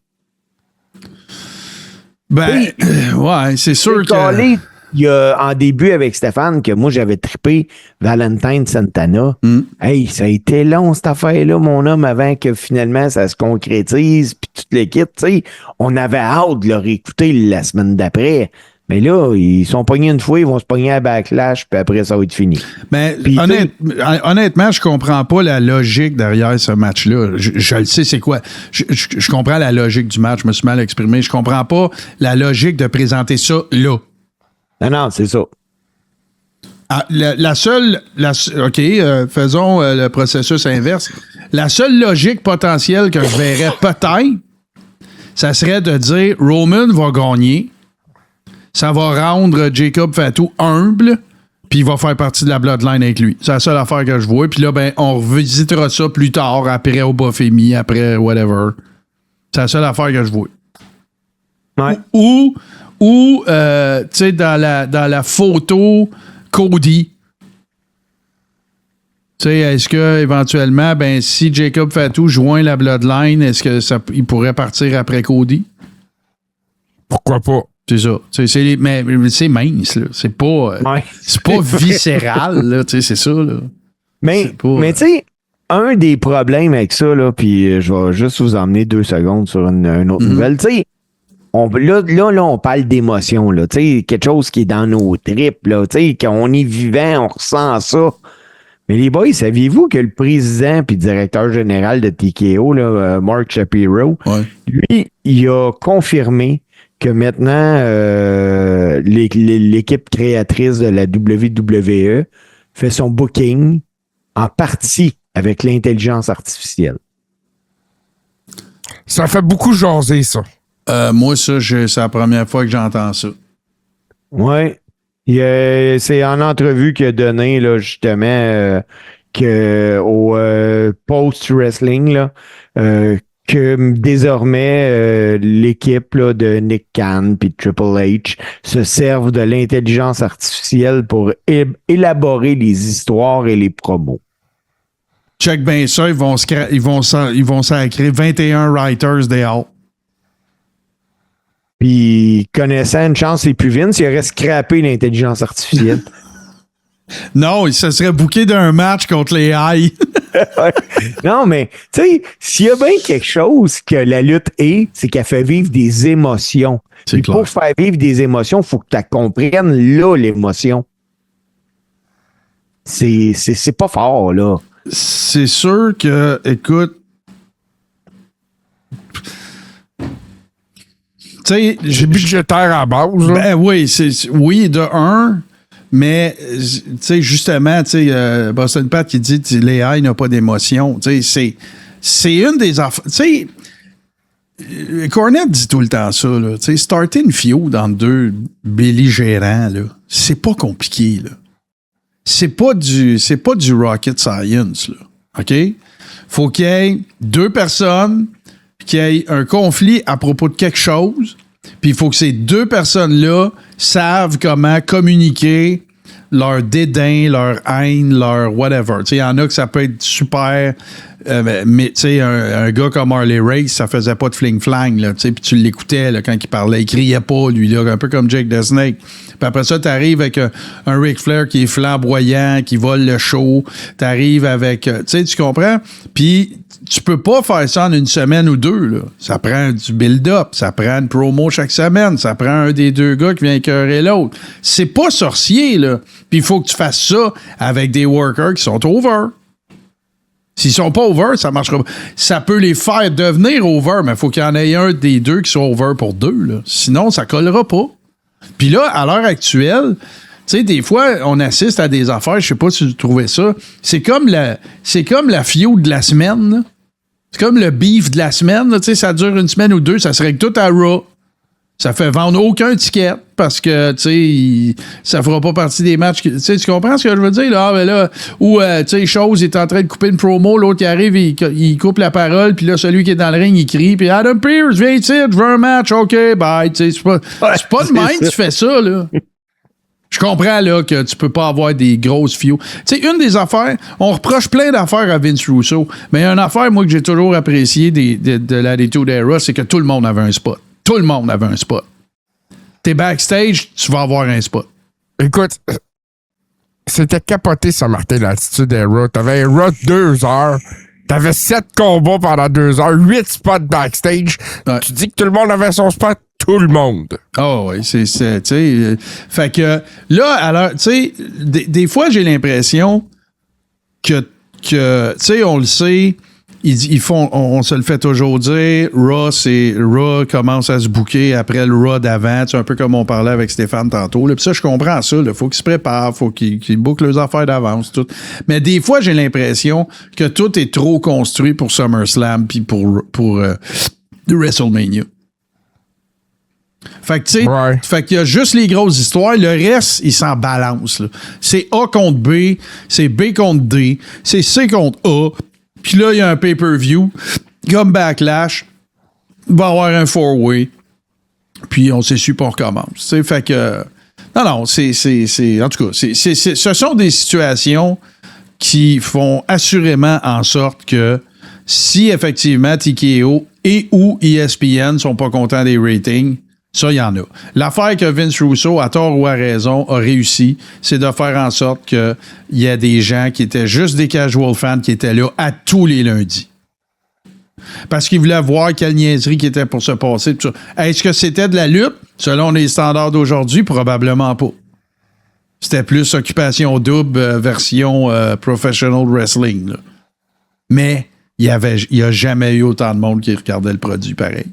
Ben, ouais, c'est sûr J'ai que... calé, il y a en début avec Stéphane que moi j'avais trippé Valentine Santana. Hey, ça a été long cette affaire-là, mon homme, avant que finalement ça se concrétise, puis toute l'équipe, tu sais, on avait hâte de le réécouter la semaine d'après. Mais là, ils sont pognés une fois, ils vont se pogner à Backlash, puis après ça va être fini. Mais Puis, honnêtement, je comprends pas la logique derrière ce match-là. Je le sais, c'est quoi. Je comprends la logique du match, je me suis mal exprimé. Je comprends pas la logique de présenter ça là. Non, c'est ça. Ah, OK, faisons le processus inverse. La seule logique potentielle que je verrais peut-être, ça serait de dire Roman va gagner, ça va rendre Jacob Fatu humble, puis il va faire partie de la Bloodline avec lui. C'est la seule affaire que je vois. Puis là, ben, on revisitera ça plus tard, après Obafemi, après whatever. C'est la seule affaire que je vois. Ouais. Ou tu sais, dans la photo, Cody. Tu sais, est-ce que éventuellement, ben, si Jacob Fatu joint la Bloodline, est-ce que il pourrait partir après Cody? Pourquoi pas? C'est ça. Mais c'est mince, là. C'est pas, Ouais. c'est pas viscéral, là. Tu sais, c'est ça, là. Mais C'est pas, tu sais, un des problèmes avec ça, là, puis je vais juste vous emmener 2 secondes sur une autre nouvelle. Tu sais, là, on parle d'émotion, là. Tu sais, quelque chose qui est dans nos tripes, là. Tu sais, quand on est vivant, on ressent ça. Mais les boys, saviez-vous que le président puis directeur général de TKO, là, Mark Shapiro, ouais. lui, il a confirmé que maintenant, l'équipe créatrice de la WWE fait son booking en partie avec l'intelligence artificielle. Ça fait beaucoup jaser, ça. Moi, ça, c'est la première fois que j'entends ça. Oui. C'est en entrevue qu'il a donné, là, justement, au post-wrestling, là, que désormais, l'équipe là, de Nick Khan et Triple H se servent de l'intelligence artificielle pour élaborer les histoires et les promos. Check bien ça, ils vont sacrer 21 writers dehors. Puis, connaissant une chance les plus Vince, il aurait scrappé l'intelligence artificielle. Non, il se serait booké d'un match contre les High. Non, mais, tu sais, s'il y a bien quelque chose que la lutte est, c'est qu'elle fait vivre des émotions. C'est Et clair. pour faire vivre des émotions, il faut que tu comprennes là l'émotion. C'est pas fort, là. C'est sûr que, écoute, tu sais, J'ai budgétaire à la base. Là. Ben oui, oui, de un, mais tu sais, justement, tu sais, Boston Pat qui dit les high n'ont pas d'émotion. Tu sais, c'est une des affaires. Tu sais, Cornette dit tout le temps ça, là. Tu sais, starter une feud entre deux belligérants, là, c'est pas compliqué, là. C'est pas du rocket science, là. OK? Faut qu'il y ait deux personnes, qu'il y ait un conflit à propos de quelque chose, puis il faut que ces deux personnes-là savent comment communiquer leur dédain, leur haine, leur whatever. Tu sais, il y en a que ça peut être super... mais tu sais, un gars comme Harley Race, ça faisait pas de fling-flang, là, tu sais, puis tu l'écoutais là, quand il parlait, il criait pas, lui, là, un peu comme Jake the Snake. Puis après ça, t'arrives avec un Ric Flair qui est flamboyant, qui vole le show, t'arrives avec, tu sais, tu comprends? Puis tu peux pas faire ça en une semaine ou deux, là. Ça prend du build-up, ça prend une promo chaque semaine, ça prend un des deux gars qui vient écœurer l'autre. C'est pas sorcier, là. Puis il faut que tu fasses ça avec des workers qui sont over. S'ils sont pas over, ça marchera pas. Ça peut les faire devenir over, mais il faut qu'il y en ait un des deux qui soit over pour deux, là. Sinon, ça collera pas. Puis là, à l'heure actuelle, tu sais, des fois, on assiste à des affaires, je sais pas si tu trouvais ça, c'est comme la feud de la semaine, là. C'est comme le beef de la semaine, tu sais, ça dure une semaine ou deux, ça serait que tout à Raw. Ça fait vendre aucun ticket parce que, tu sais, ça fera pas partie des matchs. Tu sais, tu comprends ce que je veux dire? Là? Ah, ben là, où, tu sais, Chose est en train de couper une promo, l'autre qui arrive, il coupe la parole, puis là, celui qui est dans le ring, il crie, puis Adam Pearce, viens ici, je veux un match, OK, bye. Tu sais, c'est pas de même que tu fais ça, là. Je comprends, là, que tu peux pas avoir des grosses feuds. Tu sais, une des affaires, on reproche plein d'affaires à Vince Russo, mais il y a une affaire, moi, que j'ai toujours apprécié de l'Attitude Era, c'est que tout le monde avait un spot. Tout le monde avait un spot. T'es backstage, tu vas avoir un spot. Écoute, c'était capoté, ça, Martin, l'Attitude Era. T'avais un Raw de 2 heures. T'avais 7 combats pendant 2 heures, 8 spots backstage. Ouais. Tu dis que tout le monde avait son spot? Tout le monde. Ah oui, c'est tu sais. Fait que là, alors, tu sais, des fois, j'ai l'impression que tu sais, on le sait, ils font, on se le fait toujours dire, Raw commence à se booker après le Raw d'avant, un peu comme on parlait avec Stéphane tantôt. Puis ça, je comprends ça. Il faut qu'ils se préparent, faut qu'ils bouclent leurs affaires d'avance. Tout. Mais des fois, j'ai l'impression que tout est trop construit pour SummerSlam puis pour WrestleMania. Fait que, tu sais, Ouais. fait qu'il y a juste les grosses histoires. Le reste, il s'en balance. Là. C'est A contre B, c'est B contre D, c'est C contre A. Puis là, il y a un pay-per-view. Comme Backlash, il va y avoir un four-way. Puis on s'essuie pour on recommence. Tu sais, fait que... Non, c'est... En tout cas, ce sont des situations qui font assurément en sorte que si effectivement TKO et ou ESPN sont pas contents des ratings, ça, il y en a. L'affaire que Vince Russo, à tort ou à raison, a réussi, c'est de faire en sorte qu'il y a des gens qui étaient juste des casual fans qui étaient là à tous les lundis. Parce qu'ils voulaient voir quelle niaiserie qui était pour se passer. Est-ce que c'était de la lutte? Selon les standards d'aujourd'hui, probablement pas. C'était plus occupation double version professional wrestling. Là. Mais il n'y a jamais eu autant de monde qui regardait le produit pareil.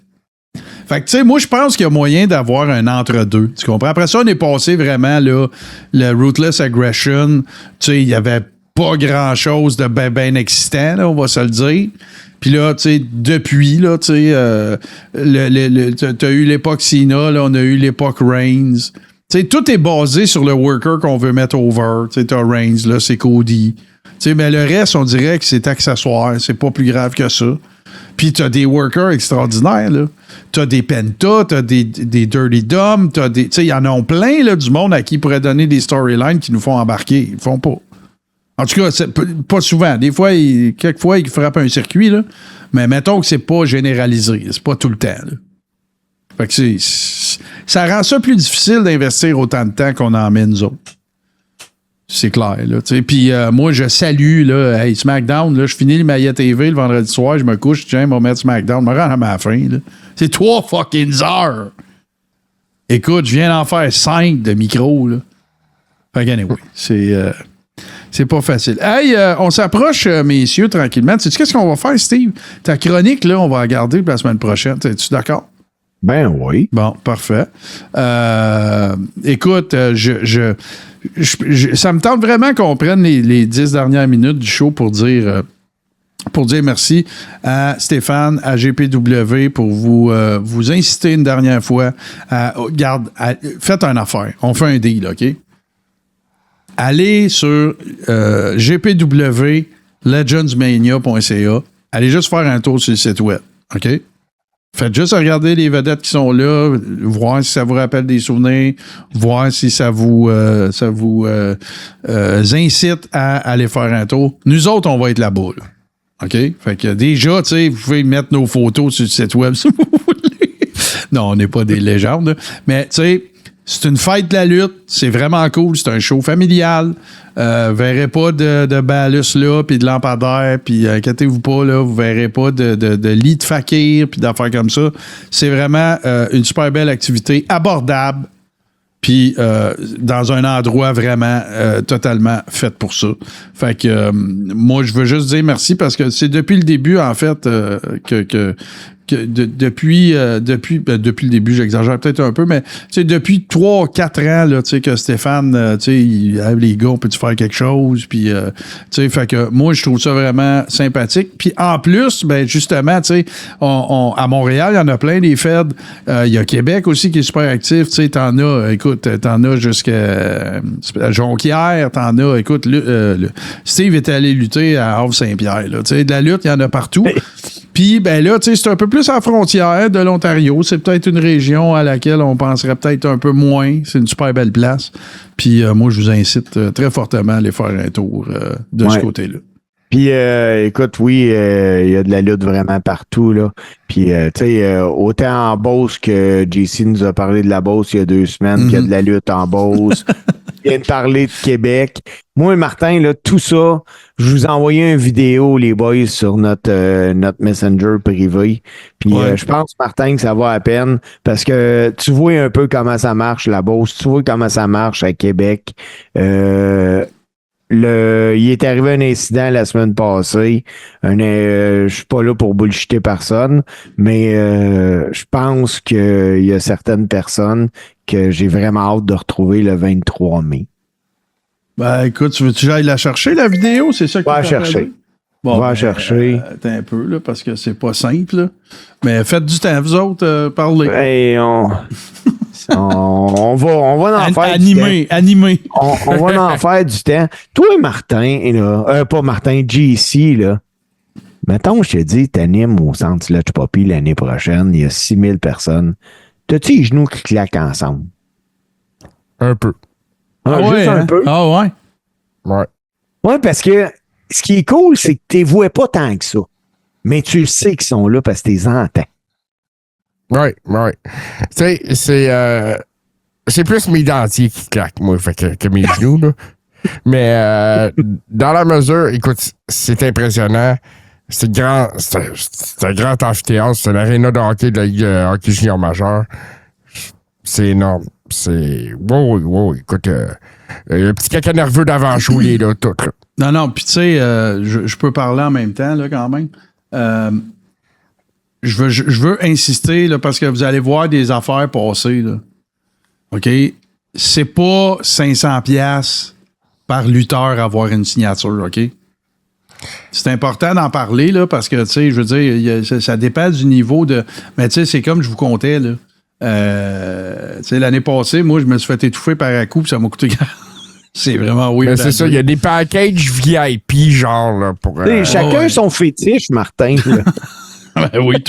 Fait que, tu sais, moi, je pense qu'il y a moyen d'avoir un entre-deux. Tu comprends? Après ça, on est passé vraiment, là, le Ruthless Aggression. Tu sais, il n'y avait pas grand-chose de ben excitant, là, on va se le dire. Puis là, tu sais, depuis, là, tu sais, t'as eu l'époque Cena, là, on a eu l'époque Reigns. Tu sais, tout est basé sur le worker qu'on veut mettre over. Tu sais, t'as Reigns, là, c'est Cody. Tu sais, mais le reste, on dirait que c'est accessoire. C'est pas plus grave que ça. Puis t'as des workers extraordinaires, là. T'as des Penta, t'as des Dirty Dumb, t'as des... Tu sais, il y en a plein, là, du monde à qui pourrait donner des storylines qui nous font embarquer. Ils le font pas. En tout cas, pas souvent. Des fois, quelquefois, ils frappent un circuit, là. Mais mettons que c'est pas généralisé. C'est pas tout le temps, là. Fait que ça rend ça plus difficile d'investir autant de temps qu'on en met nous autres. C'est clair, là. Puis moi, je salue, là, hey, SmackDown, là, je finis le Maillet TV le vendredi soir, je me couche, tiens, on va mettre SmackDown, je me rends à ma fin, là. C'est 3 fucking heures. Écoute, je viens d'en faire 5 de micro, là. Fait que, anyway, c'est pas facile. Hey, on s'approche, messieurs, tranquillement. Tu sais qu'est-ce qu'on va faire, Steve? Ta chronique, là, on va la garder pour la semaine prochaine. Es-tu d'accord? Ben oui. Bon, parfait. Écoute, ça me tente vraiment qu'on prenne les 10 dernières minutes du show pour dire pour dire merci à Stéphane, à GPW, pour vous inciter une dernière fois faites une affaire. On fait un deal, OK? Allez sur gpwlegendsmania.ca. Allez juste faire un tour sur le site web, OK? Faites juste regarder les vedettes qui sont là, voir si ça vous rappelle des souvenirs, voir si ça vous incite à aller faire un tour. Nous autres, on va être là-bas, là. OK? Fait que déjà, tu sais, vous pouvez mettre nos photos sur le site web si vous voulez. Non, on n'est pas des légendes, là. Mais tu sais, c'est une fête de la lutte. C'est vraiment cool. C'est un show familial. Verrez pas de balus là, puis de lampadaire, puis inquiétez-vous pas, là, vous verrez pas de lit de fakir, puis d'affaires comme ça. C'est vraiment une super belle activité, abordable, puis dans un endroit vraiment totalement fait pour ça. Fait que moi, je veux juste dire merci parce que c'est depuis le début, en fait, depuis le début, j'exagère peut-être un peu, mais depuis 3-4 ans là, que Stéphane, les gars, on peut-tu faire quelque chose? Puis, fait que moi, je trouve ça vraiment sympathique. Puis en plus, ben justement, à Montréal, il y en a plein des feds. Il y a Québec aussi qui est super actif. T'en as jusqu'à Jonquière, t'en as, écoute, Steve était allé lutter à Havre-Saint-Pierre. De la lutte, il y en a partout. Puis, ben là, c'est un peu plus à la frontière de l'Ontario. C'est peut-être une région à laquelle on penserait peut-être un peu moins. C'est une super belle place. Puis, moi, je vous incite très fortement à aller faire un tour de ce côté-là. Puis, écoute, oui, il y a de la lutte vraiment partout, là. Puis, tu sais, autant en Beauce que JC nous a parlé de la Beauce il y a 2 semaines, qu'il y a de la lutte en Beauce. Il vient de parler de Québec. Moi et Martin, là, tout ça, je vous ai envoyé une vidéo, les boys, sur notre Messenger privé. Puis je pense, Martin, que ça va à peine parce que tu vois un peu comment ça marche, la Beauce. Tu vois comment ça marche à Québec. Il est arrivé un incident la semaine passée. Je suis pas là pour bullshiter personne, mais je pense qu'il y a certaines personnes que j'ai vraiment hâte de retrouver le 23 mai. Ben, écoute, tu veux-tu que j'aille la chercher, la vidéo? C'est ça que tu vas chercher. Bon, va chercher. Attends un peu, là, parce que c'est pas simple, là. Mais faites du temps, vous autres, parlez. Hey, on va en faire animé. On va en faire du temps. Toi, Martin, là, pas Martin, JC, là. Mettons, je te dis, t'animes au Centre Sludge Poppy l'année prochaine, il y a 6000 personnes. T'as-tu les genoux qui claquent ensemble? Un peu. Juste un peu? Ah ouais? Ouais. Ouais, parce que ce qui est cool, c'est que tu les vois pas tant que ça. Mais tu sais qu'ils sont là parce que tu les entends. Ouais. Tu sais, c'est plus mes dentiers qui claquent, moi, que mes genoux, là. Mais dans la mesure, écoute, c'est impressionnant. C'est un grand amphithéâtre. C'est l'aréna de hockey de la Ligue hockey junior majeur. C'est énorme. C'est... Wow, écoute, un petit caca nerveux d'avant-show, il est là, tout. Là. Non, puis tu sais, je peux parler en même temps, là, quand même. Je veux insister, là, parce que vous allez voir des affaires passer, là. OK? C'est pas 500$ par lutteur avoir une signature, OK? C'est important d'en parler, là, parce que, tu sais, je veux dire, ça dépend du niveau de... Mais tu sais, c'est comme je vous comptais, là. Tu sais, l'année passée, moi, je me suis fait étouffer par un coup, puis ça m'a coûté... C'est vraiment weird. Mais c'est ça, il y a des packages VIP, genre, là, pour... chacun son fétiche, Martin. Ben oui,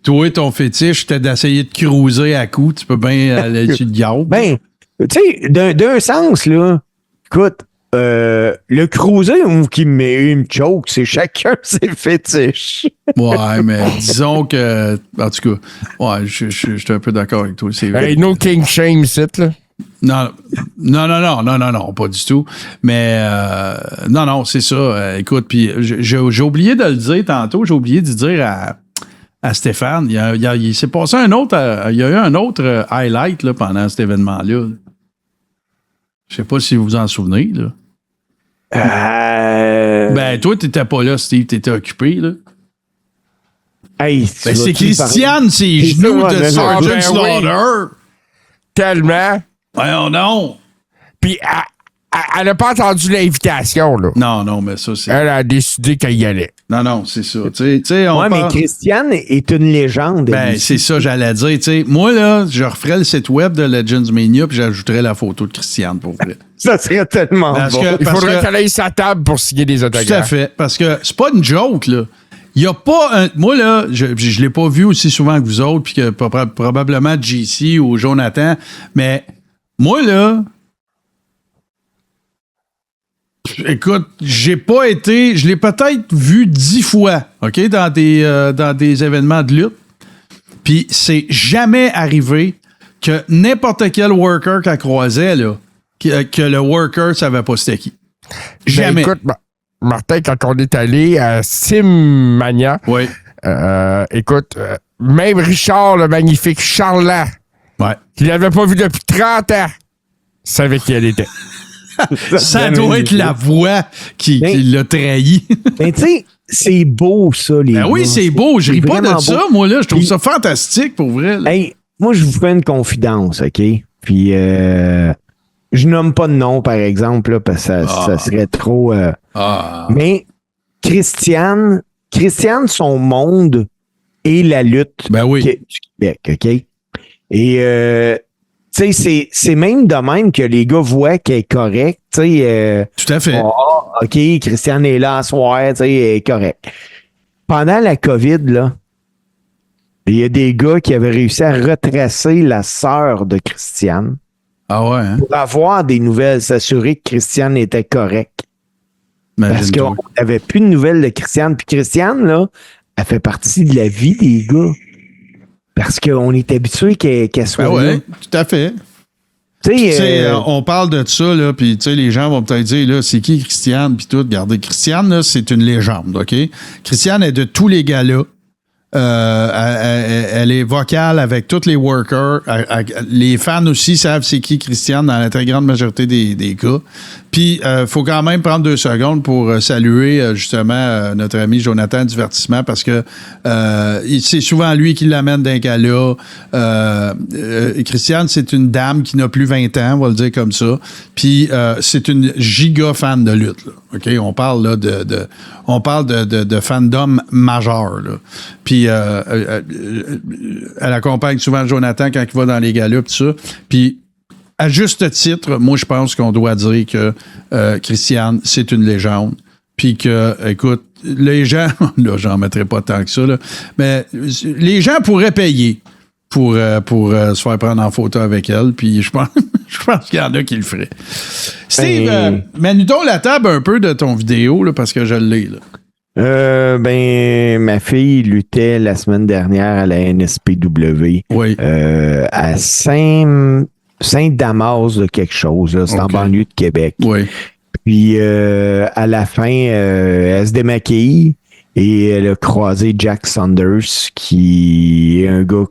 toi, ton fétiche, c'était d'essayer de cruiser à coup. Tu peux bien aller dessus de garde. Ben, tu sais, d'un sens, là, écoute, le cruiser qui me choke, c'est chacun ses fétiches. Ouais, mais disons que, en tout cas, ouais, je suis un peu d'accord avec toi. C'est vrai. Hey, no king shame, c'est là. Non, pas du tout. Mais non, c'est ça. Écoute, puis j'ai oublié de le dire tantôt. J'ai oublié de dire à Stéphane. Il s'est passé il y a eu un autre highlight là, pendant cet événement-là. Je sais pas si vous vous en souvenez. Là. Ben, toi, t'étais pas là, Steve. T'étais occupé, là. Hey, ben, c'est Christiane, ses genoux de Sergeant Slaughter. Tellement. Voyons non. Puis Elle n'a pas entendu l'invitation, là. Non, mais ça, c'est... Elle a décidé qu'elle y allait. Non, c'est ça. Tu sais, on Ouais, mais parle... Christiane est une légende. Ben, c'est ça, j'allais dire. Tu sais, moi, là, je referais le site web de Legends Mania puis j'ajouterais la photo de Christiane, pour vrai. Ça serait tellement Parce bon. que- Il faudrait qu'elle aille sa table pour signer des autographes. Tout à fait. Parce que c'est pas une joke, là. Il n'y a pas un. Moi, là, je ne l'ai pas vu aussi souvent que vous autres, puis que probablement JC ou Jonathan, mais moi, là. Écoute, j'ai pas été. Je l'ai peut-être vu 10 fois, OK, dans des événements de lutte. Puis c'est jamais arrivé que n'importe quel worker qu'elle croisait, là, que le worker savait pas c'était qui. Jamais. Ben, écoute, Martin, quand on est allé à Simmania, Oui. écoute, même Richard, le magnifique Charlat, Ouais. qu'il n'avait pas vu depuis 30 ans, savait qui elle était. Ça doit être la voix qui l'a trahi. Mais tu sais, c'est beau, ça, les Ben oui, gars. c'est beau. Je ris pas de vraiment ça, beau. moi, là. Je trouve Puis- ça fantastique, pour vrai. Là. Hey, moi, je vous fais une confidence, OK? Puis, je nomme pas de nom, par exemple, là, parce que ça serait trop... Mais Christiane, son monde est la lutte Ben oui. du Québec, OK? Et, tu sais, c'est même de même que les gars voient qu'elle est correcte, tu sais... Tout à fait. OK, Christiane est là à soir, tu sais, elle est correcte. Pendant la COVID, là, il y a des gars qui avaient réussi à retracer la sœur de Christiane Ah ouais, hein? pour avoir des nouvelles, s'assurer que Christiane était correcte. Parce Imagine-toi. qu'on n'avait plus de nouvelles de Christiane. Puis Christiane, là, elle fait partie de la vie des gars. Parce qu'on est habitué qu'elle soit Ben là. ouais, tout à fait. Tu Tu sais, sais, on parle de ça, là, puis tu sais, les gens vont peut-être dire, là, c'est qui Christiane, puis tout. Regardez, Christiane, là, c'est une légende, OK? Christiane est de tous les galas. Elle est vocale avec tous les workers. Les fans aussi savent c'est qui Christiane dans la très grande majorité des cas. Puis, il faut quand même prendre 2 secondes pour saluer justement notre ami Jonathan Divertissement parce que c'est souvent lui qui l'amène d'un gala. Christiane, c'est une dame qui n'a plus 20 ans, on va le dire comme ça. Puis, c'est une giga fan de lutte. Là. OK? On parle là, de fandom majeur. Là. Puis, elle accompagne souvent Jonathan quand il va dans les galas, tout ça. Puis, à juste titre, moi, je pense qu'on doit dire que Christiane, c'est une légende. Puis que, écoute, les gens, là, j'en mettrai pas tant que ça, là, mais les gens pourraient payer pour se faire prendre en photo avec elle. Puis je pense qu'il y en a qui le feraient. Steve, mets-nous la table un peu de ton vidéo, là, parce que je l'ai, là. ma fille luttait la semaine dernière à la NSPW. Oui. À Saint-Damas de quelque chose. Là. C'est en OK. banlieue de Québec. Oui. Puis à la fin, elle se démaquille et elle a croisé Jack Saunders, qui est un gars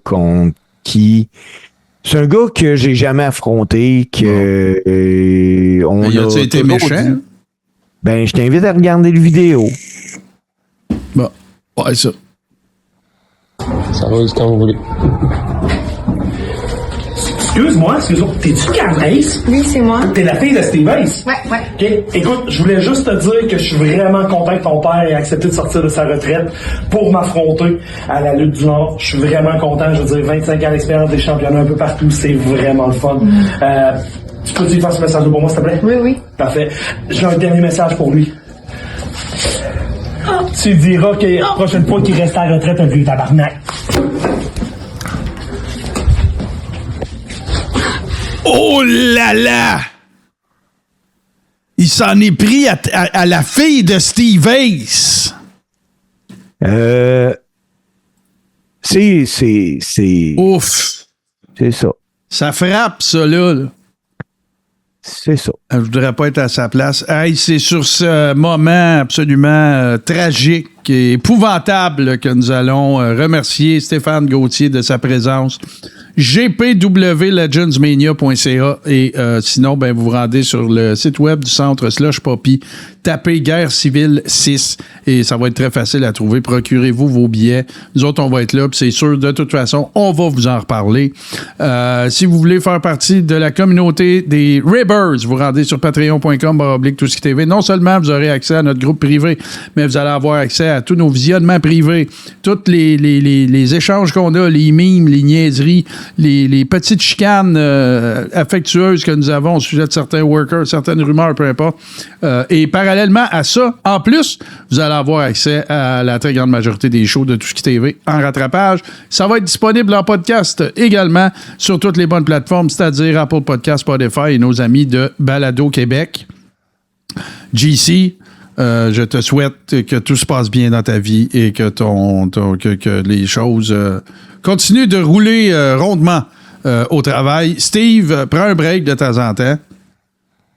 c'est un gars que j'ai jamais affronté, que on Mais a as-tu été toujours méchant? dit. Ben, je t'invite à regarder le vidéo. Bon. Ouais, ça. Ça va quand vous voulez. Excuse-moi, t'es-tu Candace? Oui, c'est moi. T'es la fille de Steve Ace? Ouais. OK. Écoute, je voulais juste te dire que je suis vraiment content que ton père ait accepté de sortir de sa retraite pour m'affronter à la lutte du Nord. Je suis vraiment content. Je veux dire, 25 ans d'expérience, des championnats un peu partout, c'est vraiment le fun. Tu peux lui faire ce message pour moi, s'il te plaît? Oui. Parfait. J'ai un dernier message pour lui. Tu diras que la prochaine fois qu'il reste à la retraite, un vieux tabarnak. Oh là là! Il s'en est pris à la fille de Steve Ace. C'est Ouf! ça. Ça frappe, ça, là. C'est ça. Je voudrais pas être à sa place. Hey, c'est sur ce moment absolument tragique et épouvantable que nous allons remercier Stéphane Gauthier de sa présence. gpwlegendsmania.ca et sinon, ben, vous vous rendez sur le site web du centre /Poppy tapez Guerre civile 6 et ça va être très facile à trouver. Procurez-vous vos billets. Nous autres, on va être là, puis c'est sûr, de toute façon, on va vous en reparler. Si vous voulez faire partie de la communauté des Ribbers, vous rendez sur patreon.com/TouSkiTV. Non seulement vous aurez accès à notre groupe privé, mais vous allez avoir accès à tous nos visionnements privés, tous les échanges qu'on a, les mimes, les niaiseries, les petites chicanes affectueuses que nous avons au sujet de certains workers, certaines rumeurs, peu importe. Et parallèlement à ça, en plus, vous allez avoir accès à la très grande majorité des shows de TouSkiTV en rattrapage. Ça va être disponible en podcast également sur toutes les bonnes plateformes, c'est-à-dire Apple Podcasts, Spotify et nos amis de Balado Québec. JC, je te souhaite que tout se passe bien dans ta vie et que, que les choses continuent de rouler rondement au travail. Steve, prends un break de temps en temps.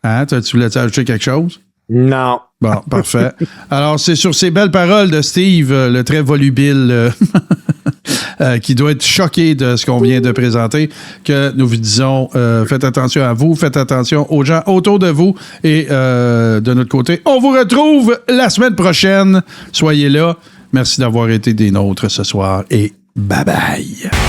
Hein, tu voulais ajouter quelque chose? Non. Bon, parfait. Alors, c'est sur ces belles paroles de Steve, le très volubile, qui doit être choqué de ce qu'on vient de présenter, que nous vous disons, faites attention à vous, faites attention aux gens autour de vous et de notre côté, on vous retrouve la semaine prochaine. Soyez là. Merci d'avoir été des nôtres ce soir et bye-bye.